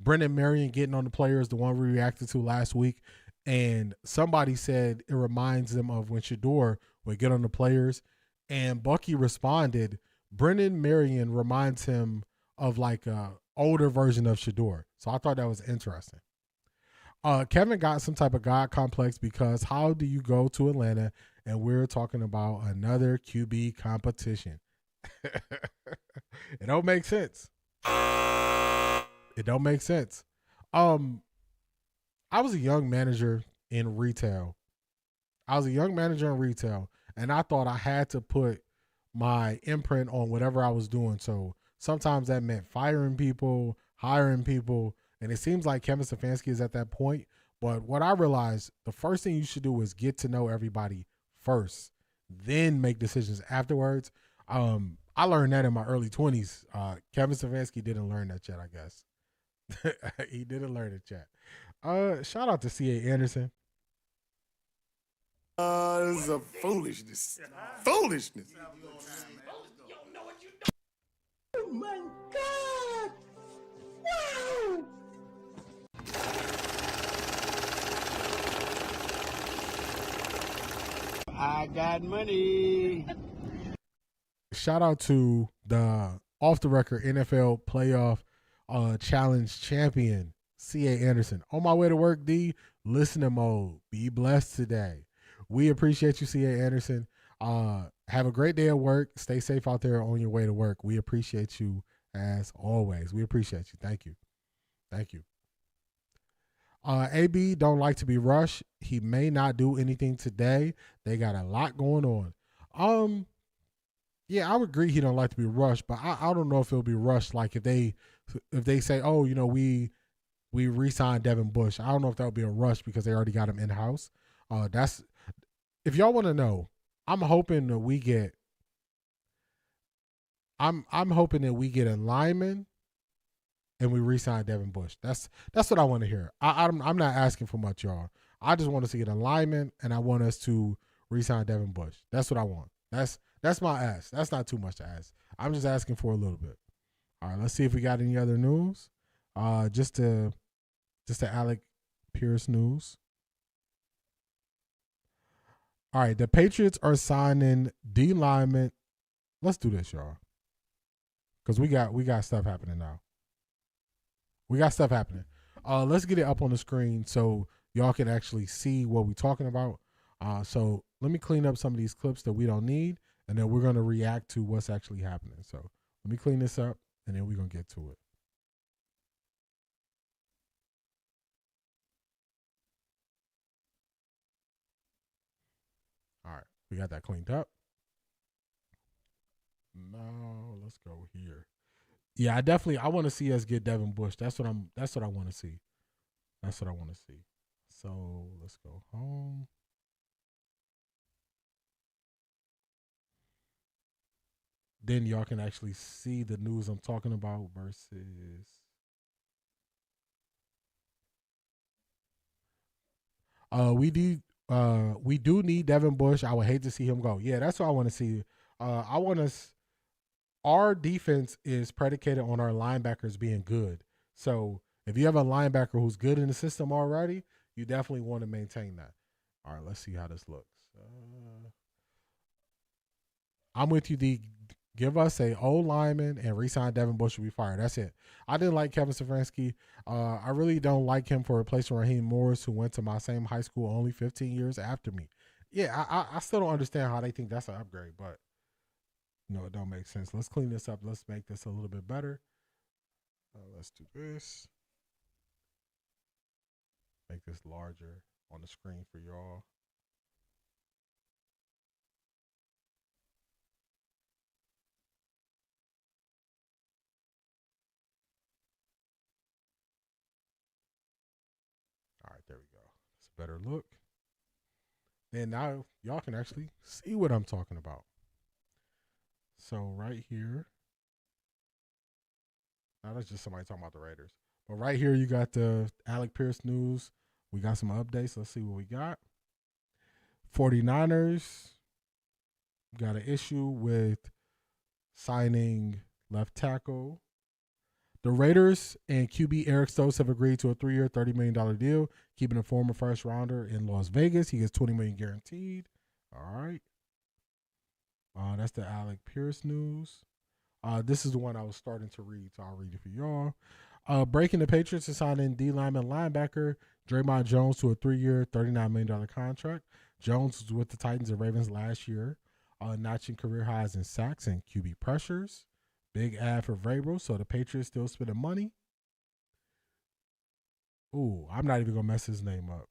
Brendan Marion getting on the players, the one we reacted to last week, and somebody said it reminds them of when Shador would get on the players, and Bucky responded, Brendan Marion reminds him of like a older version of Shador. So I thought that was interesting. Kevin got some type of God complex because how do you go to Atlanta and we're talking about another QB competition? It don't make sense. I was a young manager in retail. And I thought I had to put my imprint on whatever I was doing. So sometimes that meant firing people, hiring people. And it seems like Kevin Stefanski is at that point. But what I realized, the first thing you should do is get to know everybody first, then make decisions afterwards. I learned that in my early 20s. Kevin Stefanski didn't learn that yet, I guess. He didn't learn it yet. Shout out to C.A. Anderson. This is a foolishness. Foolishness. Oh my God! Wow! I got money. Shout out to the Off the Record NFL Playoff Challenge Champion, C.A. Anderson. On my way to work, D, listening mode. Be blessed today. We appreciate you, C.A. Anderson. Have a great day at work. Stay safe out there on your way to work. We appreciate you as always. We appreciate you. Thank you. Thank you. AB don't like to be rushed. He may not do anything today. They got a lot going on. Yeah, I would agree he don't like to be rushed, but I don't know if it'll be rushed. Like if they say, oh, we re-signed Devin Bush. I don't know if that would be a rush because they already got him in house. That's if y'all want to know. I'm hoping that we get a lineman and we re-sign Devin Bush. That's what I want to hear. I'm not asking for much, y'all. I just want us to get a lineman and I want us to re-sign Devin Bush. That's what I want. That's my ask. That's not too much to ask. I'm just asking for a little bit. All right, let's see if we got any other news. Just the Alec Pierce news. All right, the Patriots are signing D lineman. Let's do this, y'all. Because we got stuff happening now. We got stuff happening. Let's get it up on the screen so y'all can actually see what we're talking about. So let me clean up some of these clips that we don't need, and then we're going to react to what's actually happening. So let me clean this up, and then we're going to get to it. All right, we got that cleaned up. Now let's go here. Yeah, I want to see us get Devin Bush. That's what I want to see. That's what I want to see. So let's go home. Then y'all can actually see the news I'm talking about versus. We do need Devin Bush. I would hate to see him go. Yeah, that's what I want to see. Our defense is predicated on our linebackers being good. So if you have a linebacker who's good in the system already, you definitely want to maintain that. All right, let's see how this looks. I'm with you, D. Give us a old lineman and re-sign Devin Bush will be fired. That's it. I didn't like Kevin Stefanski. I really don't like him for replacing Raheem Morris, who went to my same high school only 15 years after me. Yeah, I still don't understand how they think that's an upgrade, but it don't make sense. Let's clean this up. Let's make this a little bit better. Let's do this. Make this larger on the screen for y'all. All right, there we go. It's a better look. And now y'all can actually see what I'm talking about. So right here, now that's just somebody talking about the Raiders. But right here, you got the Alec Pierce news. We got some updates. Let's see what we got. 49ers got an issue with signing left tackle. The Raiders and QB Eric Stokes have agreed to a 3-year, $30 million deal, keeping a former first rounder in Las Vegas. He gets $20 million guaranteed. All right. That's the Alec Pierce news. This is the one I was starting to read, so I'll read it for y'all. Breaking the Patriots is signing D lineman linebacker Draymond Jones to a 3-year, $39 million contract. Jones was with the Titans and Ravens last year, notching career highs in sacks and QB pressures. Big ad for Vrabel, so the Patriots still spending money. Ooh, I'm not even going to mess his name up.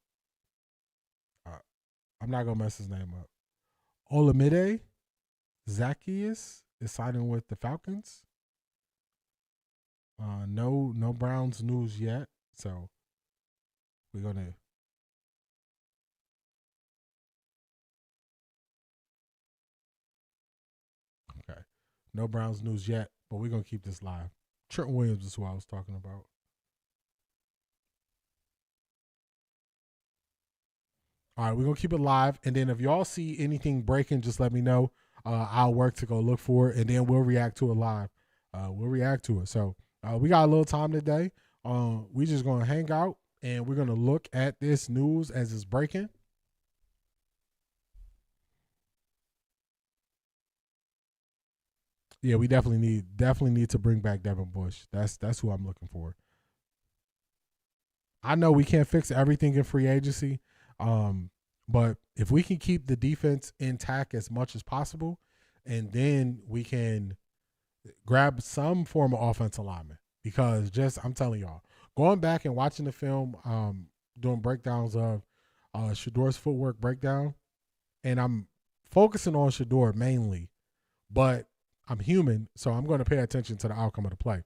I'm not going to mess his name up. Olamide Zaccheaus is signing with the Falcons. No Browns news yet, so we're going to. Okay. No Browns news yet, but we're going to keep this live. Trent Williams is who I was talking about. All right, we're going to keep it live. And then if y'all see anything breaking, just let me know. I'll work to go look for it, and then we'll react to it live. We'll react to it. So we got a little time today. We just going to hang out, and we're going to look at this news as it's breaking. Yeah, we definitely need to bring back Devin Bush. That's who I'm looking for. I know we can't fix everything in free agency, but if we can keep the defense intact as much as possible, and then we can grab some form of offensive lineman, because I'm telling y'all, going back and watching the film, doing breakdowns of Shador's footwork breakdown, and I'm focusing on Shador mainly, but I'm human, so I'm going to pay attention to the outcome of the play.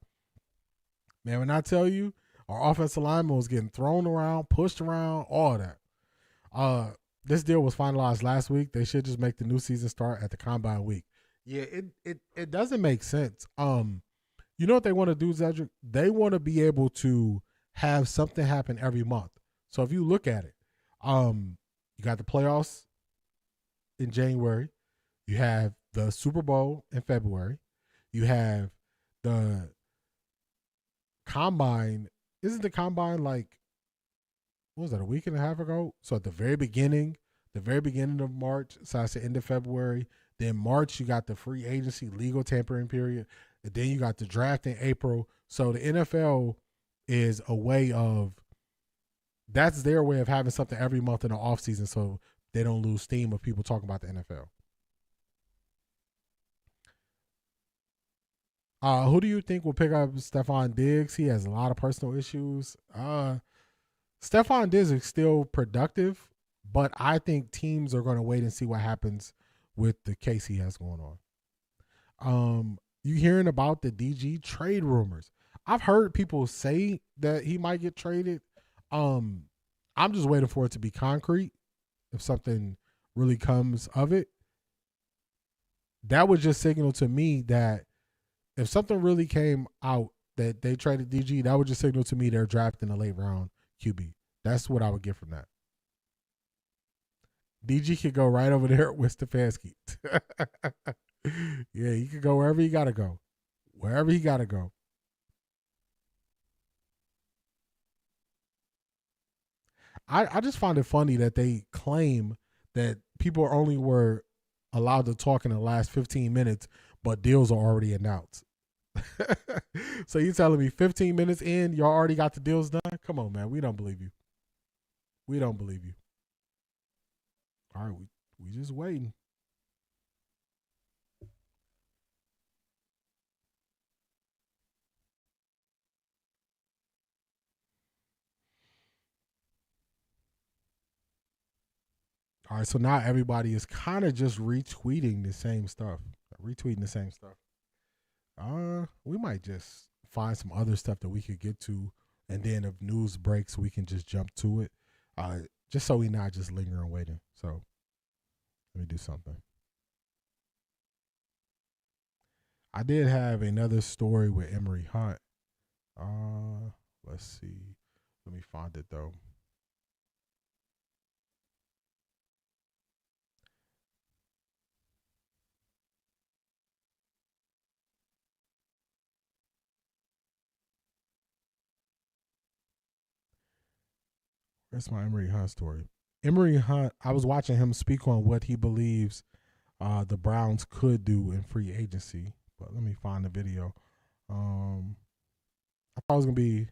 Man, when I tell you, our offensive lineman was getting thrown around, pushed around, all of that. This deal was finalized last week. They should just make the new season start at the combine week. Yeah, it doesn't make sense. You know what they want to do, Zedric? They want to be able to have something happen every month. So if you look at it, you got the playoffs in January. You have the Super Bowl in February. You have the combine. Isn't the combine like, what was that, a week and a half ago? So at the very beginning of March, so I said end of February. Then March, you got the free agency legal tampering period. And then you got the draft in April. So the NFL is a way of, that's their way of having something every month in the offseason so they don't lose steam of people talking about the NFL. Who do you think will pick up Stephon Diggs? He has a lot of personal issues. Stephon Diggs is still productive, but I think teams are going to wait and see what happens with the case he has going on. You hearing about the DG trade rumors? I've heard people say that he might get traded. I'm just waiting for it to be concrete. If something really comes of it, that would just signal to me that if something really came out that they traded DG, that would just signal to me they're drafting a late round QB. That's what I would get from that. DG could go right over there with Stefanski. Yeah, he could go wherever he got to go. Wherever he got to go. I just find it funny that they claim that people only were allowed to talk in the last 15 minutes, but deals are already announced. So you telling me 15 minutes in, y'all already got the deals done? Come on, man. We don't believe you. We don't believe you. All right, we just waiting. All right, so now everybody is kind of just retweeting the same stuff. We might just find some other stuff that we could get to, and then if news breaks, we can just jump to it. Just so we not just lingering waiting. So let me do something. I did have another story with Emory Hunt. Let's see. Let me find it though. That's my Emory Hunt story. Emory Hunt, I was watching him speak on what he believes the Browns could do in free agency. But let me find the video. I thought it was going to be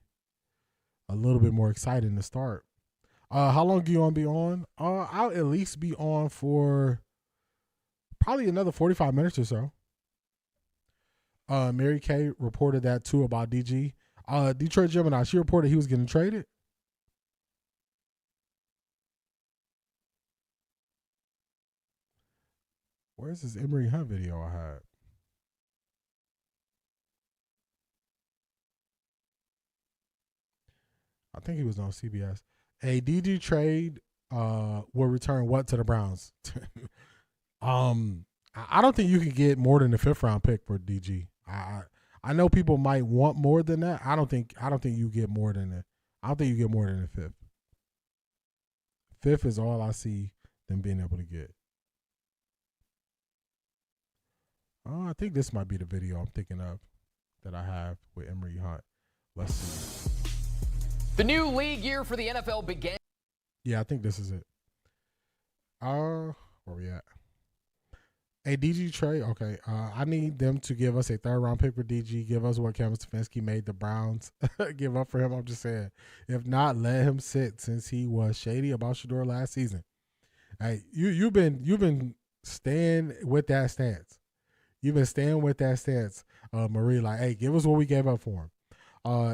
a little bit more exciting to start. How long do you want to be on? I'll at least be on for probably another 45 minutes or so. Mary Kay reported that too about DG. Detroit Gemini, she reported he was getting traded. Where's this Emory Hunt video I had? I think he was on CBS. A DG trade will return what to the Browns? I don't think you can get more than the 5th round pick for DG. I know people might want more than that. I don't think you get more than that. I don't think you get more than the 5th. 5th is all I see them being able to get. I think this might be the video I'm thinking of that I have with Emory Hunt. Let's see. The new league year for the NFL began. Yeah, I think this is it. Where we at? Hey, DG Trey, okay. I need them to give us a 3rd-round pick for DG. Give us what Kevin Stefanski made the Browns give up for him. I'm just saying. If not, let him sit since he was shady about Shedeur last season. Hey, you've been staying with that stance. You've been staying with that stance, Marie. Like, hey, give us what we gave up for him.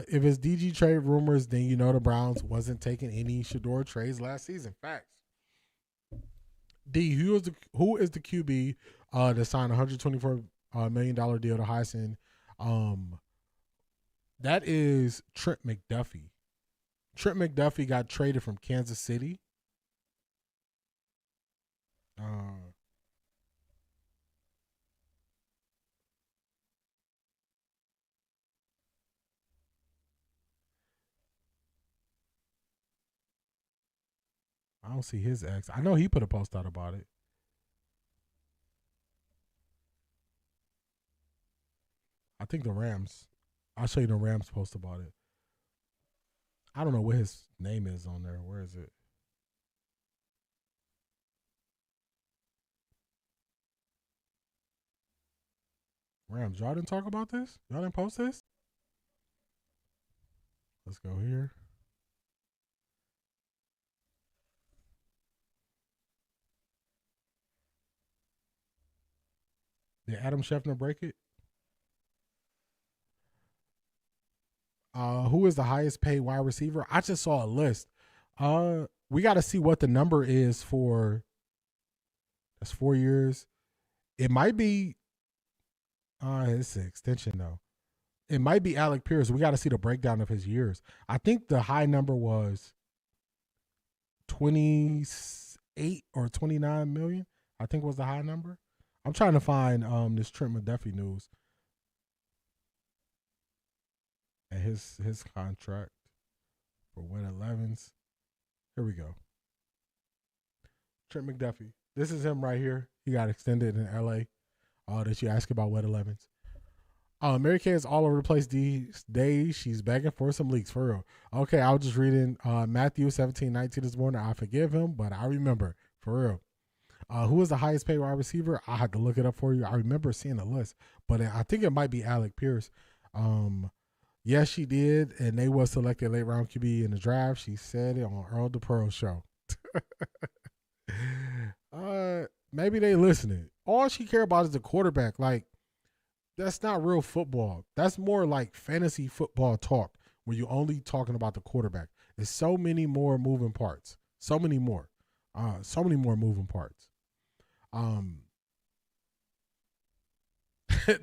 If it's DG trade rumors, then you know the Browns wasn't taking any Shedeur trades last season. Facts. D, who is the QB that signed a $124 million deal to Heisen? That is Trent McDuffie. Trent McDuffie got traded from Kansas City. I don't see his ex. I know he put a post out about it. I think the Rams. I'll show you the Rams post about it. I don't know what his name is on there. Where is it? Rams. Y'all didn't talk about this? Y'all didn't post this? Let's go here. Did Adam Schefter break it? Who is the highest paid wide receiver? I just saw a list. We got to see what the number is for. That's 4 years. It might be. It's an extension though. It might be Alec Pierce. We got to see the breakdown of his years. I think the high number was 28 or 29 million. I think was the high number. I'm trying to find this Trent McDuffie news and his contract for Wet 11s. Here we go. Trent McDuffie. This is him right here. He got extended in LA. That you ask about Wet 11s. Mary Kay is all over the place these days. She's begging for some leaks, for real. Okay, I was just reading Matthew 17:19 this morning. I forgive him, but I remember, for real. Who is the highest paid wide receiver? I had to look it up for you. I remember seeing the list, but I think it might be Alec Pierce. Yes, she did, and they was selected late round QB in the draft. She said it on Earl DePearl show. Maybe they listening. All she care about is the quarterback. Like, that's not real football. That's more like fantasy football talk where you're only talking about the quarterback. There's so many more moving parts. So many more moving parts.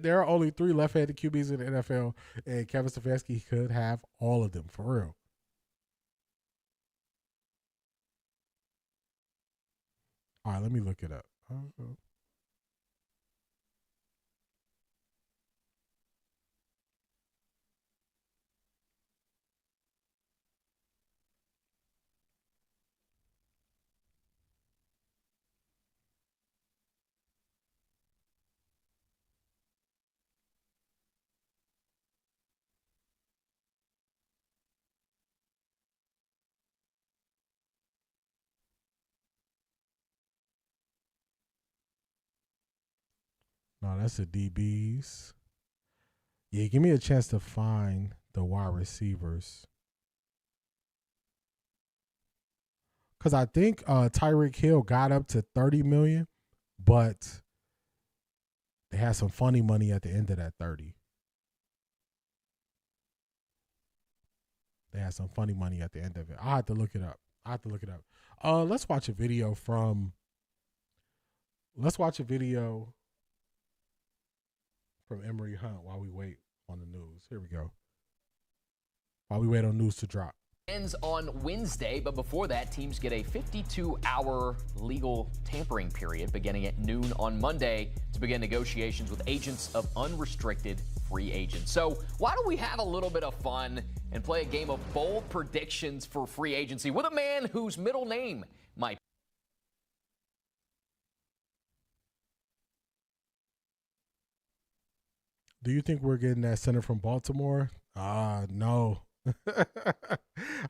There are only 3 left-handed QBs in the NFL, and Kevin Stefanski could have all of them, for real. All right, let me look it up. No, that's the DBs. Yeah, give me a chance to find the wide receivers. Because I think Tyreek Hill got up to $30 million, but they had some funny money at the end of that 30. They had some funny money at the end of it. I have to look it up. Let's watch a video from Emory Hunt while we wait on the news. Here we go. While we wait on news to drop. Ends on Wednesday, but before that, teams get a 52-hour legal tampering period beginning at noon on Monday to begin negotiations with agents of unrestricted free agents. So why don't we have a little bit of fun and play a game of bold predictions for free agency with a man whose middle name might. Do you think we're getting that center from Baltimore? No.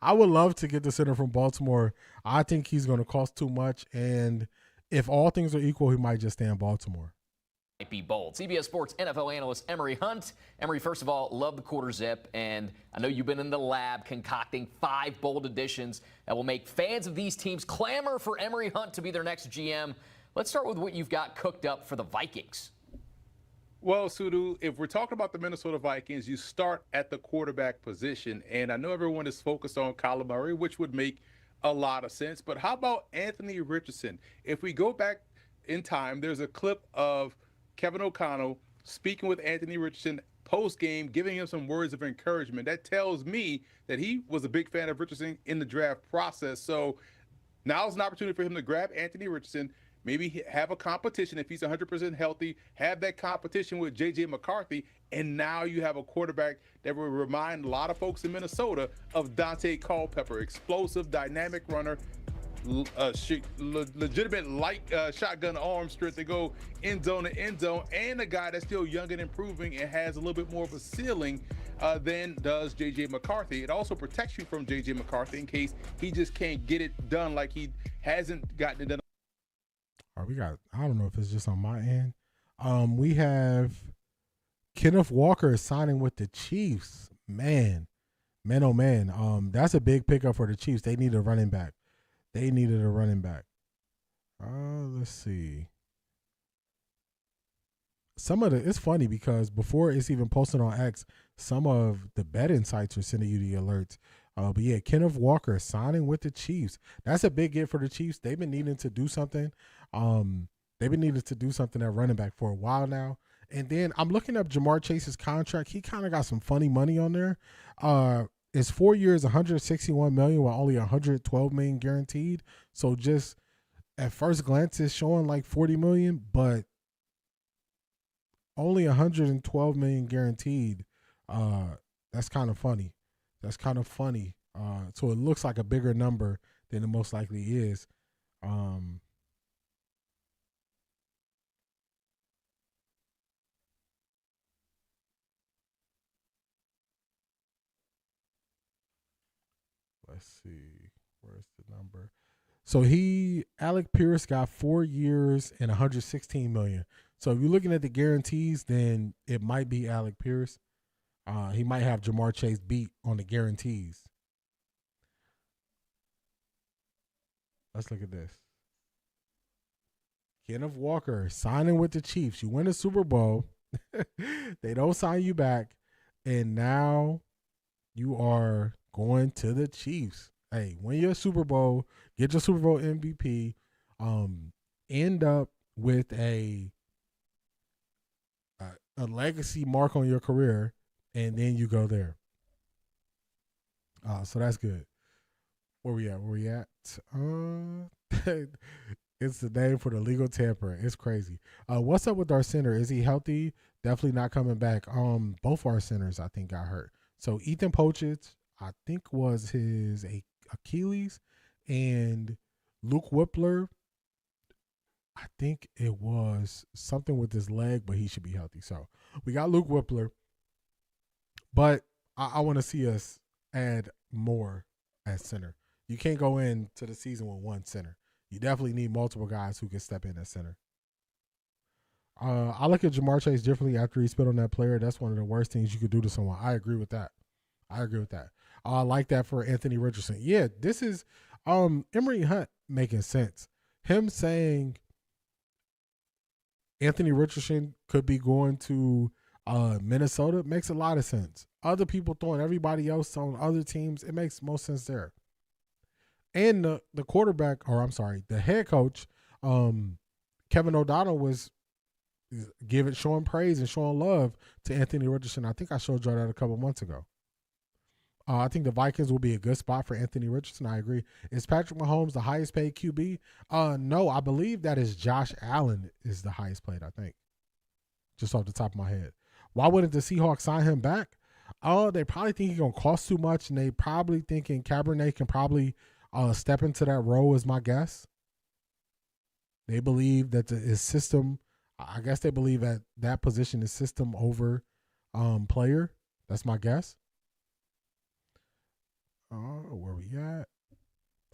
I would love to get the center from Baltimore. I think he's going to cost too much, and if all things are equal, he might just stay in Baltimore. Be bold. CBS Sports NFL analyst Emory Hunt. Emory, first of all, love the quarter zip, and I know you've been in the lab concocting 5 bold additions that will make fans of these teams clamor for Emory Hunt to be their next GM. Let's start with what you've got cooked up for the Vikings. Well, Sudu, if we're talking about the Minnesota Vikings, you start at the quarterback position, and I know everyone is focused on Kyler Murray, which would make a lot of sense, but how about Anthony Richardson? If we go back in time, there's a clip of Kevin O'Connell speaking with Anthony Richardson post-game, giving him some words of encouragement. That tells me that he was a big fan of Richardson in the draft process. So now's an opportunity for him to grab Anthony Richardson, maybe have a competition if he's 100% healthy, have that competition with J.J. McCarthy, and now you have a quarterback that will remind a lot of folks in Minnesota of Dante Culpepper, explosive, dynamic runner, legitimate light shotgun arm strength to go end zone to end zone, and a guy that's still young and improving and has a little bit more of a ceiling than does J.J. McCarthy. It also protects you from J.J. McCarthy in case he just can't get it done like he hasn't gotten it done. All right, I don't know if it's just on my end. We have Kenneth Walker signing with the Chiefs. Man, oh man. That's a big pickup for the Chiefs. They need a running back. Let's see. It's funny because before it's even posted on X, some of the betting sites are sending you the alerts. But yeah, Kenneth Walker signing with the Chiefs. That's a big get for the Chiefs. They've been needing to do something. At running back for a while now. And then I'm looking up Jamar Chase's contract. He kind of got some funny money on there. It's 4 years, $161 million, while only $112 million guaranteed. So just at first glance, it's showing like $40 million, but only $112 million guaranteed. That's kind of funny. So it looks like a bigger number than it most likely is. Let's see. Where's the number? So Alec Pierce got 4 years and $116 million. So if you're looking at the guarantees, then it might be Alec Pierce. He might have Jamar Chase beat on the guarantees. Let's look at this. Kenneth Walker signing with the Chiefs. You win a Super Bowl. They don't sign you back. And now you are going to the Chiefs. Hey, win your Super Bowl, get your Super Bowl MVP, end up with a legacy mark on your career, and then you go there. So that's good. Where we at? It's the name for the legal tampering. It's crazy. What's up with our center? Is he healthy? Definitely not coming back. Both our centers, I think, got hurt. So Ethan Pochich, I think, was his Achilles, and Luke Whippler, I think it was something with his leg, but he should be healthy. So we got Luke Whippler, but I want to see us add more at center. You can't go into the season with one center. You definitely need multiple guys who can step in at center. I look at Jamar Chase differently after he spit on that player. That's one of the worst things you could do to someone. I agree with that. I like that for Anthony Richardson. Yeah, this is Emory Hunt making sense. Him saying Anthony Richardson could be going to Minnesota makes a lot of sense. Other people throwing everybody else on other teams, it makes most sense there. And the quarterback, the head coach, Kevin O'Donnell was showing praise and showing love to Anthony Richardson. I think I showed you that a couple months ago. I think the Vikings will be a good spot for Anthony Richardson. I agree. Is Patrick Mahomes the highest paid QB? No, I believe that is Josh Allen is the highest paid, I think. Just off the top of my head. Why wouldn't the Seahawks sign him back? They probably think he's going to cost too much, and they probably thinking Cabernet can probably step into that role, is my guess. They believe that his system, I guess they believe that position is system over player. That's my guess. Where we at?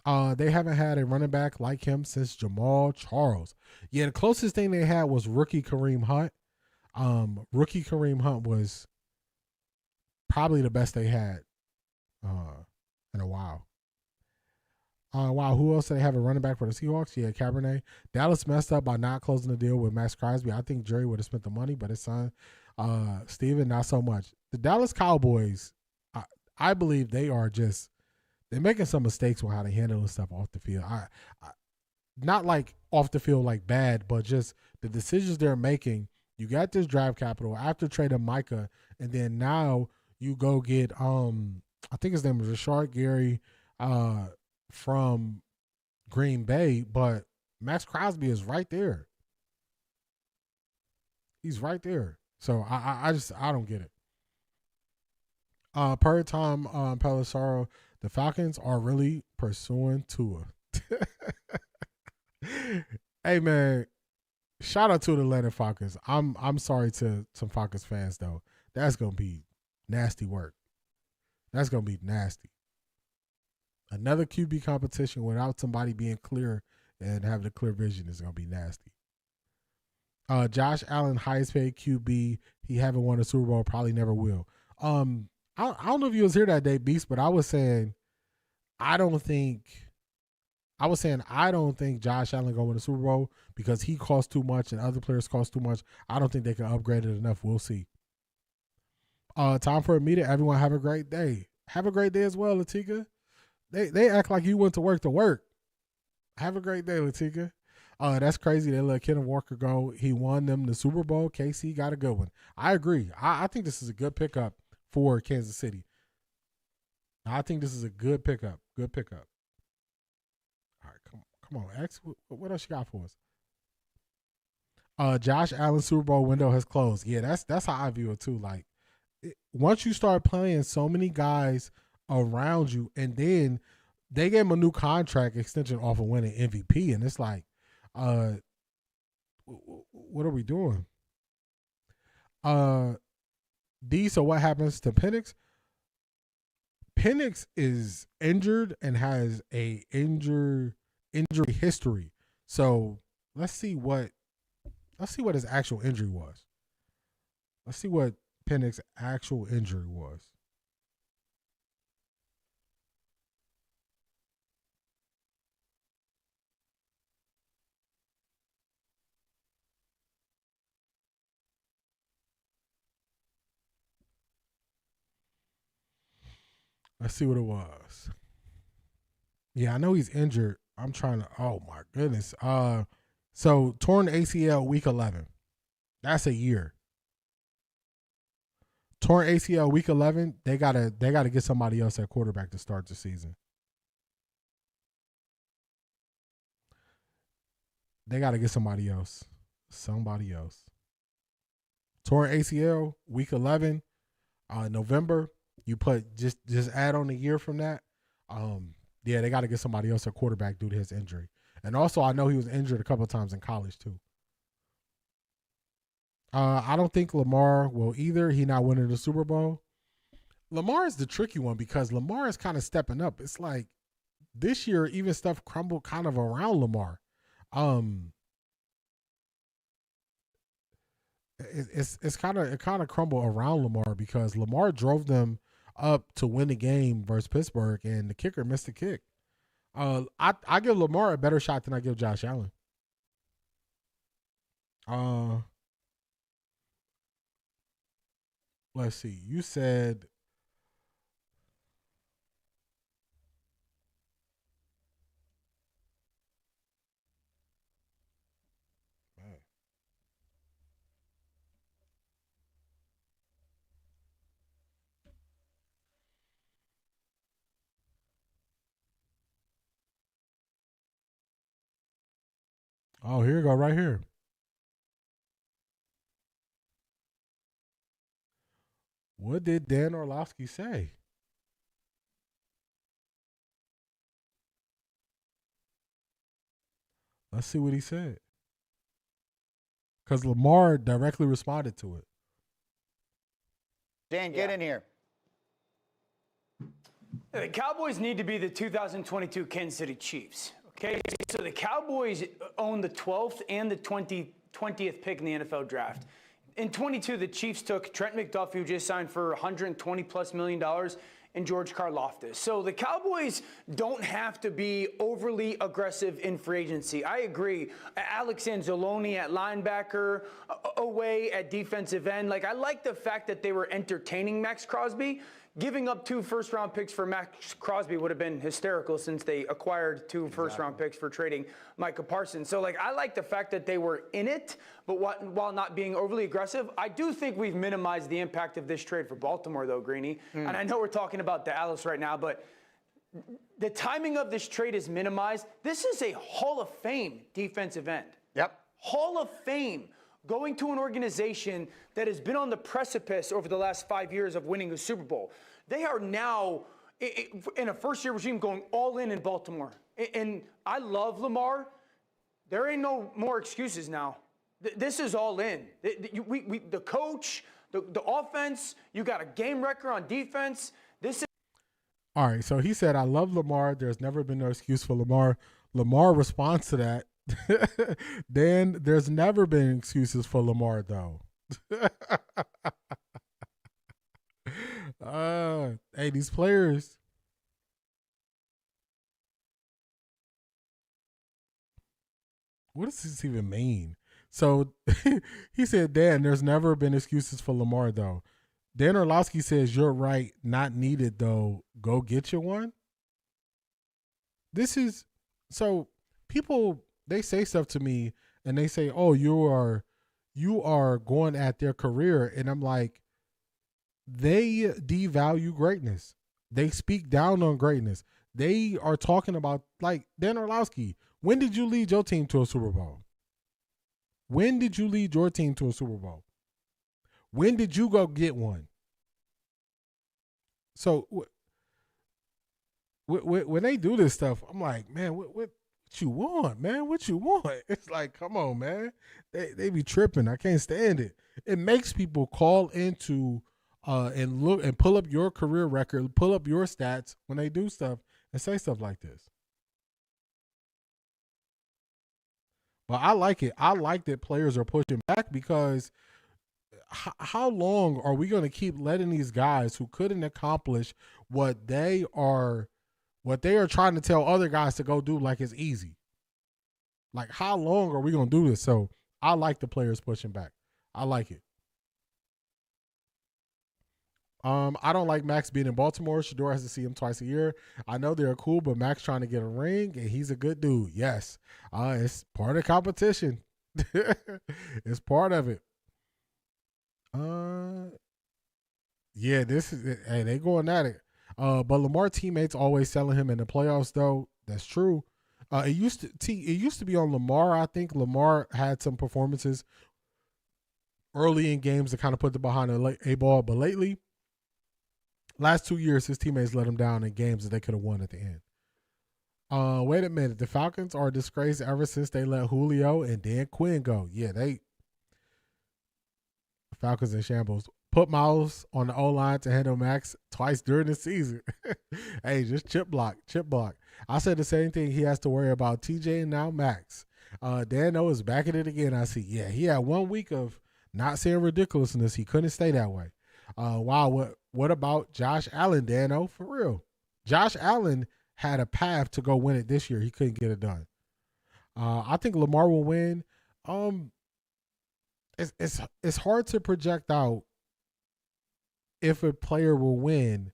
They haven't had a running back like him since Jamal Charles. Yeah, the closest thing they had was rookie Kareem Hunt. Rookie Kareem Hunt was probably the best they had in a while. Wow, who else did they have a running back for the Seahawks? Yeah, Cabernet. Dallas messed up by not closing the deal with Maxx Crosby. I think Jerry would have spent the money, but his son, Steven, not so much. The Dallas Cowboys, I believe they are just, they're making some mistakes with how they handle stuff off the field. I not like off the field like bad, but just the decisions they're making. You got this draft capital after trading Micah, and then now you go get I think his name is Rashard Gary from Green Bay, but Maxx Crosby is right there. He's right there. So I don't get it. Per Tom Pelissaro, the Falcons are really pursuing Tua. Hey man, shout out to the Atlanta Falcons. I'm sorry to some Falcons fans though. That's gonna be nasty work. That's gonna be nasty. Another QB competition without somebody being clear and having a clear vision is gonna be nasty. Josh Allen, highest paid QB. He haven't won a Super Bowl, probably never will. I don't know if you was here that day, Beast, but I was saying I don't think Josh Allen gonna win a Super Bowl because he costs too much and other players cost too much. I don't think they can upgrade it enough. We'll see. Time for a meeting. Everyone have a great day. Have a great day as well, Latika. They act like you went to work. Have a great day, Latika. That's crazy. They let Kenneth Walker go. He won them the Super Bowl. KC got a good one. I agree. I think this is a good pickup for Kansas City. I think this is a good pickup. Good pickup. All right, come on, X. What else you got for us? Josh Allen's Super Bowl window has closed. Yeah, that's how I view it too. Like, once you start playing so many guys around you, and then they gave him a new contract extension off of winning MVP, and it's like, what are we doing? D. So what happens to Penix? Penix is injured and has a injury history. So let's see what his actual injury was. Let's see what Penix's actual injury was. Let's see what it was. Yeah, I know he's injured. I'm trying to. Oh my goodness. So torn ACL week 11. That's a year. Torn ACL week 11. They gotta get somebody else at quarterback to start the season. They gotta get somebody else. Somebody else. Torn ACL week 11. November. You put just add on a year from that. Yeah, they got to get somebody else at quarterback due to his injury. And also, I know he was injured a couple of times in college too. I don't think Lamar will either. He not winning the Super Bowl. Lamar is the tricky one because Lamar is kind of stepping up. It's like this year, even stuff crumbled kind of around Lamar. It kind of crumbled around Lamar because Lamar drove them up to win the game versus Pittsburgh, and the kicker missed the kick. I give Lamar a better shot than I give Josh Allen. Let's see. You said oh, here you go, right here. What did Dan Orlovsky say? Let's see what he said. Because Lamar directly responded to it. Dan, get in here. The Cowboys need to be the 2022 Kansas City Chiefs. Okay, so the Cowboys own the 12th and the 20th pick in the NFL draft. In 22, the Chiefs took Trent McDuffie, who just signed for $120+ million, and George Karlaftis. So the Cowboys don't have to be overly aggressive in free agency. I agree. Alex Anzalone at linebacker, Away at defensive end. Like, I like the fact that they were entertaining Maxx Crosby. Giving up 2 first-round picks for Maxx Crosby would have been hysterical since they acquired 2 first-round picks for trading Micah Parsons. So, like, I like the fact that they were in it, but while not being overly aggressive. I do think we've minimized the impact of this trade for Baltimore, though, Greeny. And I know we're talking about Dallas right now, but the timing of this trade is minimized. This is a Hall of Fame defensive end. Yep. Hall of Fame. Going to an organization that has been on the precipice over the last 5 years of winning a Super Bowl. They are now, in a first-year regime, going all in Baltimore. And I love Lamar. There ain't no more excuses now. This is all in. The coach, the offense, you got a game record on defense. This is. All right, so he said, I love Lamar. There's never been no excuse for Lamar. Lamar responds to that. Dan, there's never been excuses for Lamar, though. Hey, these players. What does this even mean? So he said, Dan, there's never been excuses for Lamar, though. Dan Orlowski says, you're right, not needed, though. Go get you one. This is, so people, they say stuff to me and they say, oh, you are going at their career. And I'm like, they devalue greatness. They speak down on greatness. They are talking about, like, Dan Orlowski, when did you lead your team to a Super Bowl? When did you lead your team to a Super Bowl? When did you go get one? So when they do this stuff, I'm like, man, what you want, man? What you want? It's like, come on, man. They be tripping. I can't stand it. It makes people call into and look and pull up your career record, pull up your stats when they do stuff and say stuff like this. But I like it. I like that players are pushing back because how long are we going to keep letting these guys who couldn't accomplish what they are trying to tell other guys to go do like it's easy? Like, how long are we going to do this? So I like the players pushing back. I like it. I don't like Maxx being in Baltimore. Shador has to see him twice a year. I know they're cool, but Maxx trying to get a ring, and he's a good dude. Yes. It's part of competition. It's part of it. Yeah, this is, hey, they going at it. But Lamar teammates always selling him in the playoffs, though. That's true. It used to be on Lamar. I think Lamar had some performances early in games to kind of put the behind a ball, but lately, last 2 years, his teammates let him down in games that they could have won at the end. Wait a minute. The Falcons are a disgrace ever since they let Julio and Dan Quinn go. Yeah, Falcons in shambles. Put Miles on the O-line to handle Maxx twice during the season. Hey, just chip block. I said the same thing. He has to worry about TJ and now Maxx. Dano is backing it again. I see. Yeah, he had 1 week of not saying ridiculousness. He couldn't stay that way. Wow, what about Josh Allen, Dano? For real. Josh Allen had a path to go win it this year. He couldn't get it done. I think Lamar will win. It's hard to project out if a player will win.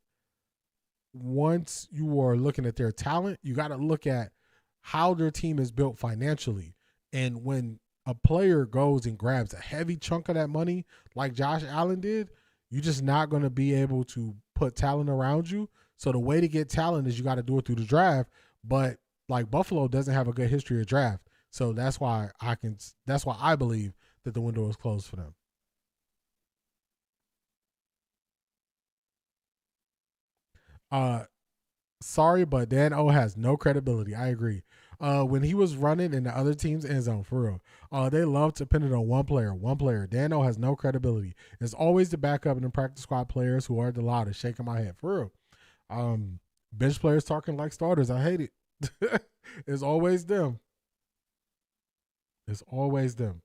Once you are looking at their talent, you got to look at how their team is built financially. And when a player goes and grabs a heavy chunk of that money like Josh Allen did, you're just not going to be able to put talent around you. So the way to get talent is you got to do it through the draft. But like Buffalo doesn't have a good history of draft. So that's why I believe that the window is closed for them. Sorry, but Dan O has no credibility. I agree. When he was running in the other team's end zone, for real, they love to pin it on one player. Dan O has no credibility. It's always the backup and the practice squad players who are the loudest. Shaking my head, for real. Bench players talking like starters. I hate it. It's always them. It's always them.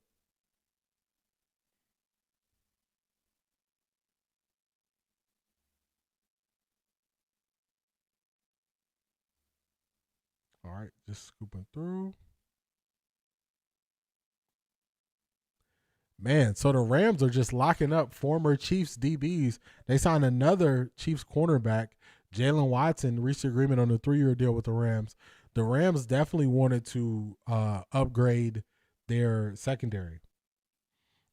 All right, just scooping through. Man, so the Rams are just locking up former Chiefs DBs. They signed another Chiefs cornerback. Jalen Watson reached agreement on a 3-year deal with the Rams. The Rams definitely wanted to upgrade their secondary.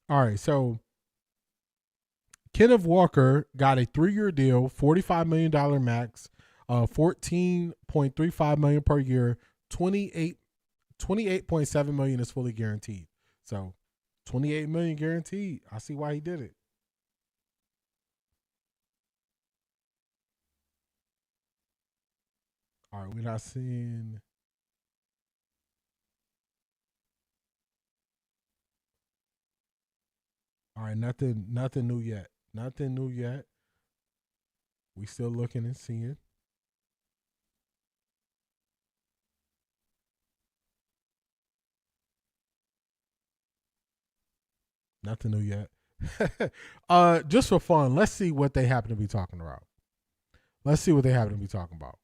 All right, so Kenneth Walker got a 3-year deal, $45 million max, $14.35 million per year, $28.7 million is fully guaranteed. So $28 million guaranteed. I see why he did it. All right, we're not seeing. All right, nothing new yet. Nothing new yet. We still looking and seeing. Nothing new yet. Just for fun, let's see what they happen to be talking about. Let's see what they happen to be talking about.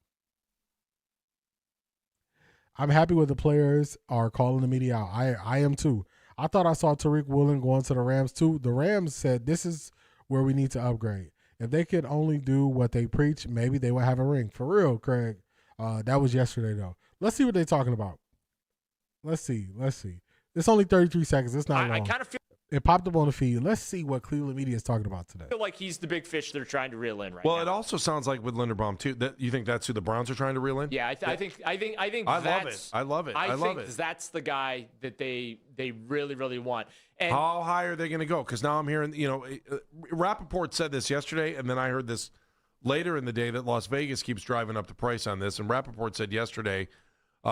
I'm happy with the players are calling the media out. I am too. I thought I saw Tariq Woolen going to the Rams too. The Rams said this is where we need to upgrade. If they could only do what they preach, maybe they would have a ring. For real, Craig. That was yesterday though. Let's see what they're talking about. Let's see. It's only 33 seconds. It's not long. I kind of feel It popped up on the feed. Let's see what Cleveland media is talking about today. like he's the big fish they're trying to reel in right well, now. it also sounds like with Linderbaum too. That you think that's who the Browns are trying to reel in? Yeah, I think I love it. I love it. I love think it. that's the guy that they really, really want. And how high are they going to go? Because now I'm hearing, Rappaport said this yesterday, and then I heard this later in the day that Las Vegas keeps driving up the price on this. And Rappaport said yesterday,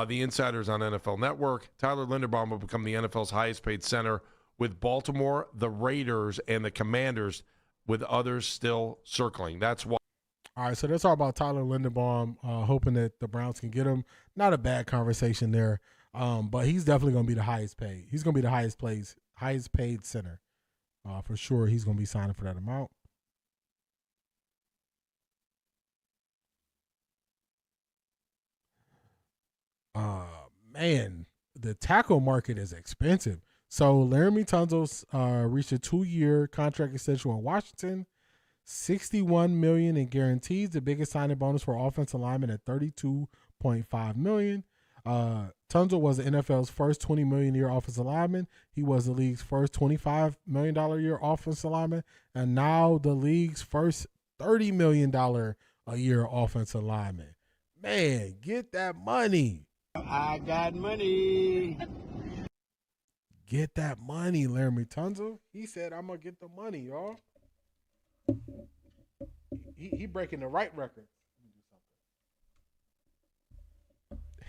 the insiders on NFL Network, Tyler Linderbaum will become the NFL's highest paid center, with Baltimore, the Raiders, and the Commanders, with others still circling. That's why. All right, so let's talk about Tyler Linderbaum, hoping that the Browns can get him. Not a bad conversation there, but he's definitely going to be the highest paid. He's going to be the highest paid center. For sure, he's going to be signing for that amount. Man, the tackle market is expensive. So Laramie Tunsil reached a 2-year contract extension in Washington, $61 million in guarantees, the biggest signing bonus for offensive lineman at $32.5 million. Tunsil was the NFL's first $20 million a year offensive lineman. He was the league's first $25 million a year offensive lineman, and now the league's first $30 million a year offensive lineman. Man, get that money. I got money. Get that money, Laramie Tunsil. He said, I'm going to get the money, y'all. He breaking the right record.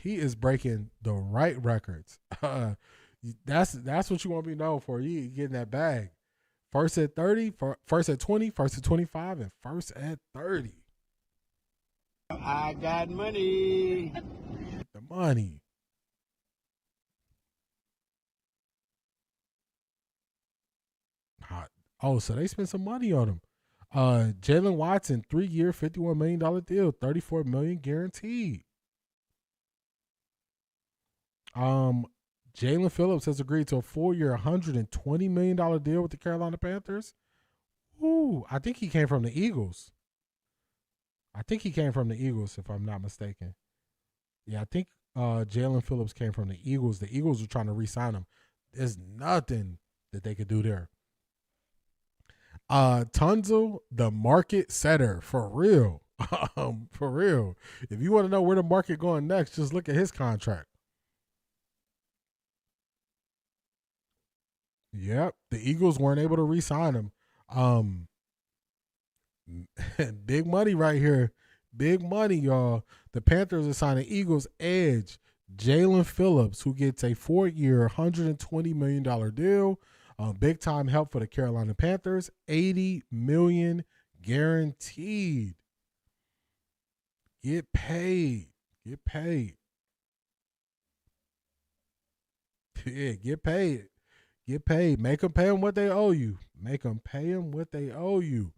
He is breaking the right records. That's what you want to be known for. You getting that bag. First at 30, first at 20, first at 25, and first at 30. I got money. Get the money. Oh, so they spent some money on him. Jalen Watson, 3-year, $51 million deal, $34 million guaranteed. Jalen Phillips has agreed to a 4-year, $120 million deal with the Carolina Panthers. Ooh, I think he came from the Eagles. If I'm not mistaken. Yeah, I think Jalen Phillips came from the Eagles. The Eagles were trying to re-sign him. There's nothing that they could do there. Tunsil, the market setter, for real. For real. If you want to know where the market going next, just look at his contract. Yep, the Eagles weren't able to re-sign him. Big money right here. Big money, y'all. The Panthers are signing Eagles edge Jalen Phillips, who gets a 4-year, $120 million deal. Big time help for the Carolina Panthers. $80 million guaranteed. Get paid. Get paid. Yeah, get paid. Get paid. Make them pay them what they owe you. Make them pay them what they owe you.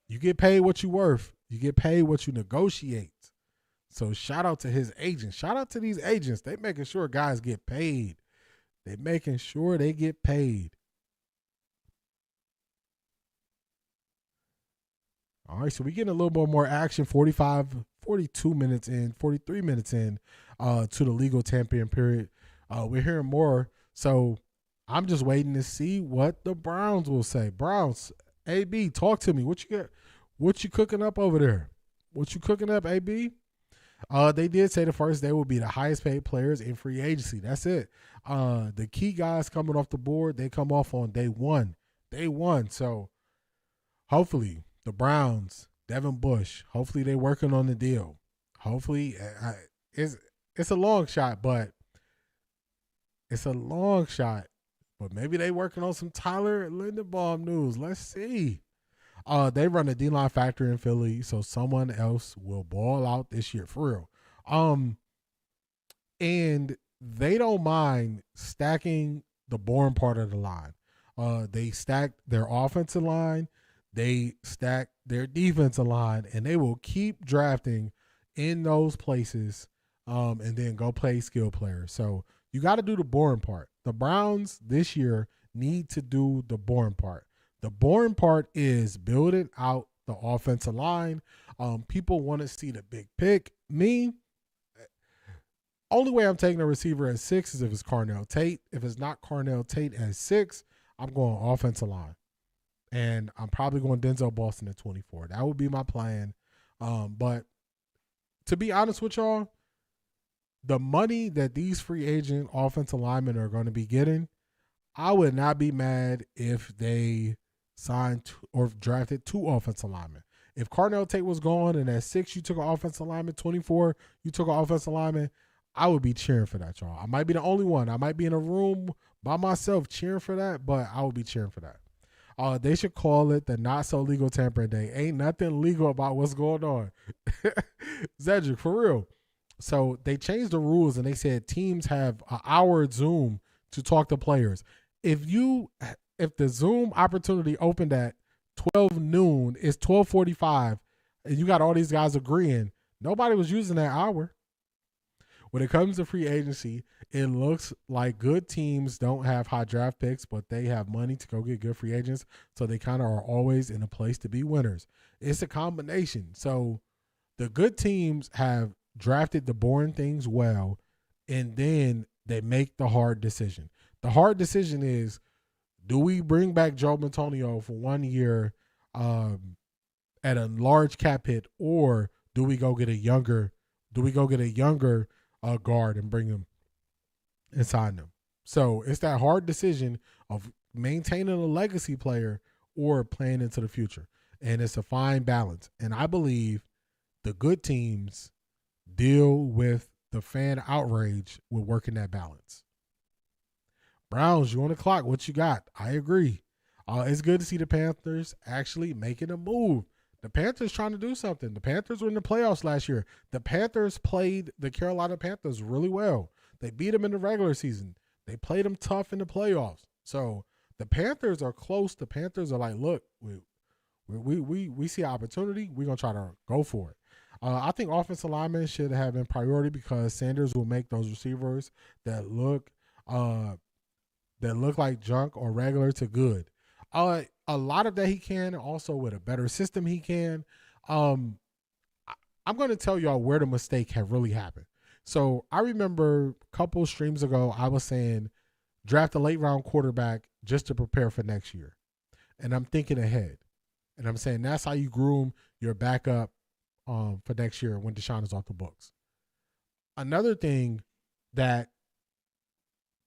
You get paid what you worth. You get paid what you negotiate. So shout out to his agent. Shout out to these agents. They making sure guys get paid. They making sure they get paid. All right, so we getting a little bit more action. 42 minutes in, 43 minutes in to the legal tampering period. We're hearing more. So I'm just waiting to see what the Browns will say. Browns, AB, talk to me. What you got? What you cooking up over there? What you cooking up, AB? They did say the first day will be the highest paid players in free agency. That's it. The key guys coming off the board, they come off on day one. Day one. So hopefully the Browns, Devin Bush, hopefully they working on the deal. Hopefully it's a long shot, but maybe they working on some Tyler Linderbaum news. Let's see. They run a D-line factory in Philly, so someone else will ball out this year for real. And they don't mind stacking the boring part of the line. They stack their offensive line, they stack their defensive line, and they will keep drafting in those places, and then go play skill players. So you got to do the boring part. The Browns this year need to do the boring part. The boring part is building out the offensive line. People want to see the big pick. Me, only way I'm taking a receiver at 6 is if it's Carnell Tate. If it's not Carnell Tate at 6, I'm going offensive line. And I'm probably going Denzel Boston at 24. That would be my plan. But to be honest with y'all, the money that these free agent offensive linemen are going to be getting, I would not be mad if they signed or drafted 2 offensive linemen. If Carnell Tate was gone and at 6 you took an offensive lineman, 24 you took an offensive lineman, I would be cheering for that, y'all. I might be the only one. I might be in a room by myself cheering for that, but I would be cheering for that. They should call it the not so legal tampering day. Ain't nothing legal about what's going on. Zedric, for real. So they changed the rules and they said teams have an hour Zoom to talk to players. If the Zoom opportunity opened at 12 noon, it's 12:45, and you got all these guys agreeing, nobody was using that hour. When it comes to free agency, it looks like good teams don't have high draft picks, but they have money to go get good free agents, so they kind of are always in a place to be winners. It's a combination. So the good teams have drafted the boring things well, and then they make the hard decision. The hard decision is, do we bring back Joe Antonio for 1 year at a large cap hit, or do we go get a younger guard and bring him and sign them? So it's that hard decision of maintaining a legacy player or playing into the future. And it's a fine balance. And I believe the good teams deal with the fan outrage with working that balance. Browns, you on the clock. What you got? I agree. It's good to see the Panthers actually making a move. The Panthers trying to do something. The Panthers were in the playoffs last year. The Panthers played the Carolina Panthers really well. They beat them in the regular season. They played them tough in the playoffs. So the Panthers are close. The Panthers are like, look, we see opportunity. We're going to try to go for it. I think offensive linemen should have been priority because Sanders will make those receivers that look like junk or regular to good. A lot of that he can, also with a better system he can. I'm going to tell y'all where the mistake had really happened. So I remember a couple streams ago, I was saying draft a late round quarterback just to prepare for next year. And I'm thinking ahead. And I'm saying that's how you groom your backup for next year when Deshaun is off the books. Another thing that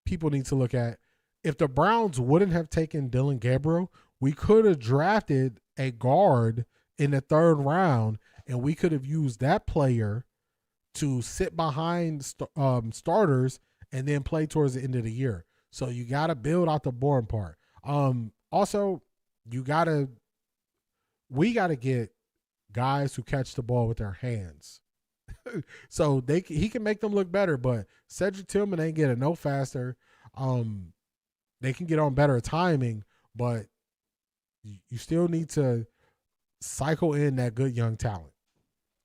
people need to look at, if the Browns wouldn't have taken Dylan Gabriel, we could have drafted a guard in the 3rd round, and we could have used that player to sit behind starters and then play towards the end of the year. So you got to build out the boring part. Also, we got to get guys who catch the ball with their hands. So he can make them look better, but Cedric Tillman ain't getting no faster. They can get on better timing, but you still need to cycle in that good young talent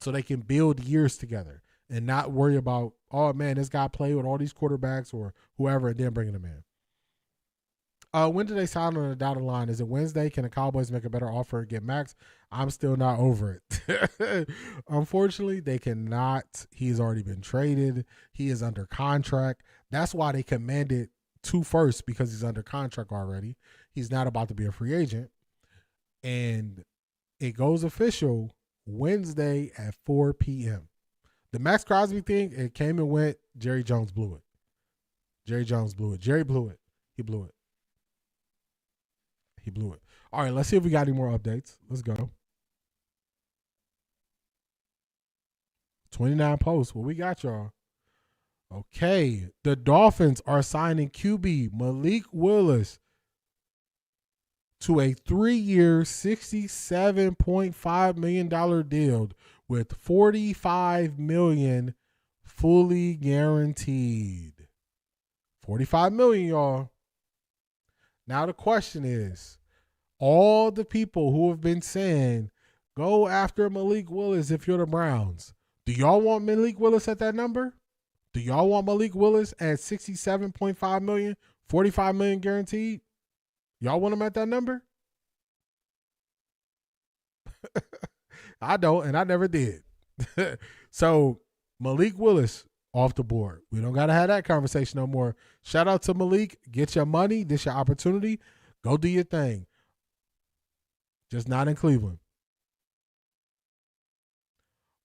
so they can build years together and not worry about, oh man, this guy played with all these quarterbacks or whoever, and then bringing them in. When do they sign on the dotted line? Is it Wednesday? Can the Cowboys make a better offer and get Maxx? I'm still not over it. Unfortunately, they cannot. He's already been traded. He is under contract. That's why they commanded 2 firsts, because he's under contract already. He's not about to be a free agent. And it goes official Wednesday at 4 p.m. The Maxx Crosby thing, it came and went. Jerry Jones blew it. Jerry blew it. He blew it. He blew it. All right, let's see if we got any more updates. Let's go. 29 posts. What we got, y'all? Okay. The Dolphins are signing QB Malik Willis to a 3-year, $67.5 million deal with $45 million fully guaranteed. $45 million, y'all. Now the question is, all the people who have been saying, go after Malik Willis if you're the Browns, do y'all want Malik Willis at that number? Do y'all want Malik Willis at $67.5 million, $45 million guaranteed? Y'all want him at that number? I don't, and I never did. So Malik Willis off the board. We don't got to have that conversation no more. Shout out to Malik. Get your money. This your opportunity. Go do your thing. Just not in Cleveland.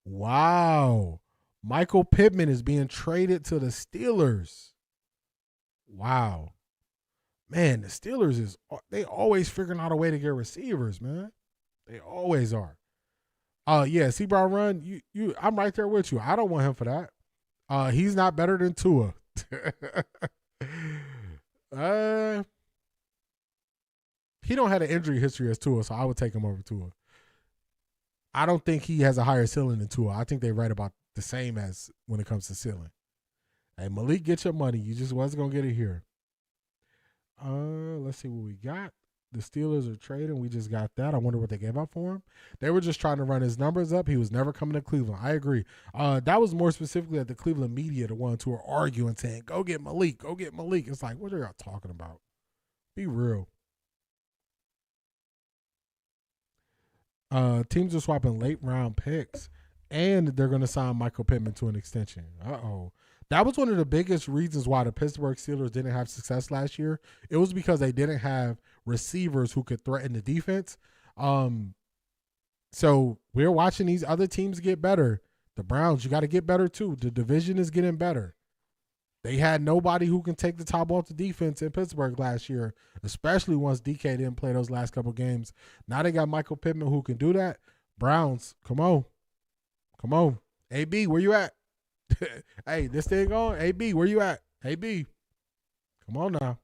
Wow. Michael Pittman is being traded to the Steelers. Wow. Man, the Steelers they always figuring out a way to get receivers, man. They always are. Yeah, C. Brown Run, I'm right there with you. I don't want him for that. He's not better than Tua. He don't have an injury history as Tua, so I would take him over Tua. I don't think he has a higher ceiling than Tua. I think they right about the same as when it comes to ceiling. Hey, Malik, get your money. You just wasn't going to get it here. Let's see what we got. The Steelers are trading. We just got that. I wonder what they gave up for him. They were just trying to run his numbers up. He was never coming to Cleveland. I agree. That was more specifically at the Cleveland media, the ones who were arguing, saying, go get Malik, go get Malik. It's like, what are y'all talking about? Be real. Teams are swapping late round picks, and they're going to sign Michael Pittman to an extension. Uh-oh. That was one of the biggest reasons why the Pittsburgh Steelers didn't have success last year. It was because they didn't have receivers who could threaten the defense. So we're watching these other teams get better. The Browns, you got to get better too. The division is getting better. They had nobody who can take the top off the defense in Pittsburgh last year, especially once DK didn't play those last couple games. Now they got Michael Pittman who can do that. Browns, come on. Come on. AB, where you at? Hey, this thing on? AB, where you at? AB, come on now.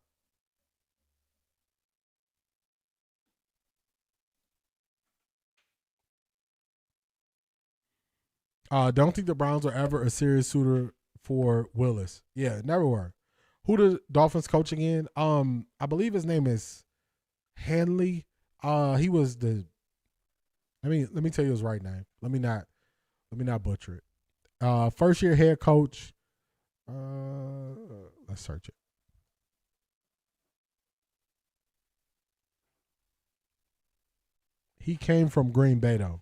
Don't think the Browns are ever a serious suitor for Willis. Yeah, never were. Who the Dolphins coaching in? I believe his name is Hanley. He was the. Let me tell you his right name. Let me not butcher it. First year head coach. Let's search it. He came from Green Bay though.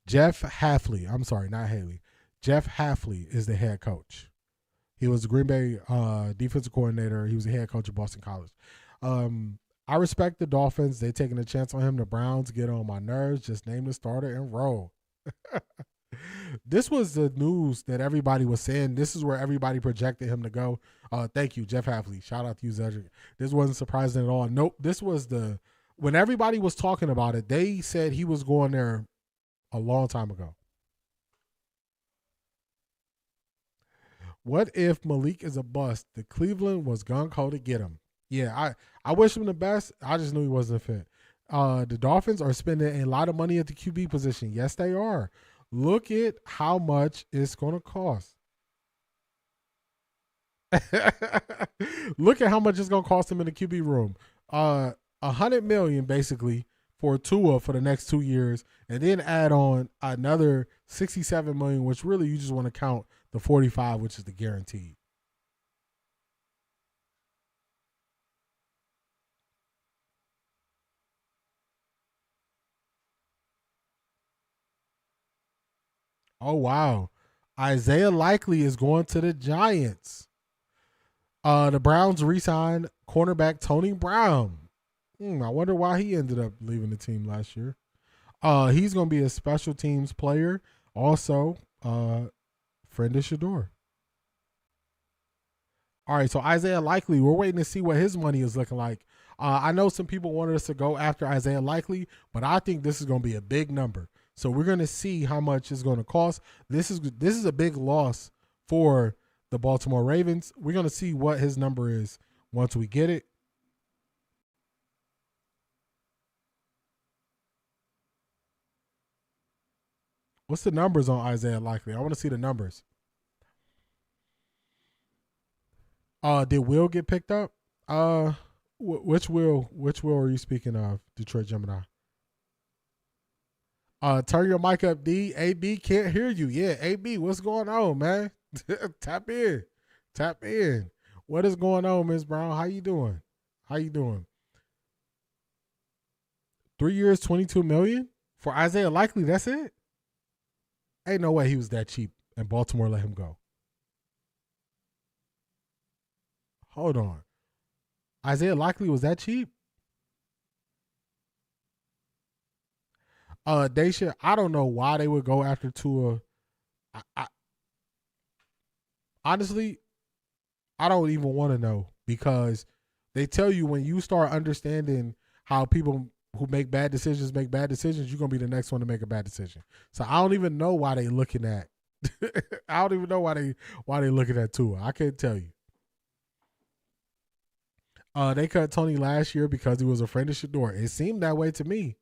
Jeff Hafley. I'm sorry, not Haley. Jeff Hafley is the head coach. He was the Green Bay defensive coordinator. He was the head coach of Boston College. I respect the Dolphins. They're taking a chance on him. The Browns get on my nerves. Just name the starter and roll. This was the news that everybody was saying. This is where everybody projected him to go. Thank you, Jeff Hafley. Shout out to you, Zedric. This wasn't surprising at all. Nope. This was when everybody was talking about it, they said he was going there a long time ago. What if Malik is a bust? The Cleveland was gung-ho to get him. Yeah, I wish him the best. I just knew he wasn't fit. The Dolphins are spending a lot of money at the QB position. Yes, they are. Look at how much it's going to cost. Look at how much it's going to cost him in the QB room. $100 million basically for Tua for the next 2 years, and then add on another $67 million, which really you just want to count the 45, which is the guaranteed. Oh wow, Isaiah Likely is going to the Giants. The Browns re-signed cornerback Tony Brown. I wonder why he ended up leaving the team last year. He's going to be a special teams player. Also, friend of Shador. All right, so Isaiah Likely, we're waiting to see what his money is looking like. I know some people wanted us to go after Isaiah Likely, but I think this is going to be a big number. So we're going to see how much it's going to cost. This is a big loss for the Baltimore Ravens. We're going to see what his number is once we get it. What's the numbers on Isaiah Likely? I want to see the numbers. Did Will get picked up? Which Will are you speaking of? Detroit Gemini. Turn your mic up, D. AB can't hear you. Yeah, AB, what's going on, man? Tap in. What is going on, Ms. Brown? How you doing? 3 years, $22 million for Isaiah Likely. That's it. Ain't no way he was that cheap, and Baltimore let him go. Hold on, Isaiah Likely was that cheap? Daisha, I don't know why they would go after Tua. Honestly, I don't even want to know, because they tell you when you start understanding how people who make bad decisions, you're going to be the next one to make a bad decision. So I don't even know why they looking at I don't even know why they looking at Tua. I can't tell you. They cut Tony last year because he was a friend of Shador. It seemed that way to me.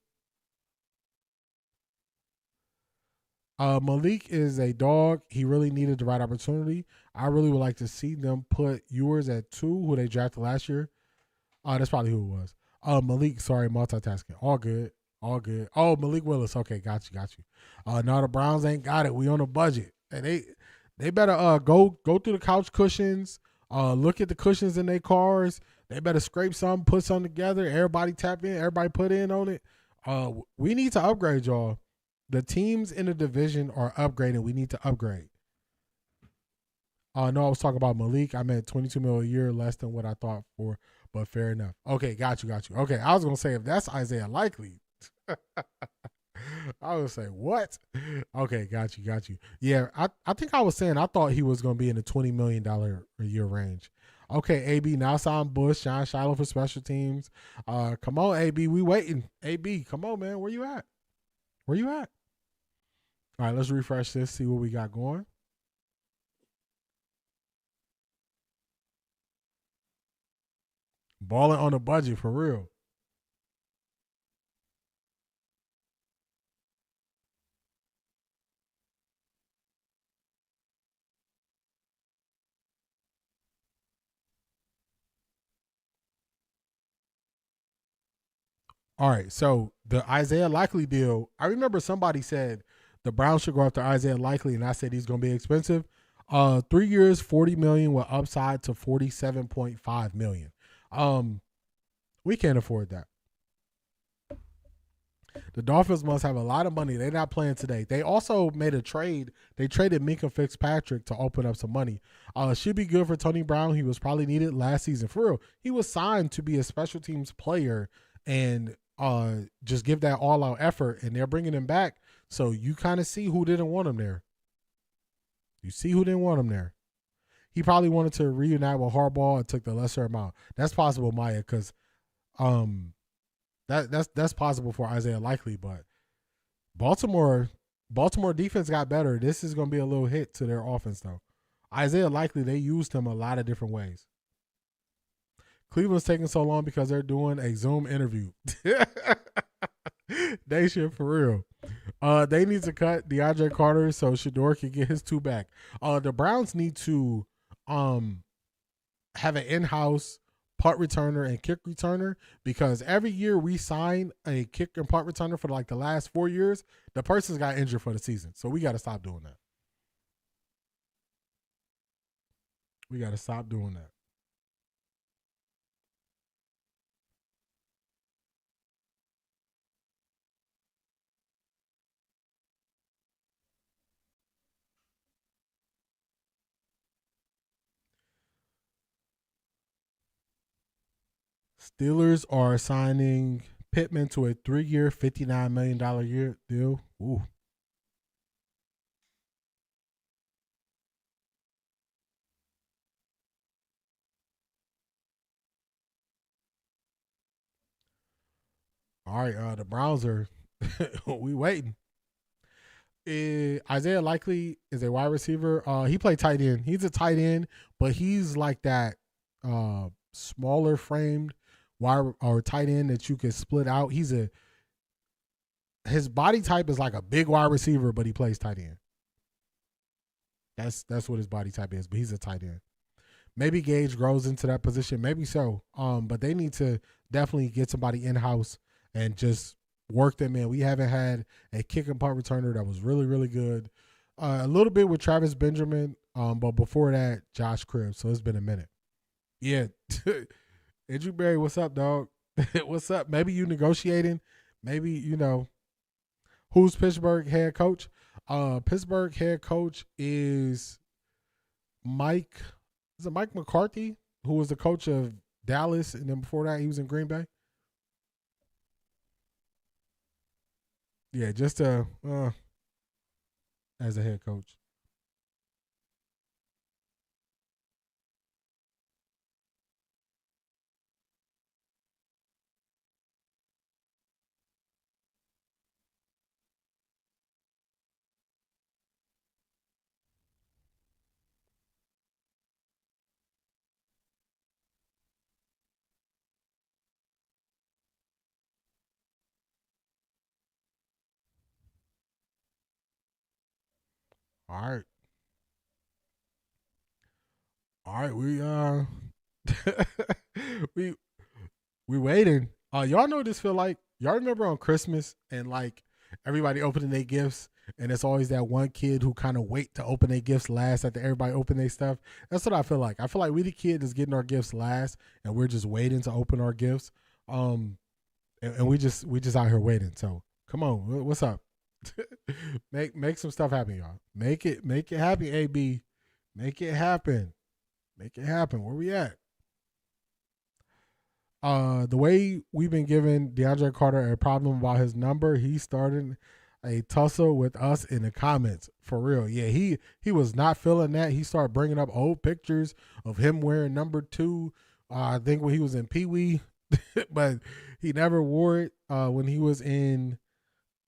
Malik is a dog. He really needed the right opportunity. I really would like to see them put Ewers at 2, who they drafted last year. That's probably who it was. Malik, sorry, multitasking. All good. Oh, Malik Willis. Okay, got you. No, the Browns ain't got it. We on a budget. And they better go through the couch cushions, look at the cushions in their cars. They better scrape something, put something together. Everybody tap in. Everybody put in on it. We need to upgrade, y'all. The teams in the division are upgrading. We need to upgrade. No, I was talking about Malik. I meant $22 million a year, less than what I thought for, but fair enough. Okay, got you. Okay, I was going to say, if that's Isaiah Likely, I would say, what? Okay, got you. Yeah, I think I was saying I thought he was going to be in the $20 million a year range. Okay, AB, now sign Bush, John Shiloh for special teams. Come on, AB, we waiting. AB, come on, man. Where you at? All right, let's refresh this, see what we got going. Balling on a budget, for real. All right, so the Isaiah Likely deal, I remember somebody said the Browns should go after Isaiah Likely, and I said he's going to be expensive. 3 years, $40 million with upside to $47.5 million. We can't afford that. The Dolphins must have a lot of money. They're not playing today. They also made a trade. They traded Minkah Fitzpatrick to open up some money. Should be good for Tony Brown. He was probably needed last season. For real, he was signed to be a special teams player and just give that all-out effort, and they're bringing him back. So you kind of see who didn't want him there. He probably wanted to reunite with Harbaugh and took the lesser amount. That's possible, Maya, because that's possible for Isaiah Likely. But Baltimore defense got better. This is going to be a little hit to their offense, though. Isaiah Likely, they used him a lot of different ways. Cleveland's taking so long because they're doing a Zoom interview. They should, for real. They need to cut DeAndre Carter so Shador can get his 2 back. The Browns need to have an in-house punt returner and kick returner, because every year we sign a kick and punt returner for like the last 4 years, the person's got injured for the season. So we got to stop doing that. We got to stop doing that. Steelers are signing Pittman to a 3-year, $59 million year deal. Ooh. All right, the Browns are we waiting. Isaiah Likely is a wide receiver. He played tight end. He's a tight end, but he's like that smaller framed wide or tight end that you can split out. His body type is like a big wide receiver, but he plays tight end. That's what his body type is, but he's a tight end. Maybe Gage grows into that position, maybe so. But they need to definitely get somebody in-house and just work them in. We haven't had a kick and punt returner that was really, really good. A little bit with Travis Benjamin, but before that, Josh Cribbs. So it's been a minute. Yeah. Andrew Berry, what's up, dog? What's up? Maybe you negotiating. Maybe, who's Pittsburgh head coach? Pittsburgh head coach is Mike McCarthy, who was the coach of Dallas, and then before that he was in Green Bay. Yeah, just as a head coach. All right, we waiting. Y'all know what this feel like? Y'all remember on Christmas and like everybody opening their gifts, and it's always that one kid who kind of wait to open their gifts last after everybody open their stuff. That's what I feel like. I feel like we the kid that's getting our gifts last, and we're just waiting to open our gifts. And we just out here waiting. So come on, what's up? make some stuff happen, y'all. Make it happen, AB. Make it happen. Make it happen. Where we at? The way we've been giving DeAndre Carter a problem about his number, he started a tussle with us in the comments. For real. Yeah, he was not feeling that. He started bringing up old pictures of him wearing number 2. I think when he was in Pee Wee, but he never wore it when he was in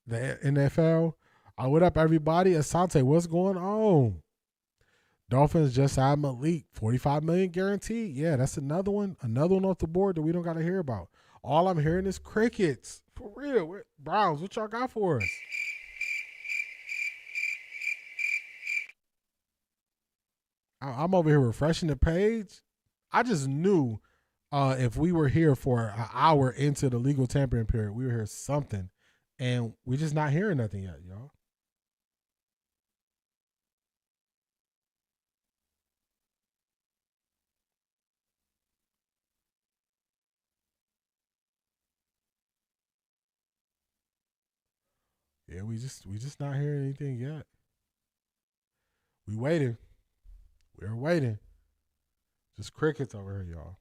the NFL. What up, everybody? Asante, what's going on? Dolphins just signed Malik, $45 million guaranteed. Yeah, that's another one off the board that we don't got to hear about. All I'm hearing is crickets. For real. Browns, what y'all got for us? I'm over here refreshing the page. I just knew if we were here for an hour into the legal tampering period, we were here something. And we're just not hearing nothing yet, y'all. Yeah, we just not hearing anything yet. We waiting. We're waiting. Just crickets over here, y'all.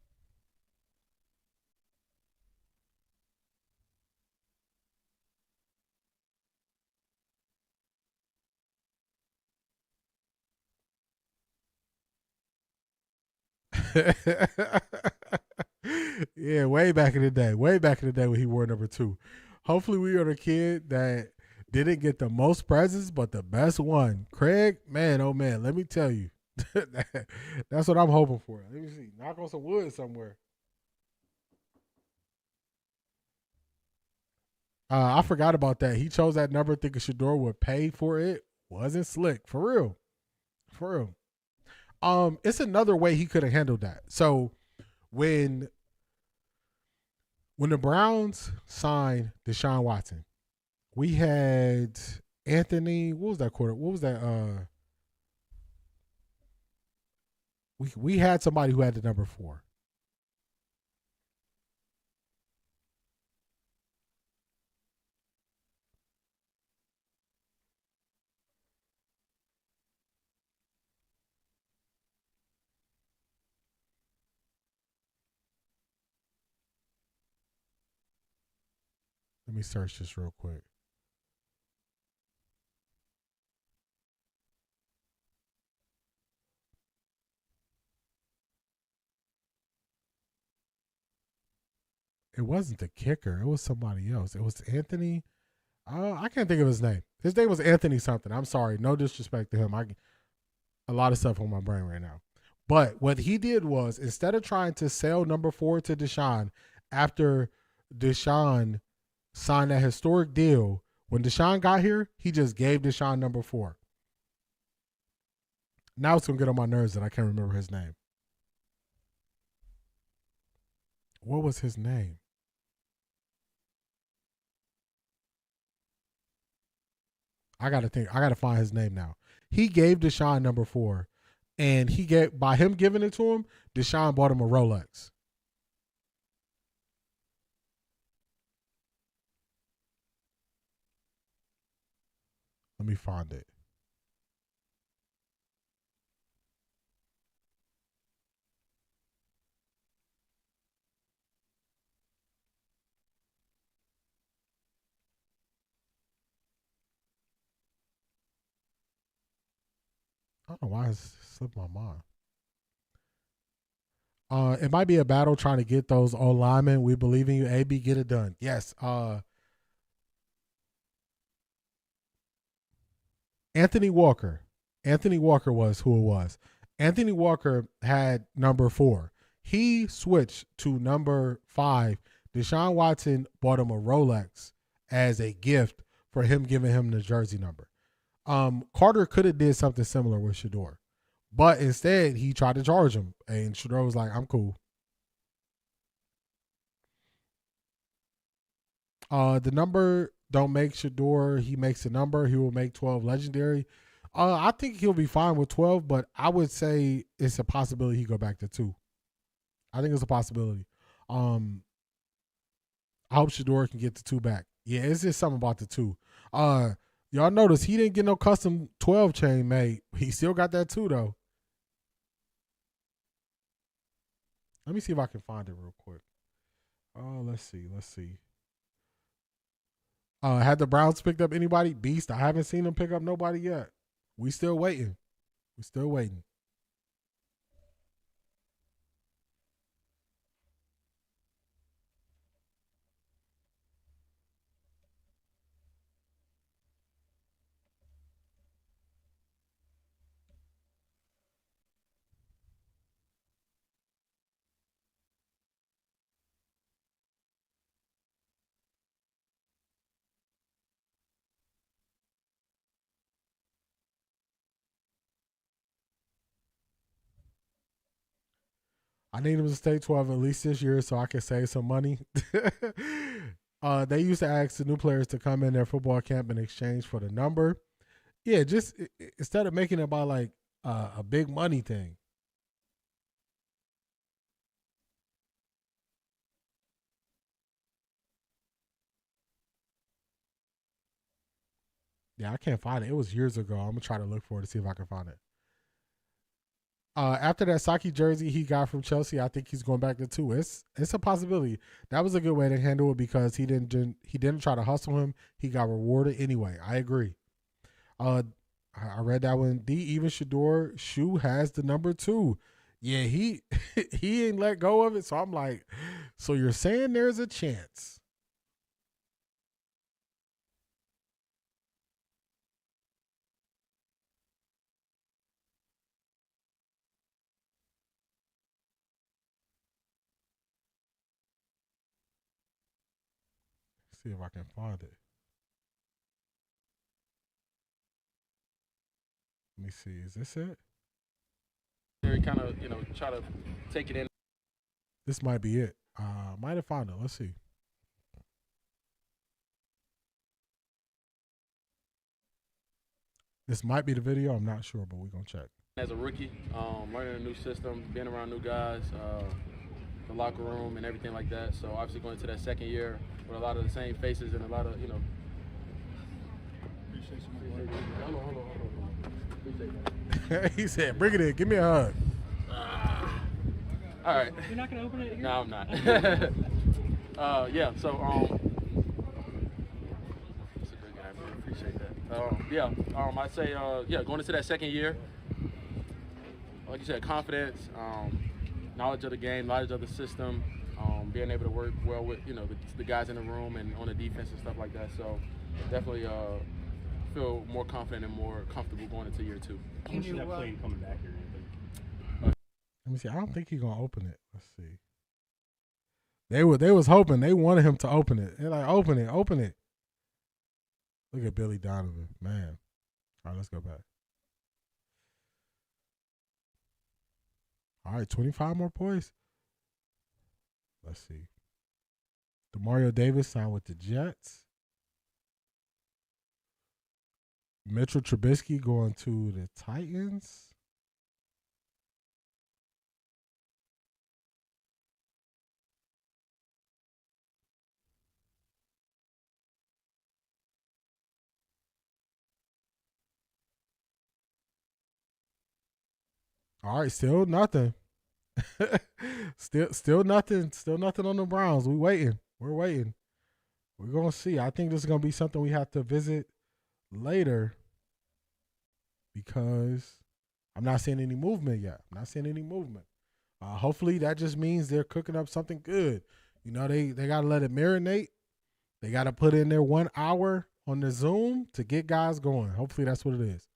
Yeah, way back in the day when he wore number 2. Hopefully we are the kid that didn't get the most presents, but the best one. Craig, man, oh man, let me tell you. That's what I'm hoping for. Let me see. Knock on some wood somewhere. I forgot about that. He chose that number thinking Shador would pay for it. Wasn't slick. For real. For real. It's another way he could have handled that. So when the Browns signed Deshaun Watson, we had Anthony, what was that quarter? What was that? We had somebody who had the number 4. Let me search this real quick. It wasn't the kicker. It was somebody else. It was Anthony. I can't think of his name. His name was Anthony something. I'm sorry. No disrespect to him. A lot of stuff on my brain right now. But what he did was, instead of trying to sell number 4 to Deshaun after Deshaun signed that historic deal, when Deshaun got here, he just gave Deshaun number 4. Now it's going to get on my nerves that I can't remember his name. What was his name? I got to find his name now. He gave Deshaun number 4, and by him giving it to him, Deshaun bought him a Rolex. Let me find it. I don't know why it slipped my mind. It might be a battle trying to get those old linemen. We believe in you. AB, get it done. Yes. Anthony Walker. Anthony Walker was who it was. Anthony Walker had number 4. He switched to number 5. Deshaun Watson bought him a Rolex as a gift for him giving him the jersey number. Carter could have did something similar with Shador, but instead he tried to charge him, and Shador was like, "I'm cool." The number don't make Shador. He makes the number. He will make 12 legendary. I think he'll be fine with 12, but I would say it's a possibility he go back to 2. I think it's a possibility. I hope Shador can get the 2 back. Yeah, it's just something about the 2. Y'all notice he didn't get no custom 12 chain made. He still got that 2 though. Let me see if I can find it real quick. Let's see. Had the Browns picked up anybody? Beast, I haven't seen them pick up nobody yet. We still waiting. I need him to stay 12 at least this year so I can save some money. They used to ask the new players to come in their football camp in exchange for the number. Yeah, just instead of making it about like a big money thing. Yeah, I can't find it. It was years ago. I'm going to try to look for it to see if I can find it. After that Saki jersey he got from Chelsea, I think he's going back to 2. It's a possibility. That was a good way to handle it because he didn't try to hustle him. He got rewarded anyway. I agree. I read that one. Even Shador shoe has the number 2. Yeah, he ain't let go of it. So I'm like, so you're saying there's a chance? see if I can find it. Let me see. Is this it? Kind of, try to take it in. This might be it. Might have found it. Let's see. This might be the video. I'm not sure, but we're going to check. As a rookie, learning a new system, being around new guys, the locker room and everything like that. So obviously going into that second year with a lot of the same faces and a lot of, Hold on. He said, bring it in. Give me a hug. All right. You're not going to open it here? No, I'm not. Yeah, so, that's a good guy, man. Appreciate that. I'd say, going into that second year, like you said, confidence, knowledge of the game, knowledge of the system, being able to work well with, the guys in the room and on the defense and stuff like that. So definitely feel more confident and more comfortable going into year 2. Can you, that plane coming back here? Let me see. I don't think he's gonna open it. Let's see. They was hoping. They wanted him to open it. They're like, open it. Look at Billy Donovan, man. All right, let's go back. All right, 25 more points. Let's see. DeMario Davis signed with the Jets. Mitchell Trubisky going to the Titans. All right, still nothing. still nothing. Still nothing on the Browns. We're waiting. We're gonna see. I think this is gonna be something we have to visit later because I'm not seeing any movement yet. Hopefully that just means they're cooking up something good. They gotta let it marinate. They gotta put in their 1 hour on the Zoom to get guys going. Hopefully that's what it is.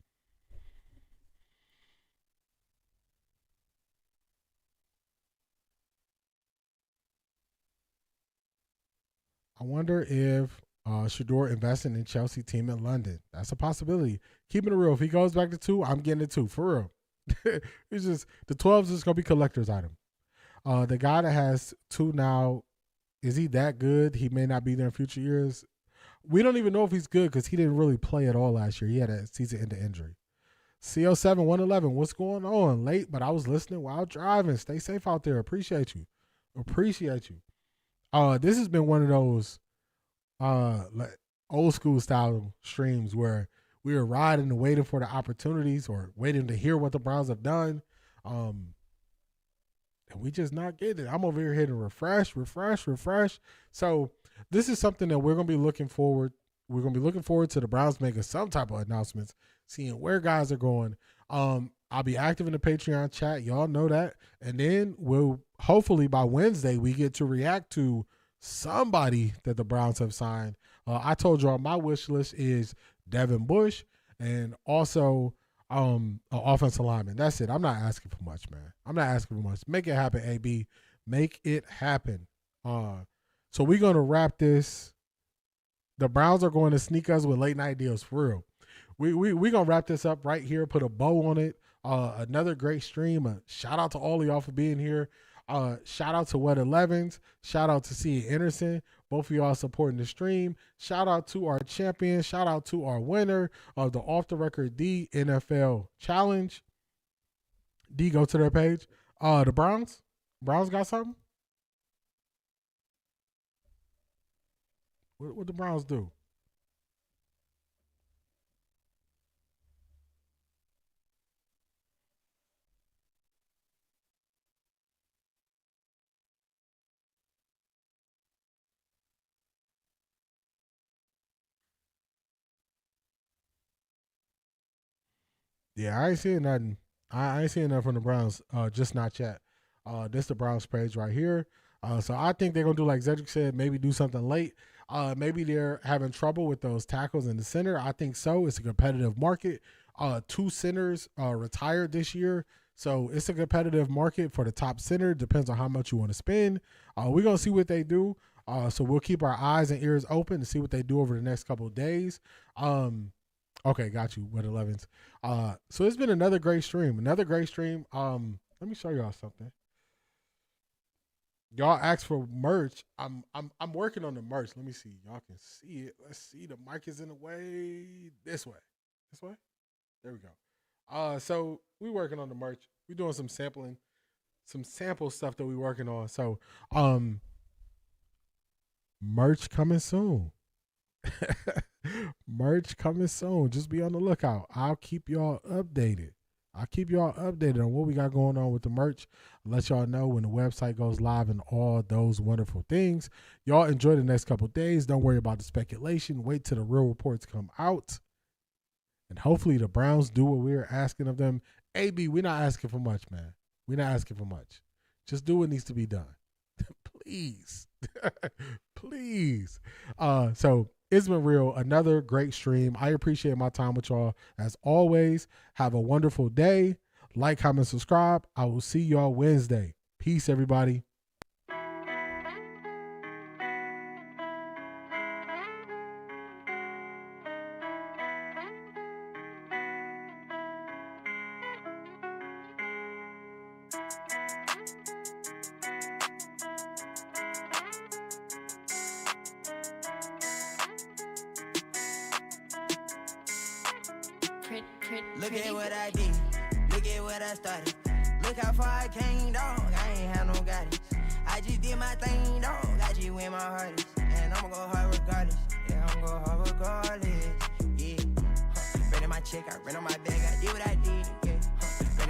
I wonder if Shador investing in Chelsea team in London. That's a possibility. Keeping it real. If he goes back to 2, I'm getting it 2 for real. It's just the 12s is gonna be collector's item. The guy that has 2 now, is he that good? He may not be there in future years. We don't even know if he's good because he didn't really play at all last year. He had a season-ending injury. CO7 111. What's going on? Late, but I was listening while driving. Stay safe out there. Appreciate you. This has been one of those like old school style streams where we were riding and waiting for the opportunities or waiting to hear what the Browns have done. And we just not getting it. I'm over here hitting refresh. So this is something that we're going to be looking forward. We're going to be looking forward to the Browns making some type of announcements, seeing where guys are going. I'll be active in the Patreon chat. Y'all know that. And then we'll hopefully by Wednesday we get to react to somebody that the Browns have signed. I told y'all my wish list is Devin Bush and also an offensive lineman. That's it. I'm not asking for much, man. Make it happen, AB. Make it happen. So we're going to wrap this. The Browns are going to sneak us with late night deals for real. We're going to wrap this up right here, put a bow on it. Another great stream. Shout out to all of y'all for being here. Shout out to Wet 11s. Shout out to C. Anderson. Both of y'all supporting the stream. Shout out to our champion. Shout out to our winner of the OffThaRecordDee NFL Challenge. D, go to their page. The Browns. Browns got something? What the Browns do? Yeah, I ain't seeing nothing. I ain't seeing nothing from the Browns. Just not yet. This the Browns page right here. So I think they're gonna do like Cedric said, maybe do something late. Maybe they're having trouble with those tackles in the center. I think so. It's a competitive market. 2 centers retired this year. So it's a competitive market for the top center. Depends on how much you want to spend. We're gonna see what they do. So we'll keep our eyes and ears open to see what they do over the next couple of days. Okay, got you with 11s. So it's been another great stream. Let me show y'all something. Y'all asked for merch. I'm working on the merch. Let me see. Y'all can see it. Let's see. The mic is in the way. This way. There we go. So we working on the merch. We're doing some sampling, some sample stuff that we working on. So merch coming soon. Merch coming soon. Just be on the lookout. I'll keep y'all updated. On what we got going on with the merch. I'll let y'all know when the website goes live and all those wonderful things. Y'all enjoy the next couple days. Don't worry about the speculation. Wait till the real reports come out. And hopefully the Browns do what we're asking of them. AB, we're not asking for much, man. We're not asking for much. Just do what needs to be done. Please. Please. So it's been real. Another great stream. I appreciate my time with y'all. As always, have a wonderful day. Like, comment, subscribe. I will see y'all Wednesday. Peace, everybody. Look at what I did. Look at what I started. Look how far I came, dog. I ain't have no guidance. I just did my thing, dog. I just went my hardest. And I'ma go hard regardless. Yeah, I'ma go hard regardless. Yeah. Ran in my check, I ran on my bag, I did what I did. Yeah.